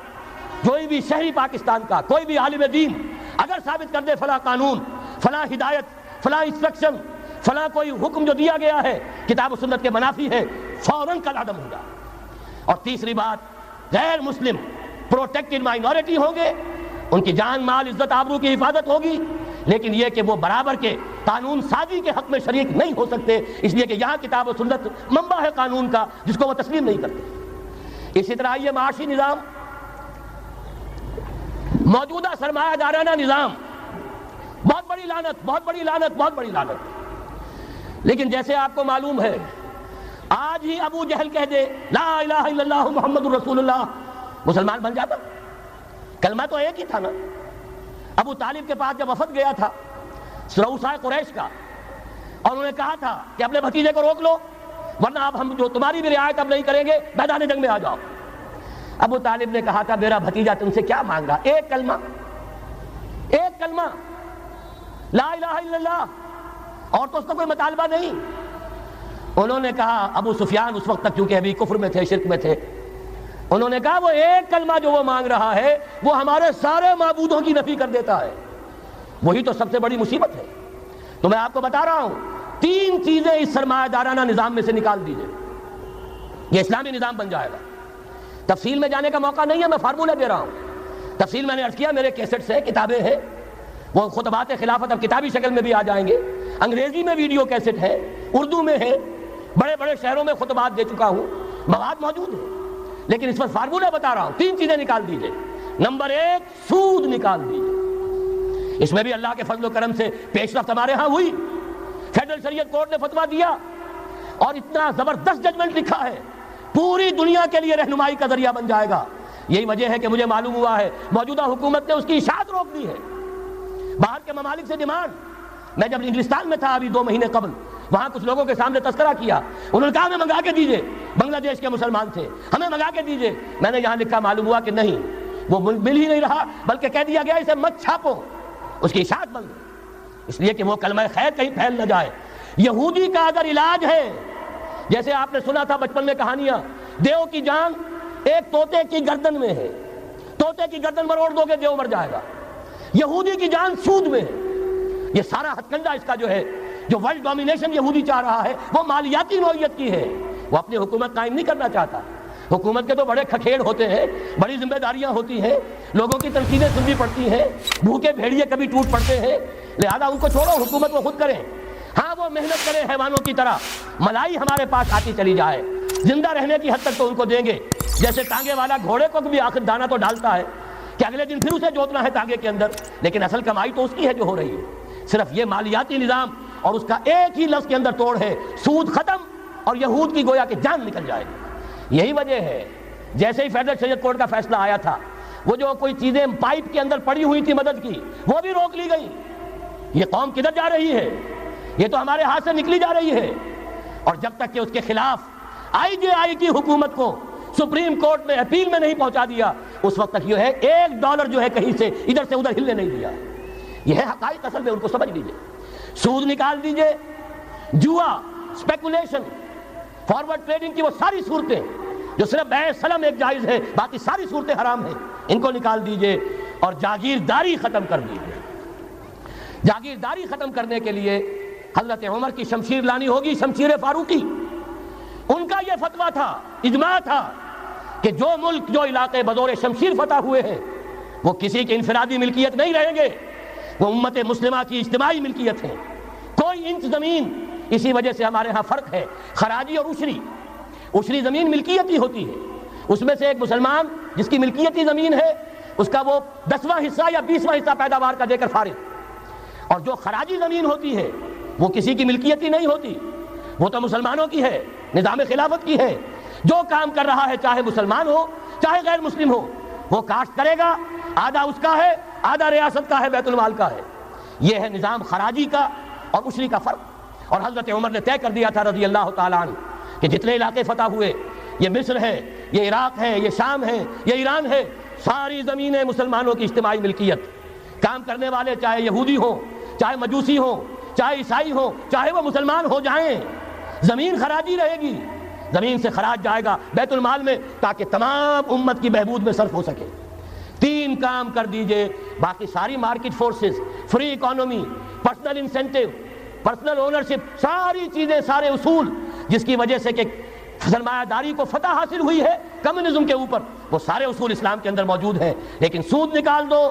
کوئی بھی شہری پاکستان کا کوئی بھی عالم دین اگر ثابت کر دے فلاں قانون، فلاں ہدایت، فلاں انسٹرکشن، فلاں کوئی حکم جو دیا گیا ہے کتاب و سنت کے منافی ہے، فوراً کل عدم ہوگا۔ اور تیسری بات، غیر مسلم پروٹیکٹڈ مائنورٹی ہوں گے، ان کی جان مال عزت آبرو کی حفاظت ہوگی، لیکن یہ کہ وہ برابر کے قانون سازی کے حق میں شریک نہیں ہو سکتے، اس لیے کہ یہاں کتاب و سنت منبع ہے قانون کا جس کو وہ تسلیم نہیں کرتے۔ اسی طرح یہ معاشی نظام، موجودہ سرمایہ دارانہ نظام، بہت بڑی لعنت، بہت بڑی لعنت، بہت بڑی لعنت۔ لیکن جیسے آپ کو معلوم ہے، آج ہی ابو جہل کہہ دے لا الہ الا اللہ محمد الرسول اللہ، مسلمان بن جاتا۔ کلمہ تو ایک ہی تھا نا۔ ابو طالب کے پاس جب وفد گیا تھا رؤسائے قریش کا، اور انہوں نے کہا تھا کہ اپنے بھتیجے کو روک لو ورنہ اب ہم جو تمہاری بھی رعایت اب نہیں کریں گے، میدان جنگ میں آ جاؤ۔ ابو طالب نے کہا تھا میرا بھتیجا تم سے کیا مانگ رہا؟ ایک کلمہ، ایک کلمہ لا الہ الا اللہ، اور تو اس کا کوئی مطالبہ نہیں۔ انہوں نے کہا، ابو سفیان اس وقت تک کیونکہ ابھی کفر میں تھے، شرک میں تھے، انہوں نے کہا وہ ایک کلمہ جو وہ مانگ رہا ہے وہ ہمارے سارے معبودوں کی نفی کر دیتا ہے۔ وہی تو سب سے بڑی مصیبت ہے۔ تو میں آپ کو بتا رہا ہوں، تین چیزیں اس سرمایہ دارانہ نظام میں سے نکال دیجئے، یہ اسلامی نظام بن جائے گا۔ تفصیل میں جانے کا موقع نہیں ہے، میں فارمولہ دے رہا ہوں۔ تفصیل میں نے عرض کیا، میرے کیسٹس ہیں، کتابیں ہیں، وہ خطبات خلافت اب کتابی شکل میں بھی آ جائیں گے، انگریزی میں ویڈیو کیسٹ ہے، اردو میں ہے، بڑے بڑے شہروں میں خطبات دے چکا ہوں، مواد موجود ہے۔ لیکن اس پر فارمولہ بتا رہا ہوں، تین چیزیں نکال دیجئے۔ نمبر ایک، سود نکال دیجئے۔ اس میں بھی اللہ کے فضل و کرم سے پیش رفت ہمارے ہاں ہوئی۔ فیڈرل شریعت کورٹ نے فتویٰ دیا اور اتنا زبردست ججمنٹ لکھا ہے، پوری دنیا کے لیے رہنمائی کا ذریعہ بن جائے گا۔ یہی وجہ ہے کہ مجھے معلوم ہوا ہے موجودہ حکومت نے اس کی اشاعت روک دی ہے۔ باہر کے ممالک سے ڈیمانڈ، میں جب انگلستان میں تھا ابھی 2 مہینے قبل، وہاں کچھ لوگوں کے سامنے تذکرہ کیا، انہوں نے کہا ہمیں منگا کے دیجئے، بنگلہ دیش کے مسلمان تھے، ہمیں منگا کے دیجئے۔ میں نے یہاں لکھا، معلوم ہوا کہ نہیں، وہ مل ہی نہیں رہا، بلکہ کہہ دیا گیا اسے مت چھاپو، اس کی اشاعت بند، اس لیے کہ وہ کلمہ خیر کہیں پھیل نہ جائے۔ یہودی کا اگر علاج ہے، جیسے آپ نے سنا تھا بچپن میں کہانیاں، دیو کی جان ایک طوطے کی گردن میں ہے، طوطے کی گردن مروڑ دو گے دیو مر جائے گا۔ یہودی کی جان سود میں ہے۔ یہ سارا ہتھ کنڈا اس کا جو ہے، جو ورلڈ ڈومینیشن یہودی چاہ رہا ہے، وہ مالیاتی نوعیت کی ہے۔ وہ اپنی حکومت قائم نہیں کرنا چاہتا۔ حکومت کے تو بڑے کھکھیڑ ہوتے ہیں، بڑی ذمہ داریاں ہوتی ہیں، لوگوں کی تنقیدیں سننی پڑتی ہیں، بھوکے بھیڑیے کبھی ٹوٹ پڑتے ہیں، لہذا ان کو چھوڑو، حکومت وہ خود کریں۔ ہاں وہ محنت کریں حیوانوں کی طرح، ملائی ہمارے پاس آتی چلی جائے، زندہ رہنے کی حد تک تو ان کو دیں گے۔ جیسے ٹانگے والا گھوڑے کو بھی آخر دانہ تو ڈالتا ہے کہ اگلے دن پھر اسے جوتنا ہے ٹانگے کے اندر، لیکن اصل کمائی تو اس کی ہے جو ہو رہی ہے۔ صرف یہ مالیاتی نظام اور اس کا ایک ہی لفظ کے اندر توڑ ہے، سود ختم اور یہود کی گویا کہ جان نکل جائے گی۔ یہی وجہ ہے جیسے ہی فیڈرل شریعت کورٹ کا فیصلہ آیا تھا، وہ جو کوئی چیزیں پائپ کے اندر پڑی ہوئی تھی مدد کی، وہ بھی روک لی گئی۔ یہ قوم کدھر جا رہی ہے؟ یہ تو ہمارے ہاتھ سے نکلی جا رہی ہے. اور جب تک کہ اس کے خلاف IJI کی حکومت کو سپریم کورٹ میں اپیل میں نہیں پہنچا دیا، اس وقت تک یہ ہے $1 جو ہے کہیں سے ادھر سے ادھر ہلنے نہیں دیا. یہ ہے حقائق، اصل میں ان کو سمجھ لیجئے. سود نکال دیجئے، جوا، اسپیکولیشن، فارورڈ ٹریڈنگ کی وہ ساری صورتیں جو صرف بیع سلم ایک جائز ہے، باقی ساری صورتیں حرام ہیں، ان کو نکال دیجئے اور جاگیرداری ختم کر دیجئے. جاگیرداری ختم کرنے کے لیے حضرت عمر کی شمشیر لانی ہوگی، شمشیر فاروقی. ان کا یہ فتویٰ تھا، اجماع تھا کہ جو ملک، جو علاقے بزور شمشیر فتح ہوئے ہیں وہ کسی کی انفرادی ملکیت نہیں رہیں گے، وہ امت مسلمہ کی اجتماعی ملکیت ہے. کوئی انچ زمین، اسی وجہ سے ہمارے ہاں فرق ہے خراجی اور عشری. عشری زمین ملکیتی ہوتی ہے، اس میں سے ایک مسلمان جس کی ملکیتی زمین ہے اس کا وہ 10واں حصہ یا 20واں حصہ پیداوار کا دے کر فارغ. اور جو خراجی زمین ہوتی ہے وہ کسی کی ملکیتی نہیں ہوتی، وہ تو مسلمانوں کی ہے، نظام خلافت کی ہے. جو کام کر رہا ہے چاہے مسلمان ہو چاہے غیر مسلم ہو، وہ کاشت کرے گا، آدھا اس کا ہے، آدھا ریاست کا ہے، بیت المال کا ہے. یہ ہے نظام خراجی کا اور عشری کا فرق. اور حضرت عمر نے طے کر دیا تھا رضی اللہ تعالیٰ عنہ کہ جتنے علاقے فتح ہوئے، یہ مصر ہے، یہ عراق ہے، یہ شام ہے، یہ ایران ہے، ساری زمینیں مسلمانوں کی اجتماعی ملکیت. کام کرنے والے چاہے یہودی ہوں، چاہے مجوسی ہوں، چاہے عیسائی ہوں، چاہے وہ مسلمان ہو جائیں، زمین خراجی رہے گی. زمین سے خراج جائے گا بیت المال میں تاکہ تمام امت کی بہبود میں صرف ہو سکے. 3 کام کر دیجئے، باقی ساری market forces, free economy, personal incentive, personal ownership, ساری چیزیں، سارے اصول جس کی وجہ سے کہ سرمایہ داری کو فتح حاصل ہوئی ہے کمیونزم کے اوپر، وہ سارے اصول اسلام کے اندر موجود ہیں. لیکن سود نکال دو،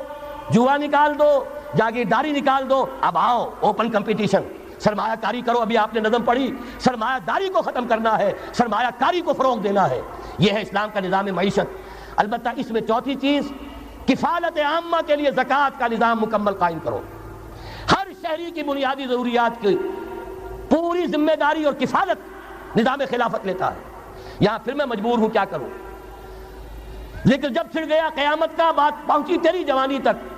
جوا نکال دو، جاگیرداری نکال دو. اب آؤ اوپن کمپٹیشن، سرمایہ کاری کرو. ابھی آپ نے نظم پڑھی، سرمایہ داری کو ختم کرنا ہے، سرمایہ کاری کو فروغ دینا ہے. یہ ہے اسلام کا نظام معیشت. البتہ اس میں چوتھی چیز، کفالت عامہ کے لیے زکوٰۃ کا نظام مکمل قائم کرو. ہر شہری کی بنیادی ضروریات کی پوری ذمہ داری اور کفالت نظام خلافت لیتا ہے. یہاں پھر میں مجبور ہوں کیا کروں، لیکن جب پھر گیا قیامت کا، بات پہنچی تیری جوانی تک،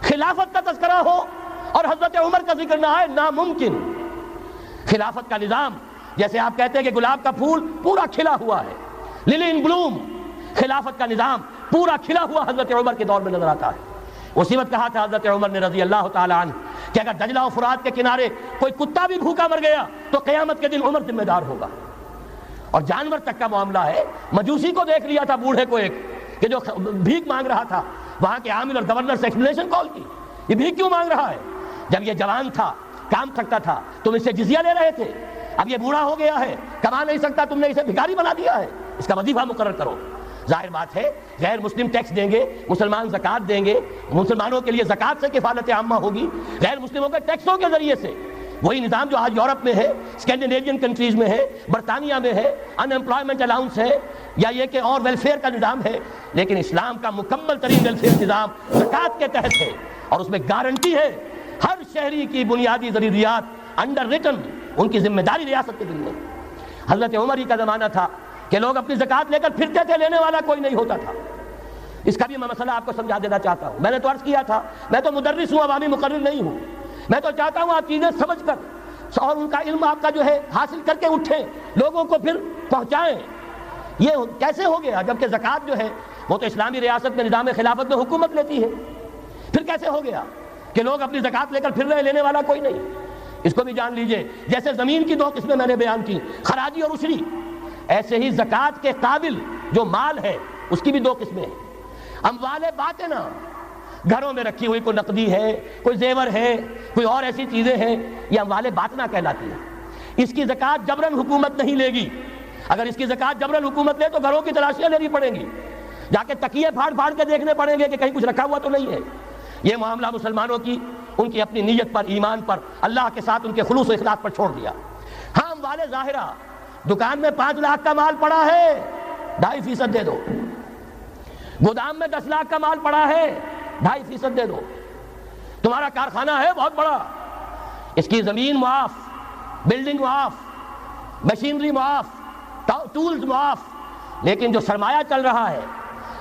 خلافت کا تذکرہ ہو اور حضرت عمر کا ذکر نہ آئے، ناممکن. خلافت کا نظام، جیسے آپ کہتے ہیں کہ گلاب کا پھول پورا کھلا ہوا ہے، للی ان بلوم، خلافت کا نظام پورا کھلا ہوا حضرت عمر کے دور میں نظر آتا ہے. اسی وقت کہا تھا حضرت عمر نے رضی اللہ تعالیٰ عنہ کہ اگر دجلہ و فرات کے کنارے کوئی کتا بھی بھوکا مر گیا تو قیامت کے دن عمر ذمہ دار ہوگا. اور جانور تک کا معاملہ ہے. مجوسی کو دیکھ لیا تھا، بوڑھے کو، ایک کہ جو بھیک مانگ رہا تھا، وہاں کے عامل اور گورنر سے ایکسپلینیشن کال کی، یہ بھیک کیوں مانگ رہا ہے؟ جب یہ جوان تھا، کام کرتا تھا، تم اس سے جزیہ لے رہے تھے. اب یہ بوڑھا ہو گیا ہے، کما نہیں سکتا، تم نے اسے بھکاری بنا دیا ہے، اس کا وظیفہ مقرر کرو. ظاہر بات ہے غیر مسلم ٹیکس دیں گے، مسلمان زکوٰۃ دیں گے، مسلمانوں کے لیے زکوٰۃ سے کفالت عامہ ہوگی، غیر مسلموں کے ٹیکسوں کے ذریعے سے. وہی نظام جو آج یورپ میں ہے، اسکینڈینیوین کنٹریز میں ہے، برطانیہ میں ہے، ان امپلائمنٹ الاؤنس ہے، یا یہ کہ اور ویلفیئر کا نظام ہے. لیکن اسلام کا مکمل ترین ویلفیئر نظام زکوٰۃ کے تحت ہے، اور اس میں گارنٹی ہے ہر شہری کی بنیادی ضروریات انڈر ریٹن، ان کی ذمہ داری ریاست کے دل میں. حضرت عمر ہی کا زمانہ تھا کہ لوگ اپنی زکوٰۃ لے کر پھرتے تھے، لینے والا کوئی نہیں ہوتا تھا. اس کا بھی میں مسئلہ آپ کو سمجھا دینا چاہتا ہوں. میں نے تو عرض کیا تھا، میں تو مدرس ہوں، عوامی مقرر نہیں ہوں. میں تو چاہتا ہوں آپ چیزیں سمجھ کر اور ان کا علم آپ کا جو ہے حاصل کر کے اٹھیں، لوگوں کو پھر پہنچائیں. یہ کیسے ہو گیا جبکہ زکوٰۃ جو ہے وہ تو اسلامی ریاست میں نظام خلافت میں حکومت لیتی ہے؟ پھر کیسے ہو گیا کہ لوگ اپنی زکوٰۃ لے کر پھر رہے، لینے والا کوئی نہیں؟ اس کو بھی جان لیجئے. جیسے زمین کی 2 قسمیں میں نے بیان کی، خراجی اور عشری، ایسے ہی زکوٰۃ کے قابل جو مال ہے اس کی بھی 2 قسمیں ہیں. اموال باطنہ، گھروں میں رکھی ہوئی کوئی نقدی ہے، کوئی زیور ہے، کوئی اور ایسی چیزیں ہیں، یہ اموال باطنہ کہلاتی ہیں. اس کی زکوٰۃ جبراً حکومت نہیں لے گی. اگر اس کی زکوٰۃ جبراً حکومت لے تو گھروں کی تلاشیاں لینی پڑیں گی، جا کے تکیے پھاڑ پھاڑ کے دیکھنے پڑیں گے کہ کہیں کچھ رکھا ہوا تو نہیں ہے. یہ معاملہ مسلمانوں کی ان کی اپنی نیت پر، ایمان پر، اللہ کے ساتھ ان کے خلوص و اخلاص پر چھوڑ دیا. ہاں اموال ظاہرہ، دکان میں 5 لاکھ کا مال پڑا ہے، 2.5% دے دو. گودام میں 10 لاکھ کا مال پڑا ہے، 2.5% دے دو. تمہارا کارخانہ ہے بہت بڑا، اس کی زمین معاف، بلڈنگ معاف، مشینری معاف، ٹولز معاف، لیکن جو سرمایہ چل رہا ہے،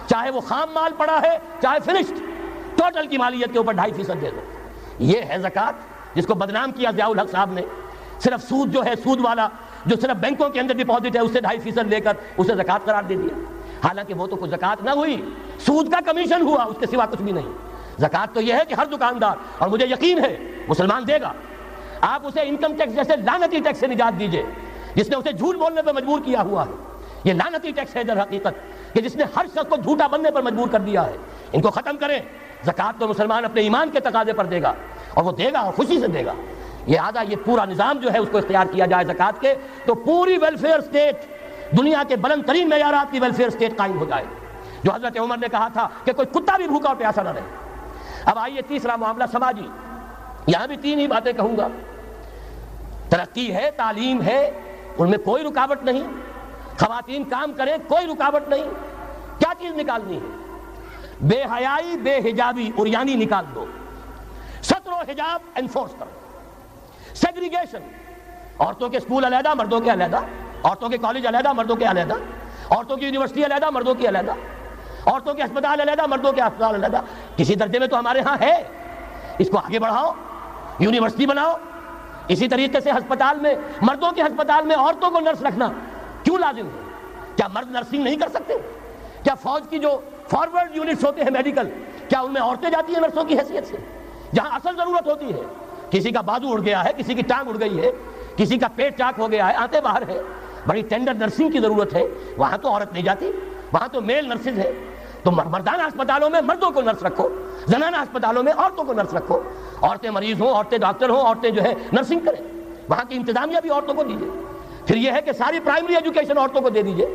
چاہے وہ خام مال پڑا ہے چاہے فنشڈ، ٹوٹل کی مالیت کے اوپر 2.5% دے دو. یہ ہے زکوٰۃ. جس کو بدنام کیا ضیاء الحق صاحب نے، صرف سود جو ہے، سود والا جو صرف بینکوں کے اندر ڈپازٹ ہے اس سے 2.5% لے کر اسے زکوٰۃ قرار دے دیا، حالانکہ وہ تو کوئی زکوٰۃ نہ ہوئی، سود کا کمیشن ہوا، اس کے سوا کچھ بھی نہیں۔ زکوٰۃ تو یہ ہے کہ ہر دکاندار، اور مجھے یقین ہے مسلمان دے گا، آپ اسے انکم ٹیکس جیسے لعنتی ٹیکس سے نجات دیجئے جس نے اسے جھوٹ بولنے پر مجبور کیا ہوا ہے۔ یہ لعنتی ٹیکس ہے در حقیقت کہ جس نے ہر شخص کو جھوٹا بننے پر مجبور کر دیا ہے، ان کو ختم کریں۔ زکوٰۃ تو مسلمان اپنے ایمان کے تقاضے پر دے گا، اور وہ دے گا اور خوشی سے دے گا۔ یہ پورا نظام جو ہے اس کو اختیار کیا جائے زکوٰۃ کے، تو پوری ویلفیئر اسٹیٹ، دنیا کے بلند ترین معیارات کی ویلفیئر اسٹیٹ قائم ہو جائے، جو حضرت عمر نے کہا تھا کہ کوئی کتا بھی بھوکا اور پیاسا نہ رہے۔ اب آئیے تیسرا معاملہ سماجی، یہاں بھی 3 ہی باتیں کہوں گا۔ ترقی ہے، تعلیم ہے، ان میں کوئی رکاوٹ نہیں، خواتین کام کریں، کوئی رکاوٹ نہیں۔ کیا چیز نکالنی ہے؟ بے حیائی، بے حجابی، عریانی نکال دو، ستر و حجاب انفورس کرو، سیگریگیشن، عورتوں کے اسکول علیحدہ، مردوں کے علیحدہ، عورتوں کے کالج علیحدہ، مردوں کے علیحدہ، عورتوں کی یونیورسٹی علیحدہ، مردوں کی علیحدہ، عورتوں کے ہسپتال علیحدہ، مردوں کے ہسپتال علیحدہ۔ کسی درجے میں تو ہمارے ہاں ہے، اس کو آگے بڑھاؤ، یونیورسٹی بناؤ۔ اسی طریقے سے ہسپتال میں، مردوں کے ہسپتال میں عورتوں کو نرس رکھنا کیوں لازم ہے؟ کیا مرد نرسنگ نہیں کر سکتے؟ کیا فوج کی جو فارورڈ یونٹس ہوتے ہیں میڈیکل، کیا ان میں عورتیں جاتی ہیں نرسوں کی حیثیت سے؟ جہاں اصل ضرورت ہوتی ہے، کسی کا بازو اڑ گیا ہے، کسی کی ٹانگ اڑ گئی ہے، کسی کا پیٹ چاک ہو گیا ہے، آنتیں باہر ہے، بڑی ٹینڈر نرسنگ کی ضرورت ہے، وہاں تو عورت نہیں جاتی، وہاں تو میل نرسز ہے۔ تو مردانہ ہسپتالوں میں مردوں کو نرس رکھو، زنانہ ہسپتالوں میں عورتوں کو نرس رکھو، عورتیں مریض ہوں، عورتیں ڈاکٹر ہوں، عورتیں جو ہے نرسنگ کریں، وہاں کی انتظامیہ بھی عورتوں کو دیجیے۔ پھر یہ ہے کہ ساری پرائمری ایجوکیشن عورتوں کو دے دیجیے۔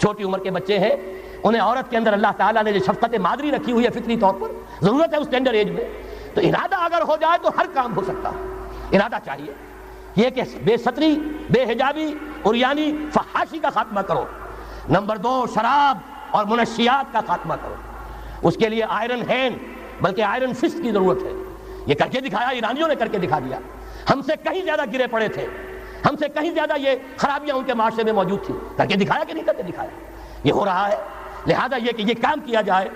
چھوٹی عمر کے بچے ہیں، انہیں عورت کے اندر اللہ تعالیٰ نے جو شفقت مادری رکھی ہوئی ہے فطری طور پر، ضرورت ہے اس ٹینڈر ایج میں، تو ارادہ اگر ہو جائے تو ہر کام ہو سکتا ہے۔ ارادہ چاہیے یہ کہ بے ستری، بے حجابی، عریانی، فحاشی کا خاتمہ کرو۔ نمبر 2، شراب اور منشیات کا خاتمہ کرو۔ اس کے لیے آئرن ہینڈ بلکہ آئرن فسٹ کی ضرورت ہے۔ یہ کر کے دکھایا، ایرانیوں نے کر کے دکھا دیا، ہم سے کہیں زیادہ گرے پڑے تھے، ہم سے کہیں زیادہ یہ خرابیاں ان کے معاشرے میں موجود تھیں، کر کے دکھایا کہ نہیں کر کے دکھایا؟ یہ ہو رہا ہے۔ لہذا یہ کہ یہ کام کیا جائے،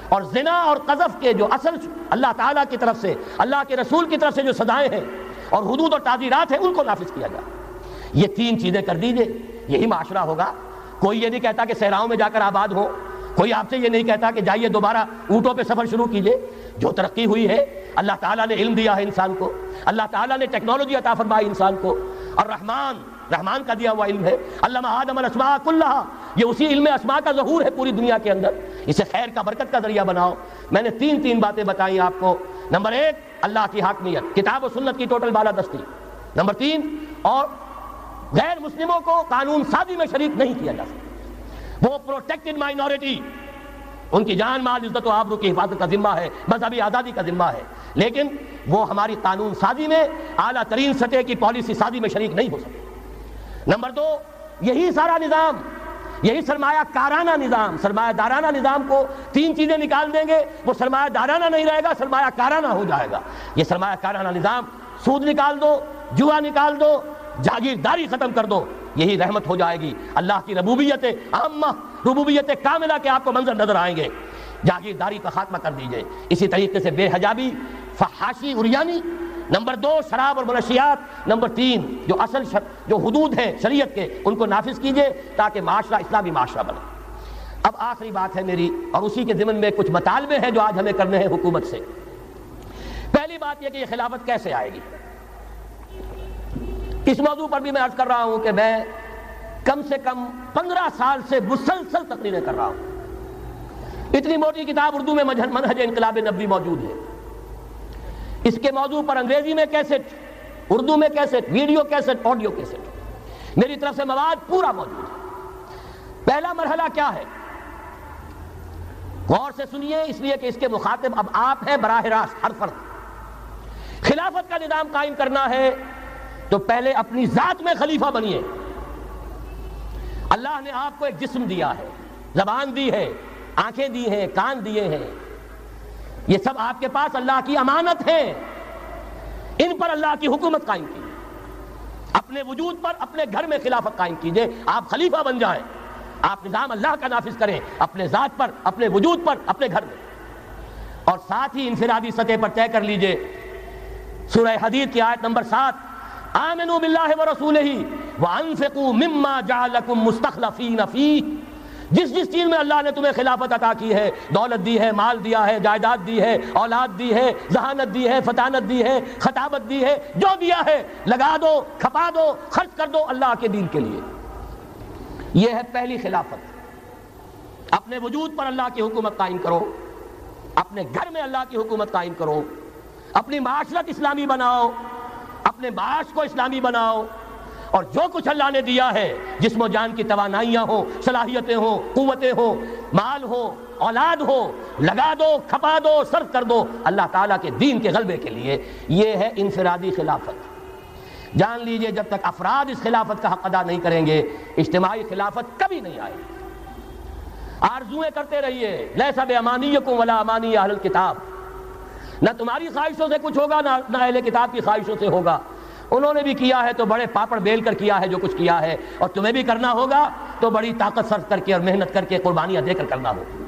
اور زنا اور قذف کے جو اصل اللہ تعالیٰ کی طرف سے، اللہ کے رسول کی طرف سے جو سزائیں ہیں اور حدود اور تعزیرات ہیں، ان کو نافذ کیا جائے۔ یہ 3 چیزیں کر دیجئے، یہی معاشرہ ہوگا۔ کوئی یہ نہیں کہتا کہ صحراؤں میں جا کر آباد ہو، کوئی آپ سے یہ نہیں کہتا کہ جائیے دوبارہ اونٹوں پہ سفر شروع کیجئے۔ جو ترقی ہوئی ہے، اللہ تعالیٰ نے علم دیا ہے انسان کو، اللہ تعالیٰ نے ٹیکنالوجی عطا فرمائی انسان کو، اور رحمان کا دیا ہوا علم ہے۔ علم آدم الاسماء کلھا، یہ اسی علم اسماء کا ظہور ہے پوری دنیا کے اندر۔ اسے خیر کا، برکت کا ذریعہ بناؤ۔ میں نے 3 باتیں بتائیں آپ کو۔ نمبر 1، اللہ کی حاکمیت، کتاب و سنت کی ٹوٹل بالادستی۔ نمبر 3، اور غیر مسلموں کو قانون سازی میں شریک نہیں کیا جا سکتا۔ وہ پروٹیکٹڈ مائنورٹی، ان کی جان، مال، عزت و آبرو کی حفاظت کا ذمہ ہے، مذہبی آزادی کا ذمہ ہے، لیکن وہ ہماری قانون سازی میں، اعلیٰ ترین سطح کی پالیسی سازی میں شریک نہیں ہو سکتے۔ نمبر 2، یہی سارا نظام، یہی سرمایہ کارانہ نظام، سرمایہ دارانہ نظام کو 3 چیزیں نکال دیں گے، وہ سرمایہ دارانہ نہیں رہے گا، سرمایہ کارانہ ہو جائے گا۔ یہ سرمایہ کارانہ نظام، سود نکال دو، جوا نکال دو، جاگیرداری ختم کر دو، یہی رحمت ہو جائے گی۔ اللہ کی ربوبیت عامہ، ربوبیت کاملہ کے آپ کو منظر نظر آئیں گے۔ جاگیرداری کا خاتمہ کر دیجئے۔ اسی طریقے سے بے حجابی، فحاشی، عریانی۔ نمبر 2، شراب اور منشیات۔ نمبر 3، جو اصل جو حدود ہیں شریعت کے، ان کو نافذ کیجئے تاکہ معاشرہ اسلامی معاشرہ بنے۔ اب آخری بات ہے میری، اور اسی کے ضمن میں کچھ مطالبے ہیں جو آج ہمیں کرنے ہیں حکومت سے۔ پہلی بات یہ کہ یہ خلافت کیسے آئے گی؟ اس موضوع پر بھی میں عرض کر رہا ہوں کہ میں کم سے کم 15 سال سے مسلسل تقریریں کر رہا ہوں۔ اتنی موٹی کتاب اردو میں منہج انقلاب نبوی موجود ہے۔ اس کے موضوع پر انگریزی میں کیسٹ، اردو میں cassette, video cassette, audio cassette, میری طرف سے مواد پورا موجود ہے۔ پہلا مرحلہ کیا ہے؟ غور سے سنیے، اس لیے کہ اس کے مخاطب اب آپ ہیں براہ راست، ہر فرد۔ خلافت کا نظام قائم کرنا ہے تو پہلے اپنی ذات میں خلیفہ بنیے۔ اللہ نے آپ کو ایک جسم دیا ہے، زبان دی ہے، آنکھیں دی ہیں، کان دیے ہیں، یہ سب آپ کے پاس اللہ کی امانت ہے۔ ان پر اللہ کی حکومت قائم کیجیے، اپنے وجود پر، اپنے گھر میں خلافت قائم کیجیے، آپ خلیفہ بن جائیں، آپ نظام اللہ کا نافذ کریں اپنے ذات پر، اپنے وجود پر، اپنے گھر میں۔ اور ساتھ ہی انفرادی سطح پر طے کر لیجئے سورہ حدید کی آیت نمبر 7، آمنوا باللہ ورسولہ وانفقوا مما جعلکم مستخلفین فیہ، جس جس چیز میں اللہ نے تمہیں خلافت عطا کی ہے، دولت دی ہے، مال دیا ہے، جائیداد دی ہے، اولاد دی ہے، ذہانت دی ہے، فطانت دی ہے، خطابت دی ہے، جو دیا ہے لگا دو، کھپا دو، خرچ کر دو اللہ کے دین کے لیے۔ یہ ہے پہلی خلافت۔ اپنے وجود پر اللہ کی حکومت قائم کرو، اپنے گھر میں اللہ کی حکومت قائم کرو، اپنی معاشرت اسلامی بناؤ، اپنے معاش کو اسلامی بناؤ، اور جو کچھ اللہ نے دیا ہے، جسم و جان کی توانائیاں ہوں، صلاحیتیں ہوں، قوتیں ہوں، مال ہو، اولاد ہو، لگا دو، کھپا دو، صرف کر دو اللہ تعالیٰ کے دین کے غلبے کے لیے۔ یہ ہے انفرادی خلافت۔ جان لیجئے جب تک افراد اس خلافت کا حق ادا نہیں کریں گے، اجتماعی خلافت کبھی نہیں آئے گی۔ آرزویں کرتے رہیے، لیس بامانیکم ولا امانی اہل الکتاب، نہ تمہاری خواہشوں سے کچھ ہوگا نہ اہل کتاب کی خواہشوں سے ہوگا۔ انہوں نے بھی کیا ہے تو بڑے پاپڑ بیل کر کیا ہے جو کچھ کیا ہے، اور تمہیں بھی کرنا ہوگا تو بڑی طاقت صرف کر کے اور محنت کر کے قربانیاں دے کر کرنا ہوگا۔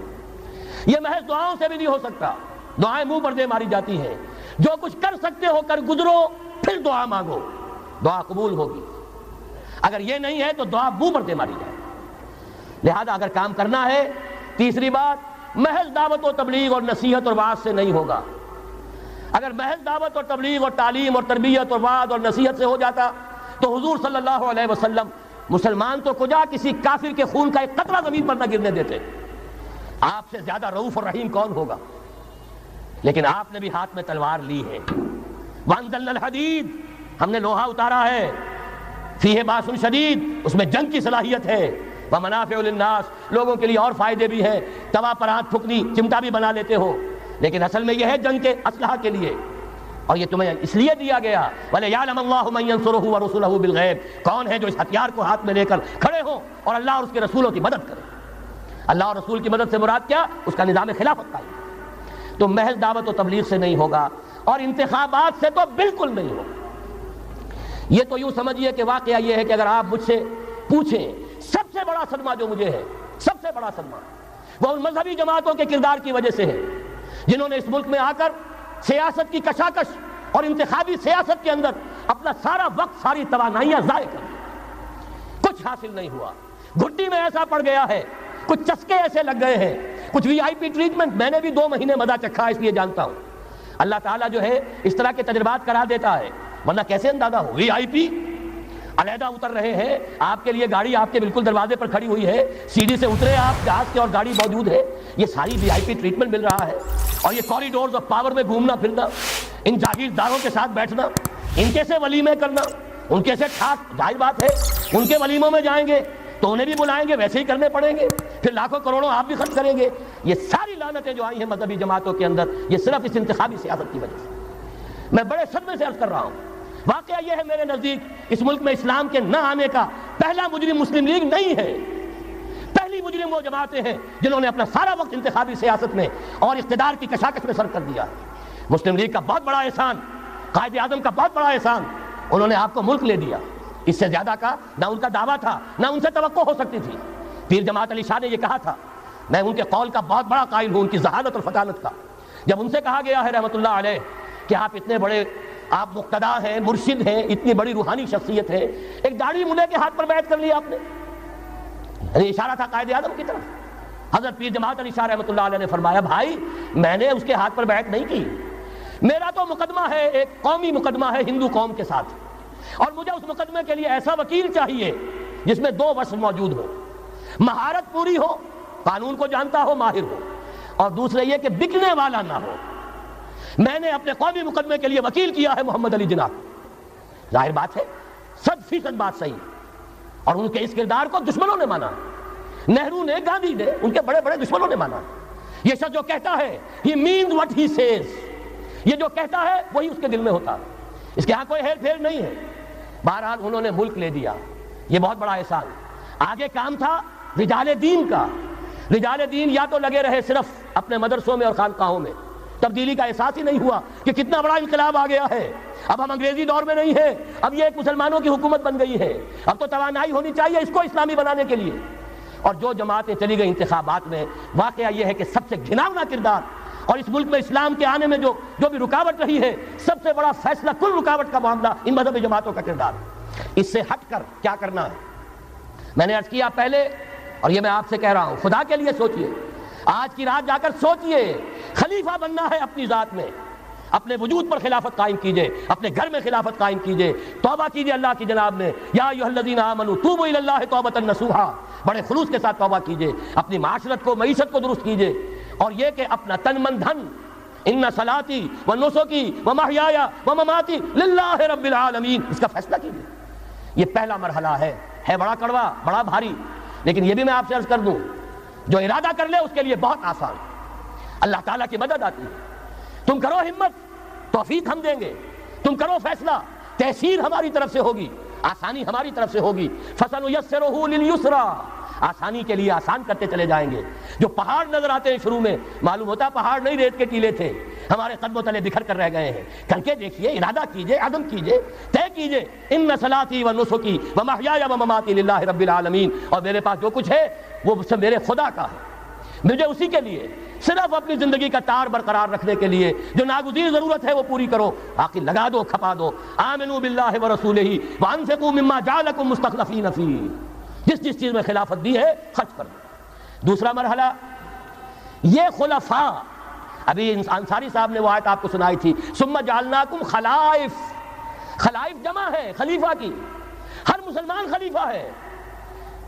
یہ محض دعاؤں سے بھی نہیں ہو سکتا، دعائیں منہ پر دے ماری جاتی ہیں۔ جو کچھ کر سکتے ہو کر گزرو، پھر دعا مانگو، دعا قبول ہوگی۔ اگر یہ نہیں ہے تو دعا منہ پر دے ماری جائے۔ لہذا اگر کام کرنا ہے، تیسری بات، محض دعوت و تبلیغ اور نصیحت اور وعظ سے نہیں ہوگا۔ اگر محض دعوت اور تبلیغ اور تعلیم اور تربیت اور وعظ اور نصیحت سے ہو جاتا تو حضور صلی اللہ علیہ وسلم مسلمان تو کجا کسی کافر کے خون کا ایک قطرہ زمین پر نہ گرنے دیتے۔ آپ سے زیادہ رؤوف اور رحیم کون ہوگا؟ لیکن آپ نے بھی ہاتھ میں تلوار لی ہے۔ وانزلنا الحدید، ہم نے لوہا اتارا ہے، فیہ باس شدید، اس میں جنگ کی صلاحیت ہے، ومنافع للناس، لوگوں کے لیے اور فائدے بھی ہیں، توا پر ہاتھ پھکنی چمٹا بھی بنا لیتے ہو، لیکن اصل میں یہ ہے جنگ کے اسلحہ کے لیے، اور یہ تمہیں اس لیے دیا گیا وَلِيَعْلَمَ اللَّهُ مَن يَنصُرُهُ وَرُسُلَهُ بِالْغَيْبِ، کون ہے جو اس ہتھیار کو ہاتھ میں لے کر کھڑے ہوں اور اللہ اور اس کے رسولوں کی مدد کرے۔ اللہ اور رسول کی مدد سے مراد کیا؟ اس کا نظام خلافت قائم۔ تو محض دعوت و تبلیغ سے نہیں ہوگا، اور انتخابات سے تو بالکل نہیں ہوگا۔ یہ تو یوں سمجھیے کہ واقعہ یہ ہے کہ اگر آپ مجھ سے پوچھیں، سب سے بڑا صدمہ جو مجھے ہے، سب سے بڑا صدمہ وہ ان مذہبی جماعتوں کے کردار کی وجہ سے ہے جنہوں نے اس ملک میں آ کر سیاست کی کشاکش اور انتخابی سیاست کے اندر اپنا سارا وقت، ساری توانائیاں ضائع کر دی۔ کچھ حاصل نہیں ہوا، گھٹی میں ایسا پڑ گیا ہے، کچھ چسکے ایسے لگ گئے ہیں، کچھ وی آئی پی ٹریٹمنٹ، میں نے بھی 2 مہینے مزہ چکھا اس لیے جانتا ہوں۔ اللہ تعالیٰ جو ہے اس طرح کے تجربات کرا دیتا ہے، ورنہ کیسے اندازہ ہو؟ وی آئی پی علیحدہ اتر رہے ہیں، آپ کے لیے گاڑی آپ کے بالکل دروازے پر کھڑی ہوئی ہے، سیڑھی سے اترے آپ جہاز کے اور گاڑی موجود ہے، یہ ساری وی آئی پی ٹریٹمنٹ مل رہا ہے، اور یہ کوریڈورز آف پاور میں گھومنا پھرنا، ان جاگیرداروں کے ساتھ بیٹھنا، ان کے سے ولیمے کرنا، ان کے سے ٹھاک، ظاہر بات ہے ان کے ولیموں میں جائیں گے تو انہیں بھی بلائیں گے، ویسے ہی کرنے پڑیں گے، پھر لاکھوں کروڑوں آپ بھی خرچ کریں گے۔ یہ ساری لعنتیں جو آئی ہیں مذہبی جماعتوں کے اندر، یہ صرف اس انتخابی سیاست کی وجہ سے۔ میں بڑے صدمے سے عرض کر رہا ہوں، واقعہ یہ ہے میرے نزدیک اس ملک میں اسلام کے نہ آنے کا پہلا مجرم مسلم لیگ نہیں ہے، پہلی مجرم وہ جماعتیں ہیں جنہوں نے اپنا سارا وقت انتخابی سیاست میں اور اقتدار کی کشاکش میں صرف کر دیا۔ مسلم لیگ کا بہت بڑا احسان، قائد اعظم کا بہت بڑا احسان، انہوں نے آپ کو ملک لے دیا۔ اس سے زیادہ کا نہ ان کا دعویٰ تھا، نہ ان سے توقع ہو سکتی تھی۔ پیر جماعت علی شاہ نے یہ کہا تھا، میں ان کے قول کا بہت بڑا قائل ہوں، ان کی ذہانت اور فطانت کا۔ جب ان سے کہا گیا ہے رحمۃ اللہ علیہ کہ آپ اتنے بڑے، آپ مقتدا ہیں، مرشد ہیں، اتنی بڑی روحانی شخصیت ہے، ایک داڑھی ملے کے ہاتھ پر بیعت کر لی آپ نے، یعنی اشارہ تھا قائد اعظم کی طرف۔ حضرت پیر جماعت علی شاہ رحمۃ اللہ علیہ نے فرمایا، بھائی میں نے اس کے ہاتھ پر بیعت نہیں کی، میرا تو مقدمہ ہے، ایک قومی مقدمہ ہے ہندو قوم کے ساتھ، اور مجھے اس مقدمے کے لیے ایسا وکیل چاہیے جس میں 2 وصف موجود ہو، مہارت پوری ہو، قانون کو جانتا ہو، ماہر ہو، اور دوسرے یہ کہ بکنے والا نہ ہو۔ میں نے اپنے قومی مقدمے کے لیے وکیل کیا ہے محمد علی جناح۔ ظاہر بات ہے 100% بات صحیح، اور ان کے اس کردار کو دشمنوں نے مانا، نہرو نے، گاندھی نے، ان کے بڑے بڑے دشمنوں نے مانا۔ یہ شخص جو کہتا ہے he means what he says، یہ جو کہتا ہے وہی اس کے دل میں ہوتا، اس کے ہاں کوئی ہیر پھیر نہیں ہے۔ بہرحال انہوں نے ملک لے دیا، یہ بہت بڑا احسان۔ آگے کام تھا رجال دین کا۔ رجال دین یا تو لگے رہے صرف اپنے مدرسوں میں اور خانقاہوں میں، تبدیلی کا احساس ہی نہیں ہوا کہ کتنا بڑا انقلاب آ گیا ہے، اب ہم انگریزی دور میں نہیں ہیں، اب یہ ایک مسلمانوں کی حکومت بن گئی ہے، اب تو توانائی ہونی چاہیے اس کو اسلامی بنانے کے لیے۔ اور جو جماعتیں چلی گئی انتخابات میں، واقعہ یہ ہے کہ سب سے گھناؤنا کردار اور اس ملک میں اسلام کے آنے میں جو بھی رکاوٹ رہی ہے، سب سے بڑا فیصلہ کل رکاوٹ کا معاملہ ان مذہبی جماعتوں کا کردار ہے۔ اس سے ہٹ کر کیا کرنا ہے، میں نے عرض کیا پہلے، اور یہ میں آپ سے کہہ رہا ہوں، خدا کے لیے سوچئے، آج کی رات جا کر سوچئے، خلیفہ بننا ہے اپنی ذات میں، اپنے وجود پر خلافت قائم کیجئے، اپنے گھر میں خلافت قائم کیجئے، توبہ کیجئے اللہ کی جناب میں، یا ایھا الذین آمنوا توبوا الی اللہ توبۃ نصوحا، بڑے خلوص کے ساتھ توبہ کیجئے، اپنی معاشرت کو، معیشت کو درست کیجئے، اور یہ کہ اپنا تن من دھن، ان صلاتی و نسکی و محیای و مماتی للہ رب العالمین، اس کا فیصلہ کیجئے۔ یہ پہلا مرحلہ ہے بڑا کڑوا، بڑا بھاری، لیکن یہ بھی میں آپ سے عرض کر دوں، جو ارادہ کر لے اس کے لیے بہت آسان، اللہ تعالیٰ کی مدد آتی ہے۔ تم کرو ہمت، توفیق ہم دیں گے، تم کرو فیصلہ، تحصیل ہماری طرف سے ہوگی، آسانی ہماری طرف سے ہوگی۔ فَسَنُيَسِّرُهُ لِلْيُسْرَىٰ، آسانی کے لیے آسان کرتے چلے جائیں گے۔ جو پہاڑ نظر آتے ہیں شروع میں، معلوم ہوتا ہے پہاڑ نہیں، ریت کے ٹیلے تھے، ہمارے قدموں تلے بکھر کر رہ گئے ہیں۔ کر کے دیکھیے، ارادہ کیجئے، عزم کیجئے، طے کیجئے، ان صلاتی و نسکی و محیای و مماتی للہ رب العالمین، اور میرے پاس جو کچھ ہے وہ سب میرے خدا کا ہے، مجھے اسی کے لیے صرف اپنی زندگی کا تار برقرار رکھنے کے لیے جو ناگزیر ضرورت ہے وہ پوری کرو، باقی لگا دو، کھپا دو۔ آمنوا باللہ ورسولہ وانفقوا مما جعلکم مستخلفین فیہ، جس چیز میں خلافت دی ہے خرچ کر دو۔ دوسرا مرحلہ، یہ خلفاء، ابھی انصاری صاحب نے وہ آیت آپ کو سنائی تھی، ثم جعلناکم خلائف، خلائف جمع ہے خلیفہ کی، ہر مسلمان خلیفہ ہے،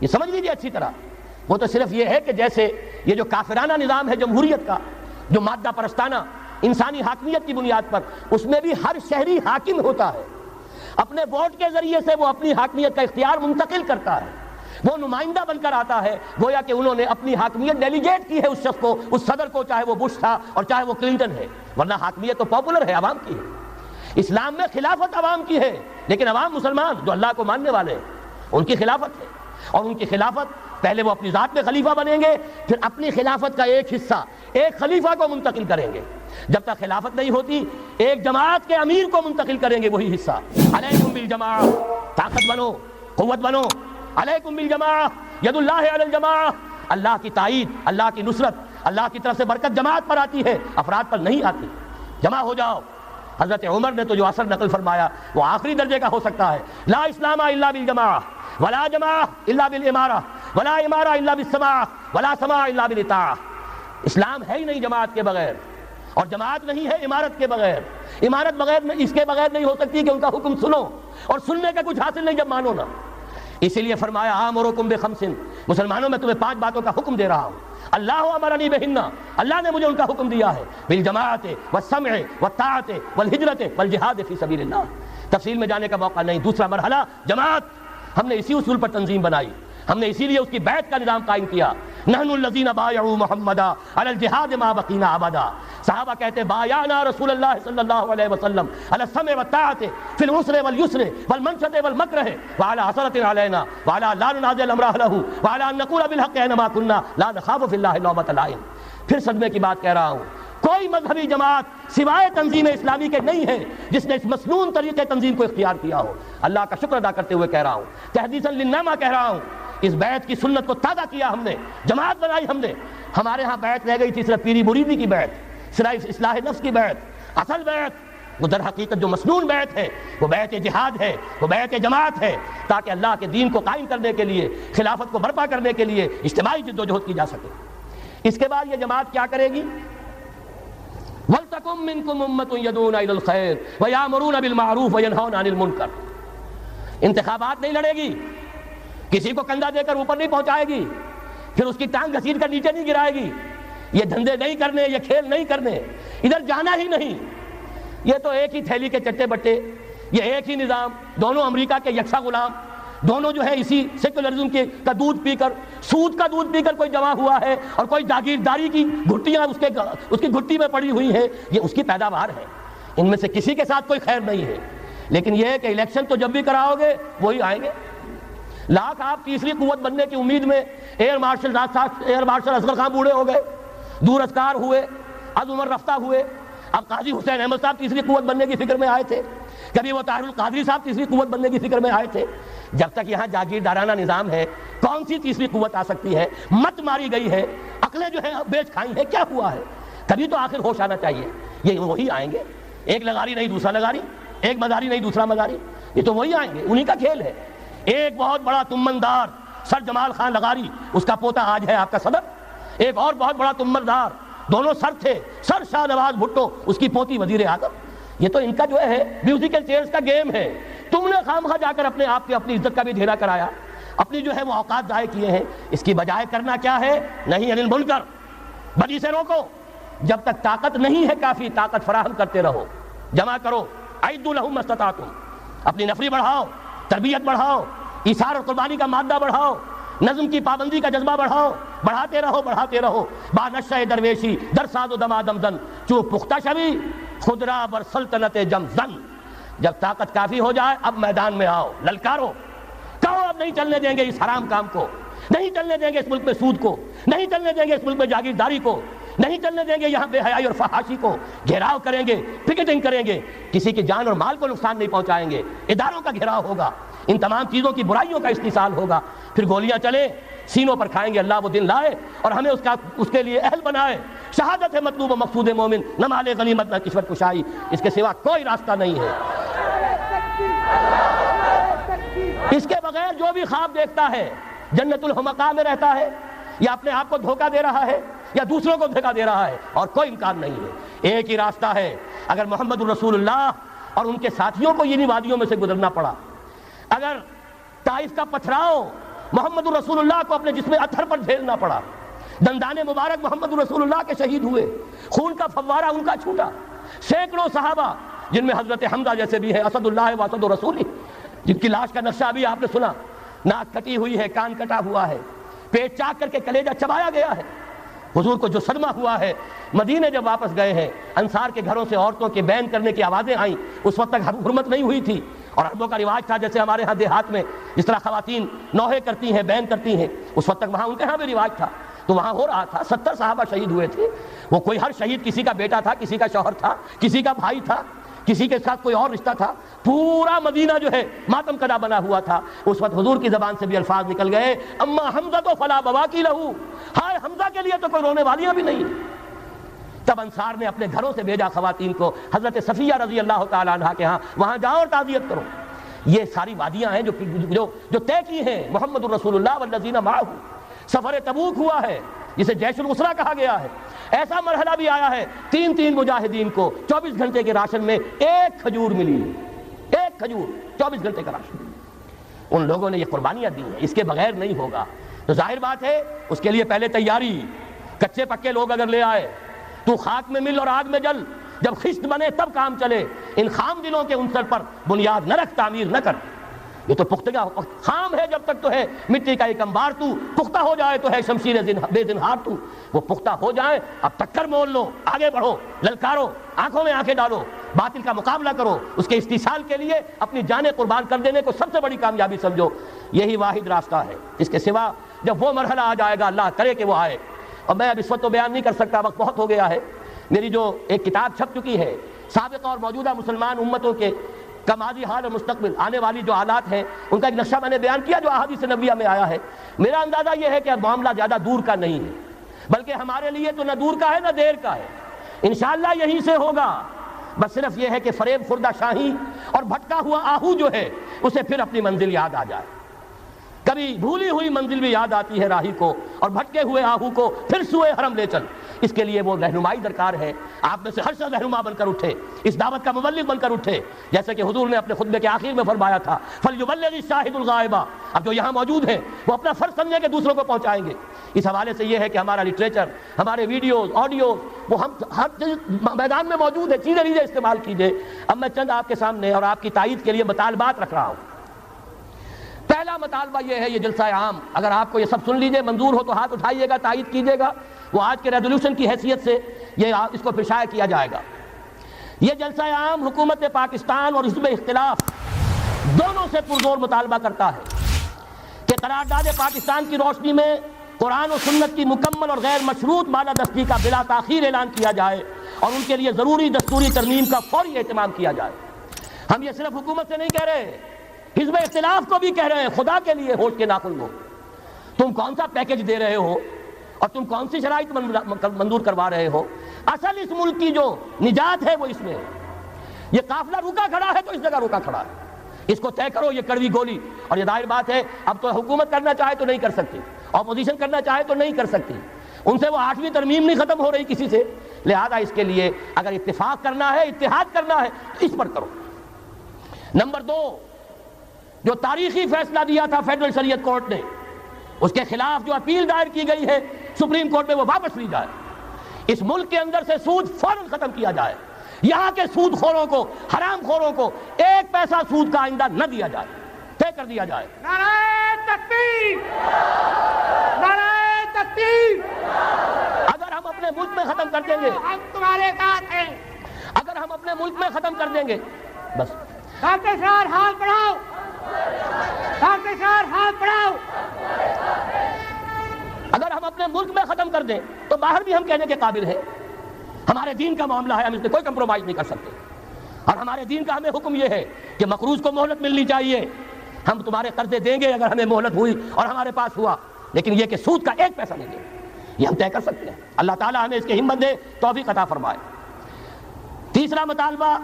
یہ سمجھ لیجیے اچھی طرح۔ وہ تو صرف یہ ہے کہ جیسے یہ جو کافرانہ نظام ہے جمہوریت کا، جو مادہ پرستانہ انسانی حاکمیت کی بنیاد پر، اس میں بھی ہر شہری حاکم ہوتا ہے، اپنے ووٹ کے ذریعے سے وہ اپنی حاکمیت کا اختیار منتقل کرتا ہے، وہ نمائندہ بن کر آتا ہے، گویا کہ انہوں نے اپنی حاکمیت ڈیلیگیٹ کی ہے اس شخص کو، اس صدر کو، چاہے وہ بش تھا اور چاہے وہ کلنٹن ہے، ورنہ حاکمیت تو پاپولر ہے، عوام کی ہے۔ اسلام میں خلافت عوام کی ہے، لیکن عوام مسلمان جو اللہ کو ماننے والے ہیں ان کی خلافت ہے، اور ان کی خلافت پہلے وہ اپنی ذات میں خلیفہ بنیں گے، پھر اپنی خلافت کا ایک حصہ ایک خلیفہ کو منتقل کریں گے۔ جب تک خلافت نہیں ہوتی ایک جماعت کے امیر کو منتقل کریں گے وہی حصہ۔ علیکم بالجماعہ، طاقت بنو، قوت بنو، علیکم بالجماعہ، ید اللہ علی الجماعہ، اللہ کی تائید، اللہ کی نصرت، اللہ کی طرف سے برکت جماعت پر آتی ہے، افراد پر نہیں آتی۔ جمع ہو جاؤ۔ حضرت عمر نے تو جو اثر نقل فرمایا وہ آخری درجے کا ہو سکتا ہے، لا اسلام الا بالجماعہ، ولا جماعہ الا بالامارہ، ولا امارہ الا بالسماع، ولا سماع الا بالاطاعہ۔ اسلام ہے ہی نہیں جماعت کے بغیر، اور جماعت نہیں ہے امارت کے بغیر، امارت بغیر اس کے بغیر نہیں ہو سکتی کہ ان کا حکم سنو، اور سننے کا کچھ حاصل نہیں جب مانو نا۔ اسی لیے فرمایا آمرکم بخمس، مسلمانوں میں تمہیں 5 باتوں کا حکم دے رہا ہوں، اللہ امرنی بہن، اللہ نے مجھے ان کا حکم دیا ہے، بالجماعت والسمع والطاعت والہجرت والجہاد فی سبیل اللہ۔ تفصیل میں جانے کا موقع نہیں۔ دوسرا مرحلہ جماعت، ہم نے اسی اصول پر تنظیم بنائی، ہم نے اسی لیے اس کی بیعت کا نظام قائم کیا۔ نحن الذین بایعوا محمدا علی الجہاد ما بقینا ابدا، صحابہ کہتے بایعنا رسول اللہ صلی اللہ علیہ وسلم علی السمع والطاعت فی العسر والیسر والمنشط والمکرہ وعلی حسرۃ علینا وعلی لا ننازع الامر اہلہ وعلی ان نقول بالحق اینما کنا لا نخاف فی اللہ لومۃ لائم۔ پھر صدمے کی بات کہہ رہا ہوں، کوئی مذہبی جماعت سوائے تنظیم اسلامی کے نہیں ہے جس نے اس مسنون طریقے تنظیم کو اختیار کیا ہو۔ اللہ کا شکر ادا کرتے ہوئے کہہ رہا ہوں، تحدیثاً للنعمہ کہہ رہا ہوں، اس بیعت کی سنت کو تازہ کیا ہم نے، جماعت بنائی ہم نے۔ ہمارے ہاں بیعت رہ گئی تھی صرف پیری مریدی کی بیعت، صرف اصلاح نفس کی بیعت۔ اصل بیعت وہ در حقیقت جو مسنون بیعت ہے وہ بیعت جہاد ہے، وہ بیعت جماعت ہے، تاکہ اللہ کے دین کو قائم کرنے کے لیے، خلافت کو برپا کرنے کے لیے اجتماعی جدوجہد کی جا سکے۔ اس کے بعد یہ جماعت کیا کرے گی؟ وَلْتَكُن مِّنكُمْ أُمَّةٌ يَدْعُونَ إِلَى الْخَيْرِ وَيَأْمُرُونَ بِالْمَعْرُوفِ وَيَنْهَوْنَ عَنِ الْمُنكَرِ۔ انتخابات نہیں لڑے گی، کسی کو کندھا دے کر اوپر نہیں پہنچائے گی، پھر اس کی ٹانگ گھسیٹ کر نیچے نہیں گرائے گی، یہ دھندے نہیں کرنے، یہ کھیل نہیں کرنے، ادھر جانا ہی نہیں۔ یہ تو ایک ہی تھیلی کے چٹے بٹے، یہ ایک ہی نظام، دونوں امریکہ کے یکساں غلام، دونوں جو ہے اسی سیکولرزم کا دودھ پی کر، سود کا دودھ پی کر کوئی جمع ہوا ہے، اور کوئی جاگیرداری کی گھٹیاں اس کی گھٹی میں پڑی ہوئی ہیں، یہ اس کی پیداوار ہے۔ ان میں سے کسی کے ساتھ کوئی خیر نہیں ہے، لیکن یہ ہے کہ الیکشن تو جب بھی کراؤ گے وہی آئیں گے۔ لاکھ آپ تیسری قوت بننے کی امید میں ایئر مارشل اصغر خان بوڑھے ہو گئے، دور ازکار ہوئے، از عمر رفتہ ہوئے۔ اب قاضی حسین احمد صاحب تیسری قوت بننے کی فکر میں آئے تھے، کبھی وہ طاہر القادری صاحب تیسری قوت بننے کی فکر میں آئے تھے۔ جب تک یہاں جاگیردارانہ نظام ہے کون سی تیسری قوت آ سکتی ہے؟ مت ماری گئی ہے، عقلیں جو ہیں بیچ کھائی ہیں، کیا ہوا ہے؟ کبھی تو آخر ہوش آنا چاہیے. یہ وہی آئیں گے, ایک لغاری نہیں دوسرا لغاری, ایک مداری نہیں دوسرا مداری, یہ تو وہی آئیں گے, انہی کا کھیل ہے. ایک بہت بڑا تمندار سر جمال خان لغاری, اس کا پوتا آج ہے آپ کا صدر. ایک اور بہت بڑا تمندار, دونوں سر تھے, سر شاہ نواز بھٹو, اس کی پوتی وزیر اعظم. یہ تو ان کا جو ہے میوزیکل چیئرز کا گیم ہے. تم نے خامخواہ جا کر اپنے آپ کی اپنی عزت کا بھی ڈھیرا کرایا, اپنی جو ہے وہ اوقات ضائع کیے ہیں. اس کی بجائے کرنا کیا ہے؟ نہیں انل منکر, بدی سے روکو. جب تک طاقت نہیں ہے کافی, طاقت فراہم کرتے رہو, جمع کرو. اعدوا لهم ما استطعتم, اپنی نفری بڑھاؤ, تربیت بڑھاؤ, ایثار اور قربانی کا مادہ بڑھاؤ, نظم کی پابندی کا جذبہ بڑھاؤ, بڑھاتے رہو بڑھاتے رہو. با نشہ درویشی در ساز و دمادم زن, چو پختہ شوی خدرا بر سلطنت جم زن. جب طاقت کافی ہو جائے اب میدان میں آؤ, للکارو, کہو اب نہیں چلنے دیں گے اس حرام کام کو, نہیں چلنے دیں گے اس ملک میں سود کو, نہیں چلنے دیں گے اس ملک میں جاگیرداری کو, نہیں چلنے دیں گے یہاں بے حیائی اور فحاشی کو. گھیراؤ کریں گے, پکٹنگ کریں گے, کسی کی جان اور مال کو نقصان نہیں پہنچائیں گے. اداروں کا گھیراؤ ہوگا, ان تمام چیزوں کی برائیوں کا استحصال ہوگا. پھر گولیاں چلے, سینوں پر کھائیں گے. اللہ وہ دن لائے اور ہمیں اس کے لیے اہل بنائے. شہادت ہے مطلوب و مقصود مومن, نہ مال غنیمت نہ کشور کشائی, اس کے سوا کوئی راستہ نہیں ہے. اس کے بغیر جو بھی خواب دیکھتا ہے جنت الحمقاء میں رہتا ہے, یا اپنے آپ کو دھوکہ دے رہا ہے, یا دوسروں کو دھوکہ دے رہا ہے, اور کوئی امکان نہیں ہے. ایک ہی راستہ ہے. اگر محمد الرسول اللہ اور ان کے ساتھیوں کو انہی وادیوں میں سے گزرنا پڑا, اگر طائف کا پتھراؤ محمد الرسول اللہ کو اپنے جسم اطہر پر جھیلنا پڑا, دندان مبارک محمد الرسول اللہ کے شہید ہوئے, خون کا فوارہ ان کا چھوٹا, سینکڑوں صحابہ جن میں حضرت حمزہ جیسے بھی ہیں, اسد اللہ و اسد رسول, جن کی لاش کا نقشہ بھی آپ نے سنا, ناک کٹی ہوئی ہے, کان کٹا ہوا ہے, پیٹ چاک کر کے کلیجہ چبایا گیا ہے. حضور کو جو صدمہ ہوا ہے, مدینے جب واپس گئے ہیں, انصار کے گھروں سے عورتوں کے بین کرنے کی آوازیں آئیں. اس وقت تک حرمت نہیں ہوئی تھی, اور عربوں کا رواج تھا جیسے ہمارے ہاں دیہات میں جس طرح خواتین نوحے کرتی ہیں, بین کرتی ہیں, اس وقت تک وہاں ان کے ہاں بھی رواج تھا. تو وہاں ہو رہا تھا. 70 صحابہ شہید ہوئے تھے. وہ کوئی ہر شہید کسی کا بیٹا تھا, کسی کا شوہر تھا, کسی کا بھائی تھا, کسی کے ساتھ کوئی اور رشتہ تھا. پورا مدینہ جو ہے ماتم کدا بنا ہوا تھا. اس وقت حضور کی زبان سے بھی الفاظ نکل گئے, اما حمزہ تو فلا بواکی لہو, ہائے حمزہ کے لیے تو کوئی رونے والیاں بھی نہیں. تب انصار نے اپنے گھروں سے بھیجا خواتین کو, حضرت صفیہ رضی اللہ تعالی عنہا کے ہاں, وہاں جاؤ اور تعزیت کرو. یہ ساری وادیاں ہیں جو طے کی ہیں محمد الرسول اللہ والذین معہ. سفر تبوک ہوا ہے جسے جیش العسرہ کہا گیا ہے. ایسا مرحلہ بھی آیا ہے 3 مجاہدین کو 24 گھنٹے کے راشن میں ایک کھجور ملی, ایک کھجور, 24 گھنٹے کا راشن. ان لوگوں نے یہ قربانیاں دی ہیں, اس کے بغیر نہیں ہوگا. تو ظاہر بات ہے اس کے لیے پہلے تیاری. کچے پکے لوگ اگر لے آئے, تو خاک میں مل اور آگ میں جل, جب خشت بنے تب کام چلے. ان خام دلوں کے عنصر پر بنیاد نہ رکھ, تعمیر نہ کر. یہ تو پختگا خام ہے جب تک تو ہے مٹی کا ایک انبار, تو پختہ ہو جائے تو ہے شمشیر بے زنہار. تو وہ پختہ ہو جائے, اب ٹکر مول لو, آگے بڑھو, للکارو, آنکھوں میں آنکھیں ڈالو, باطل کا مقابلہ کرو. اس کے استحصال کے لیے اپنی جانیں قربان کر دینے کو سب سے بڑی کامیابی سمجھو. یہی واحد راستہ ہے. اس کے سوا جب وہ مرحلہ آ جائے گا, اللہ کرے کہ وہ آئے, اور میں اب اس وقت تو بیان نہیں کر سکتا, وقت بہت ہو گیا ہے. میری جو ایک کتاب چھپ چکی ہے, سابق اور موجودہ مسلمان امتوں کے کا ماضی حال اور مستقبل, آنے والی جو حالات ہیں ان کا ایک نقشہ میں نے بیان کیا جو احادیث نبویہ میں آیا ہے. میرا اندازہ یہ ہے کہ معاملہ زیادہ دور کا نہیں ہے, بلکہ ہمارے لیے تو نہ دور کا ہے نہ دیر کا ہے. انشاءاللہ یہیں سے ہوگا. بس صرف یہ ہے کہ فریب خوردہ شاہی اور بھٹکا ہوا آہو جو ہے اسے پھر اپنی منزل یاد آ جائے. کبھی بھولی ہوئی منزل بھی یاد آتی ہے راہی کو, اور بھٹکے ہوئے آہو کو پھر سوئے حرم لے چل. اس کے لیے وہ رہنمائی درکار ہے. آپ میں سے ہر شخص رہنما بن کر اٹھے, اس دعوت کا مبلغ بن کر اٹھے, جیسے کہ حضور نے اپنے خطبے کے آخر میں فرمایا تھا, فَلْيُبَلِّغِ الشَّاهِدُ الْغَائِبَ. اب جو یہاں موجود ہیں وہ اپنا فرض سمجھیں کہ دوسروں کو پہنچائیں گے. اس حوالے سے یہ ہے کہ ہمارا لٹریچر, ہمارے ویڈیوز, آڈیوز, وہ ہم ہر میدان میں موجود ہے. چیزیں لیجیے, استعمال کیجیے. اب میں چند آپ کے سامنے اور آپ کی تائید کے لیے مطالبات رکھ رہا ہوں. پہلا مطالبہ یہ ہے, یہ جلسہ عام, اگر آپ کو یہ سب سن لیجئے, منظور ہو تو ہاتھ اٹھائیے گا, تائید کیجیے گا. وہ آج کے ریزولوشن کی حیثیت سے یہ اس کو پھر شائع کیا جائے گا. یہ جلسہ عام حکومت پاکستان اور حزب اختلاف دونوں سے پرزور مطالبہ کرتا ہے کہ قرارداد پاکستان کی روشنی میں قرآن و سنت کی مکمل اور غیر مشروط بالادستی کا بلا تاخیر اعلان کیا جائے, اور ان کے لیے ضروری دستوری ترمیم کا فوری اہتمام کیا جائے. ہم یہ صرف حکومت سے نہیں کہہ رہے, حزب اختلاف کو بھی کہہ رہے ہیں. خدا کے لیے ہوش کے ناخن ہو, تم کون سا پیکج دے رہے ہو اور تم کون سی شرائط منظور کروا رہے ہو؟ اصل اس ملک کی جو نجات ہے وہ اس میں ہے. یہ قافلہ رکا کھڑا ہے تو اس جگہ رکا کھڑا ہے. اس کو طے کرو یہ کڑوی گولی. اور یہ ظاہر بات ہے اب تو حکومت کرنا چاہے تو نہیں کر سکتی, اپوزیشن کرنا چاہے تو نہیں کر سکتی, ان سے وہ 8ویں ترمیم نہیں ختم ہو رہی کسی سے. لہذا اس کے لیے اگر اتفاق کرنا ہے, اتحاد کرنا ہے تو اس پر کرو. نمبر 2, جو تاریخی فیصلہ دیا تھا فیڈرل شریعت کورٹ نے, اس کے خلاف جو اپیل دائر کی گئی ہے سپریم کورٹ میں وہ واپس لی جائے. اس ملک کے اندر سے سود فوراً ختم کیا جائے. یہاں کے سود خوروں کو, حرام خوروں کو 1 پیسہ سود کا آئندہ نہ دیا جائے, طے کر دیا جائے. نعرہ تکبیر! نعرہ تکبیر! اگر ہم اپنے ملک میں ختم کر دیں گے, ہم تمہارے ساتھ ہیں. اگر ہم اپنے ملک میں ختم کر دیں گے, بس ڈاکٹر صاحب ہاتھ بڑھاؤ, ڈاکٹر صاحب ہاتھ بڑھاؤ. اگر ہم اپنے ملک میں ختم کر دیں تو باہر بھی ہم کہنے کے قابل ہیں. ہمارے دین کا معاملہ ہے, ہم اس میں کوئی کمپرومائز نہیں کر سکتے. اور ہمارے دین کا ہمیں حکم یہ ہے کہ مقروض کو مہلت ملنی چاہیے. ہم تمہارے قرضے دیں گے اگر ہمیں مہلت ہوئی اور ہمارے پاس ہوا, لیکن یہ کہ سود کا 1 پیسہ نہیں دیں گے, یہ ہم طے کر سکتے ہیں. اللہ تعالیٰ ہمیں اس کی ہمت دے, توفیق عطا فرمائے. تیسرا مطالبہ,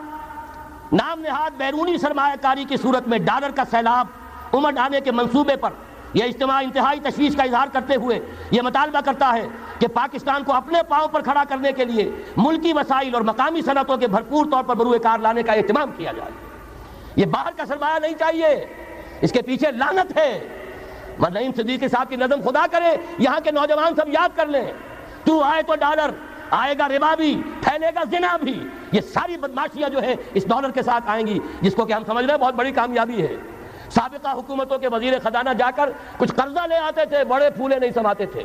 نام نہاد بیرونی سرمایہ کاری کی صورت میں ڈالر کا سیلاب امڈ آنے کے منصوبے پر یہ اجتماع انتہائی تشویش کا اظہار کرتے ہوئے یہ مطالبہ کرتا ہے کہ پاکستان کو اپنے پاؤں پر کھڑا کرنے کے لیے ملکی وسائل اور مقامی صنعتوں کے بھرپور طور پر بروئے کار لانے کا اہتمام کیا جائے. یہ باہر کا سرمایہ نہیں چاہیے, اس کے پیچھے لعنت ہے. نعیم صدیقی صاحب کی نظم خدا کرے یہاں کے نوجوان سب یاد کر لیں, تو آئے تو ڈالر, آئے گا ربا بھی, پھیلے گا زنا بھی. یہ ساری بدماشیاں جو ہے اس ڈالر کے ساتھ آئیں گی, جس کو کہ ہم سمجھ رہے ہیں بہت بڑی کامیابی ہے. سابقہ حکومتوں کے وزیر خزانہ جا کر کچھ قرضہ لے آتے تھے, بڑے پھولے نہیں سماتے تھے,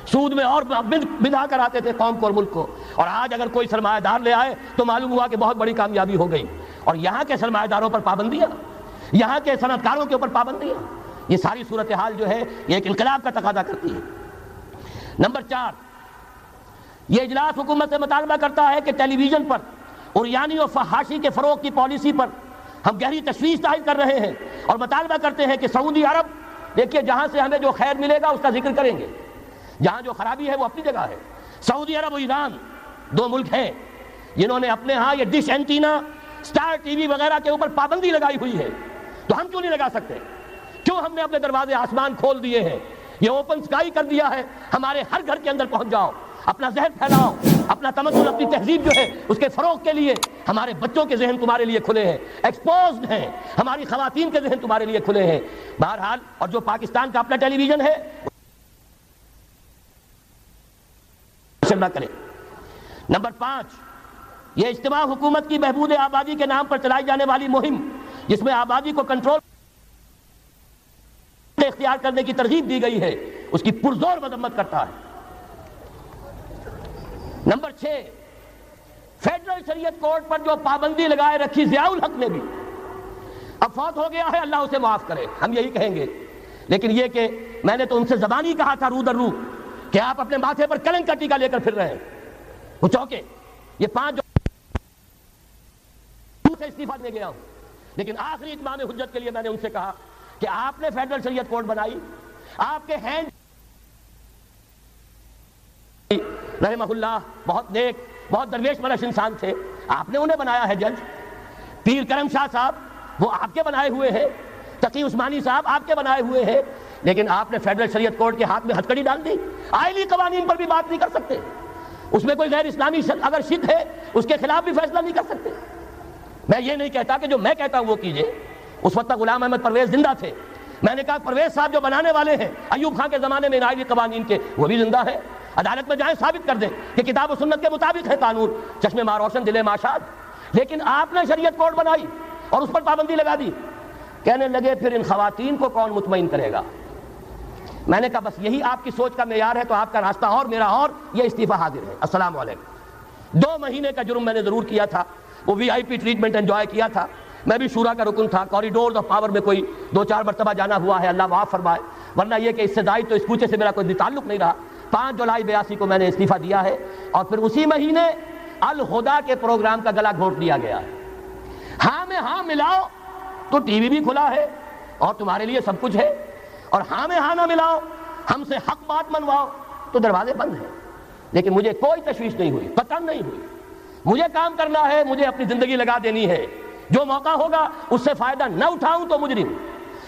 سود میں اور بندھا کر آتے تھے قوم کو اور ملک کو. اور آج اگر کوئی سرمایہ دار لے آئے تو معلوم ہوا کہ بہت بڑی کامیابی ہو گئی. اور یہاں کے سرمایہ داروں پر پابندیاں, یہاں کے صنعت کاروں کے اوپر پابندیاں, یہ ساری صورتحال جو ہے یہ ایک انقلاب کا تقاضا کرتی ہے. نمبر 4, یہ اجلاس حکومت سے مطالبہ کرتا ہے کہ ٹیلی ویژن پر عریانی و فحاشی کے فروغ کی پالیسی پر ہم گہری تشویش ظاہر کر رہے ہیں اور مطالبہ کرتے ہیں کہ سعودی عرب, دیکھیے جہاں سے ہمیں جو خیر ملے گا اس کا ذکر کریں گے, جہاں جو خرابی ہے وہ اپنی جگہ ہے. سعودی عرب اور ایران 2 ملک ہیں جنہوں نے اپنے ہاں یہ dish antenna, star T V وغیرہ کے اوپر پابندی لگائی ہوئی ہے. تو ہم کیوں نہیں لگا سکتے؟ کیوں ہم نے اپنے دروازے آسمان کھول دیے ہیں, یہ اوپن سکائی کر دیا ہے, ہمارے ہر گھر کے اندر پہنچ جاؤ, اپنا ذہن پھیلاؤ, اپنا تمدن, اپنی تہذیب جو ہے اس کے فروغ کے لیے ہمارے بچوں کے ذہن تمہارے لیے کھلے ہیں, ایکسپوزڈ ہیں, ہماری خواتین کے ذہن تمہارے لیے کھلے ہیں. بہرحال, اور جو پاکستان کا اپنا ٹیلی ویژن ہے نہ کرے. نمبر 5, یہ اجتماع حکومت کی بہبود آبادی کے نام پر چلائی جانے والی مہم جس میں آبادی کو کنٹرول اختیار کرنے کی ترغیب دی گئی ہے اس کی پرزور مذمت کرتا ہے. نمبر 6, فیڈرل شریعت کورٹ پر جو پابندی لگائے رکھی ضیاء الحق نے بھی, اب فوت ہو گیا ہے, اللہ اسے معاف کرے, ہم یہی کہیں گے. لیکن یہ کہ میں نے تو ان سے زبانی کہا تھا رو در رو کہ آپ اپنے ماتھے پر کلنک کا ٹیکا لے کر پھر رہے ہیں, وہ چوکے. یہ 5 جو سے استعفیٰ دے گیا ہوں, لیکن آخری اتمام حجت کے لیے میں نے ان سے کہا کہ آپ نے فیڈرل شریعت کورٹ بنائی, آپ کے ہینڈ رحمہ اللہ بہت نیک, بہت درویش پرست انسان تھے, آپ نے انہیں بنایا ہے جج. پیر کرم شاہ صاحب وہ آپ کے بنائے ہوئے ہیں, تقی عثمانی صاحب آپ کے بنائے ہوئے ہیں, لیکن آپ نے فیڈرل شریعت کورٹ کے ہاتھ میں ہتھکڑی ڈال دی. آئلی قوانین پر بھی بات نہیں کر سکتے, اس میں کوئی غیر اسلامی اگر شک ہے اس کے خلاف بھی فیصلہ نہیں کر سکتے. میں یہ نہیں کہتا کہ جو میں کہتا ہوں وہ کیجئے. اس وقت غلام احمد پرویز زندہ تھے, میں نے کہا پرویز صاحب جو بنانے والے ہیں ایوب خان کے زمانے میں آئلی قوانین کے, وہ بھی زندہ ہے, عدالت میں جائیں ثابت کر دیں کہ کتاب و سنت کے مطابق ہے قانون, چشم ماں روشن دل ماں شاد. لیکن آپ نے شریعت کورٹ بنائی اور اس پر پابندی لگا دی. کہنے لگے پھر ان خواتین کو کون مطمئن کرے گا. میں نے کہا بس یہی آپ کی سوچ کا معیار ہے تو آپ کا راستہ اور میرا اور, یہ استعفیٰ حاضر ہے. السلام علیکم. 2 مہینے کا جرم میں نے ضرور کیا تھا, وہ وی آئی پی ٹریٹمنٹ انجوائے کیا تھا. میں بھی شورا کا رکن تھا, کوریڈورز آف پاور میں کوئی 2-4 مرتبہ جانا ہوا ہے, اللہ معاف فرمائے, ورنہ یہ کہ اس سے زائد تو اس کوچے سے میرا کوئی تعلق نہیں رہا. 5 جولائی 82 کو میں نے استعفیٰ دیا ہے, اور پھر اسی مہینے الہدا کے پروگرام کا گلا گھونٹ دیا گیا ہے. ہاں میں ہاں ملاؤ تو ٹی وی بھی کھلا ہے اور تمہارے لیے سب کچھ ہے, اور ہاں میں ہاں نہ ملاؤ, ہم سے حق بات منواؤ تو دروازے بند ہیں. لیکن مجھے کوئی تشویش نہیں ہوئی، قطعاً نہیں ہوئی. مجھے کام کرنا ہے، مجھے اپنی زندگی لگا دینی ہے. جو موقع ہوگا اس سے فائدہ نہ اٹھاؤں تو مجرم.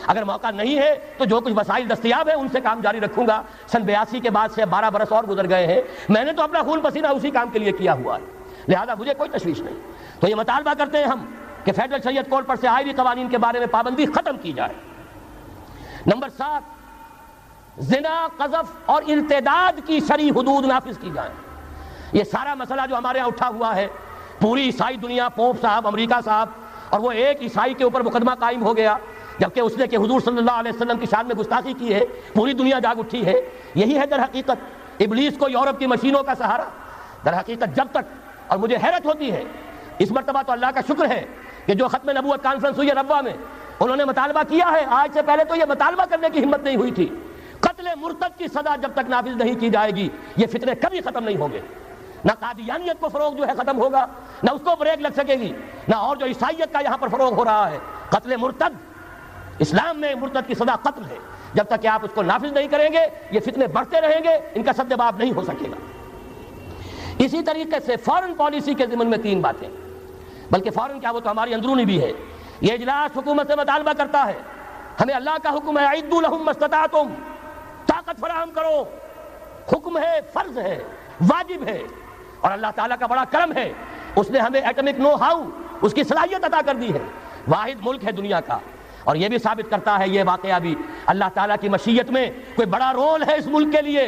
اگر موقع نہیں ہے تو جو کچھ وسائل دستیاب ہیں ان سے کام جاری رکھوں گا. سن 82 کے بعد سے 12 برس اور گزر گئے ہیں. میں نے تو اپنا خون پسینہ اسی کام کے لیے کیا ہوا ہے، لہذا مجھے کوئی تشویش نہیں. تو یہ مطالبہ کرتے ہیں ہم کہ فیڈرل شریعت کوڈ پر سے آئینی قوانین کے بارے میں پابندی ختم کی جائے. نمبر 7، زنا، قذف اور ارتداد کی شرعی حدود نافذ کی جائیں. یہ سارا مسئلہ جو ہمارے یہاں اٹھا ہوا ہے، پوری عیسائی دنیا، پوپ صاحب، امریکہ صاحب، اور وہ ایک عیسائی کے اوپر مقدمہ قائم ہو گیا جبکہ اس نے کہ حضور صلی اللہ علیہ وسلم کی شان میں گستاخی کی ہے. پوری دنیا جاگ اٹھی ہے. یہی ہے در حقیقت ابلیس کو یورپ کی مشینوں کا سہارا. در حقیقت جب تک، اور مجھے حیرت ہوتی ہے اس مرتبہ تو اللہ کا شکر ہے کہ جو ختم نبوت کانفرنس ہوئی ہے ربوہ میں، انہوں نے مطالبہ کیا ہے. آج سے پہلے تو یہ مطالبہ کرنے کی ہمت نہیں ہوئی تھی. قتل مرتد کی سزا جب تک نافذ نہیں کی جائے گی یہ فتنے کبھی ختم نہیں ہوں گے. نہ قادیانیت کو فروغ جو ہے ختم ہوگا، نہ اس کو بریک لگ سکے گی، نہ اور جو عیسائیت کا یہاں پر فروغ ہو رہا ہے. قتل مرتد، اسلام میں مرتد کی سزا قتل ہے. جب تک کہ آپ اس کو نافذ نہیں کریں گے یہ فتنے بڑھتے رہیں گے، ان کا سدباب نہیں ہو سکے گا. اسی طریقے سے فارن پالیسی کے ضمن میں 3 باتیں، بلکہ فارن کیا وہ تو ہماری اندرونی بھی ہے. یہ اجلاس حکومت سے مطالبہ کرتا ہے، ہمیں اللہ کا حکم ہے اعدوا لهم ما استطعتم، طاقت فراہم کرو. حکم ہے، فرض ہے، واجب ہے. اور اللہ تعالیٰ کا بڑا کرم ہے، اس نے ہمیں ایٹمک نو ہاؤ، اس کی صلاحیت عطا کر دی ہے. واحد ملک ہے دنیا کا. اور یہ بھی ثابت کرتا ہے یہ واقعہ بھی اللہ تعالیٰ کی مشیت میں کوئی بڑا رول ہے اس ملک کے لیے.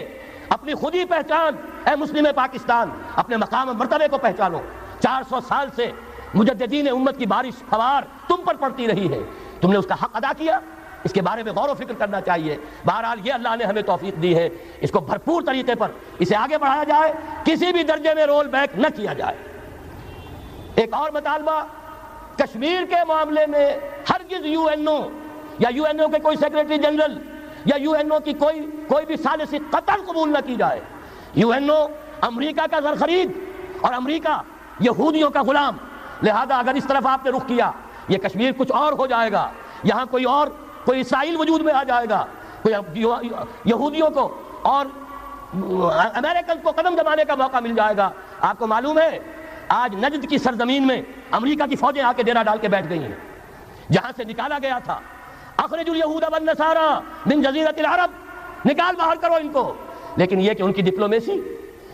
اپنی خودی پہچان، اے مسلم پاکستان، اپنے مقام و مرتبے کو پہچانو. 400 سال سے مجددین امت کی بارش فوار تم پر پڑتی رہی ہے، تم نے اس کا حق ادا کیا. اس کے بارے میں غور و فکر کرنا چاہیے. بہرحال یہ اللہ نے ہمیں توفیق دی ہے، اس کو بھرپور طریقے پر اسے آگے بڑھایا جائے، کسی بھی درجے میں رول بیک نہ کیا جائے. ایک اور مطالبہ، کشمیر کے معاملے میں ہرگز یو این او یا یو این او کے کوئی سیکریٹری جنرل یا یو این او کی کوئی بھی ثالثی قطعاً قبول نہ کی جائے. یو این او امریکہ کا زر خرید اور امریکہ یہودیوں کا غلام. لہذا اگر اس طرف آپ نے رخ کیا یہ کشمیر کچھ اور ہو جائے گا. یہاں کوئی اسرائیل وجود میں آ جائے گا، کوئی یہودیوں کو اور امریکن کو قدم جمانے کا موقع مل جائے گا. آپ کو معلوم ہے آج نجد کی سرزمین میں امریکہ کی فوجیں آ کے ڈیرا ڈال کے بیٹھ گئی ہیں، جہاں سے نکالا گیا تھا. اخرجوا اليهود والنصارى من جزیرۃ العرب، نکال باہر کرو ان کو. لیکن یہ کہ ان کی ڈپلومیسی،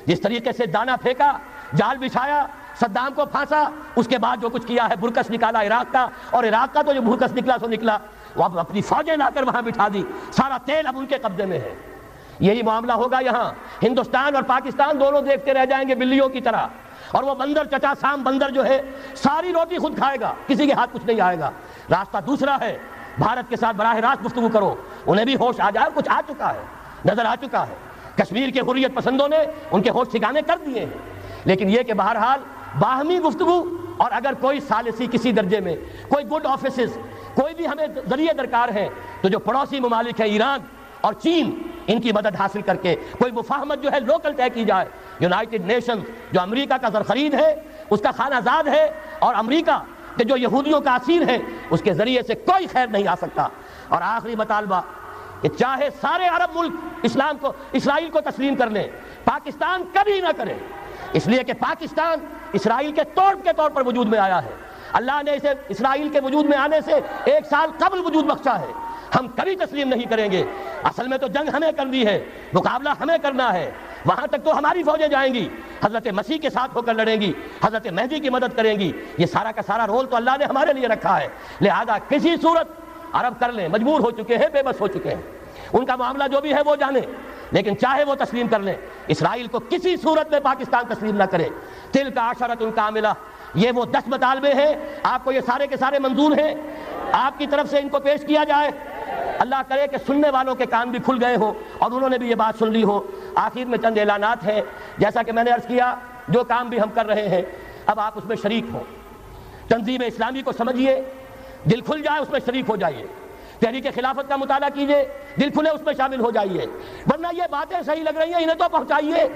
جس طریقے سے دانہ پھینکا، جال بچھایا، صدام کو پھانسا، اس کے بعد جو کچھ کیا ہے، برکس نکالا عراق کا، اور عراق کا تو جو برکس نکلا سو نکلا، وہ اب اپنی فوجیں لا کر وہاں بٹھا دی. سارا تیل اب ان کے قبضے میں ہے. یہی معاملہ ہوگا یہاں. ہندوستان اور پاکستان دونوں دیکھتے رہ جائیں گے بلیوں کی طرح. اور وہ بندر، چچا سام بندر جو ہے، ساری روٹی خود کھائے گا، کسی کے ہاتھ کچھ نہیں آئے گا. راستہ دوسرا ہے، بھارت کے ساتھ براہ راست گفتگو کرو. انہیں بھی ہوش آ جائے، کچھ آ چکا ہے، نظر آ چکا ہے. کشمیر کے حریت پسندوں نے ان کے ہوش ٹھکانے کر دیے ہیں. لیکن یہ کہ بہرحال باہمی گفتگو، اور اگر کوئی ثالثی کسی درجے میں، کوئی گڈ آفیسز، کوئی بھی ہمیں ذریعے درکار ہیں، تو جو پڑوسی ممالک ہیں ایران اور چین، ان کی مدد حاصل کر کے کوئی مفاہمت جو ہے لوکل طے کی جائے. یونائٹڈ نیشنز جو امریکہ کا زر خرید ہے، اس کا خانہ زاد ہے، اور امریکہ کہ جو یہودیوں کا اسیر ہے، اس کے ذریعے سے کوئی خیر نہیں آ سکتا. اور آخری مطالبہ کہ چاہے سارے عرب ملک اسرائیل کو تسلیم کر لیں، پاکستان کبھی نہ کرے. اس لیے کہ پاکستان اسرائیل کے طور پر وجود میں آیا ہے. اللہ نے اسے اسرائیل کے وجود میں آنے سے 1 سال قبل وجود بخشا ہے. ہم کبھی تسلیم نہیں کریں گے. اصل میں تو جنگ ہمیں کرنی ہے، مقابلہ ہمیں کرنا ہے. وہاں تک تو ہماری فوجیں جائیں گی، حضرت مسیح کے ساتھ ہو کر لڑیں گی، حضرت مہدی کی مدد کریں گی. یہ سارا کا سارا رول تو اللہ نے ہمارے لیے رکھا ہے. لہذا کسی صورت عرب کر لیں، مجبور ہو چکے ہیں، بے بس ہو چکے ہیں. ان کا معاملہ جو بھی ہے وہ جانے، لیکن چاہے وہ تسلیم کر لیں، اسرائیل کو کسی صورت میں پاکستان تسلیم نہ کرے. تلک عشرۃ کاملہ، یہ وہ 10 مطالبے ہیں. آپ کو یہ سارے کے سارے منظور ہیں، آپ کی طرف سے ان کو پیش کیا جائے. اللہ کرے کہ سننے والوں کے کان بھی کھل گئے ہوں اور انہوں نے بھی یہ بات سن لی ہو. آخر میں چند اعلانات ہیں. جیسا کہ میں نے عرض کیا، جو کام بھی ہم کر رہے ہیں اب آپ اس میں شریک ہوں. تنظیم اسلامی کو سمجھیے، دل کھل جائے، اس میں شریک ہو جائیے. تحریک خلافت کا مطالعہ کیجئے، دل کھلے، اس میں شامل ہو جائیے. ورنہ یہ باتیں صحیح لگ رہی ہیں، انہیں تو پہنچائیے.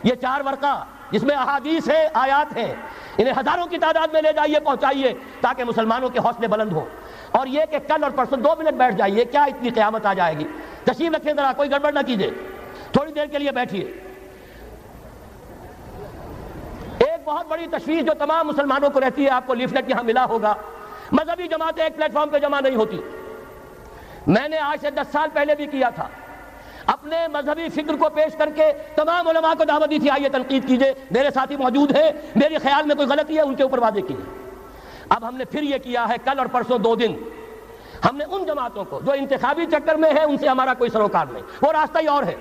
یہ 4 ورقہ جس میں احادیث ہیں، آیات ہیں، انہیں ہزاروں کی تعداد میں لے جائیے، پہنچائیے، تاکہ مسلمانوں کے حوصلے بلند ہوں. اور یہ کہ کل اور پرسوں 2 منٹ بیٹھ جائیے، کیا اتنی قیامت آ جائے گی. تشریف رکھیں ذرا، کوئی گڑبڑ نہ کیجیے، تھوڑی دیر کے لیے بیٹھیے. بہت بڑی تشویش جو تمام مسلمانوں کو رہتی ہے، آپ کو لیفلیٹ یہاں ملا ہوگا، مذہبی جماعتیں ایک پلیٹ فارم پہ جمع نہیں ہوتی۔ میں نے آج سے 10 سال پہلے بھی کیا تھا، اپنے مذہبی فکر کو پیش کر کے تمام علماء کو دعوت دی تھی، آئیے تنقید کیجئے، میرے ساتھی موجود ہیں، میرے خیال میں کوئی غلطی ہے ان کے اوپر واضح کیجئے۔ اب ہم نے پھر یہ کیا ہے، کل اور پرسوں 2 دن ہم نے ان جماعتوں کو جو انتخابی چکر میں ہے ان سے ہمارا کوئی سروکار نہیں، وہ راستہ ہی اور ہے،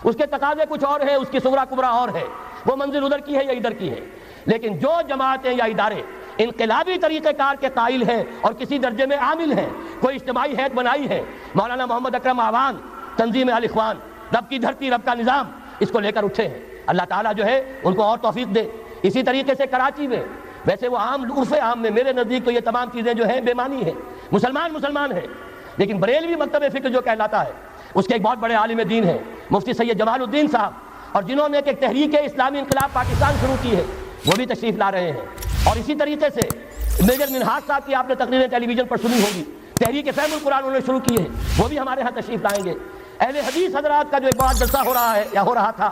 اس کے تقاضے کچھ اور ہے، اس کی صغرا کبرا اور ہے، وہ منزل ادھر کی ہے یا ادھر کی ہے، لیکن جو جماعتیں یا ادارے انقلابی طریقہ کار کے قائل ہیں اور کسی درجے میں عامل ہیں، کوئی اجتماعی ہیئت بنائی ہے، مولانا محمد اکرم آوان، تنظیم الاخوان، رب کی دھرتی رب کا نظام، اس کو لے کر اٹھے ہیں، اللہ تعالیٰ جو ہے ان کو اور توفیق دے۔ اسی طریقے سے کراچی میں، ویسے وہ عرف عام میں میرے نزدیک تو یہ تمام چیزیں جو ہیں بے معنی ہیں، مسلمان ہے، لیکن بریلوی مکتب فکر جو کہلاتا ہے اس کے ایک بہت بڑے عالم دین ہیں مفتی سید جمال الدین صاحب، اور جنہوں نے ایک تحریک اسلامی انقلاب پاکستان شروع کی ہے، وہ بھی تشریف لا رہے ہیں۔ اور اسی طریقے سے میجر منہاج صاحب کی آپ نے تقریریں ٹیلی ویژن پر سنی ہوگی، تحریک فہم القرآن انہوں نے شروع کی ہے، وہ بھی ہمارے ہاں تشریف لائیں گے۔ اہل حدیث حضرات کا جو ایک بڑا جلسہ ہو رہا ہے یا ہو رہا تھا،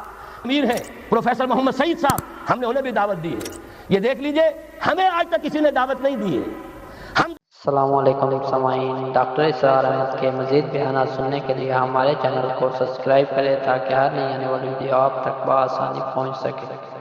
امیر ہیں پروفیسر محمد سعید صاحب، ہم نے انہیں بھی دعوت دی ہے۔ یہ دیکھ لیجئے، ہمیں آج تک کسی نے دعوت نہیں دی ہے۔ السلام علیکم سامعین، ڈاکٹر اسرار احمد کے مزید بیانات سننے کے لیے ہمارے چینل کو سبسکرائب کریں تاکہ ہر نئی آنے والی ویڈیو آپ تک بآسانی پہنچ سکے۔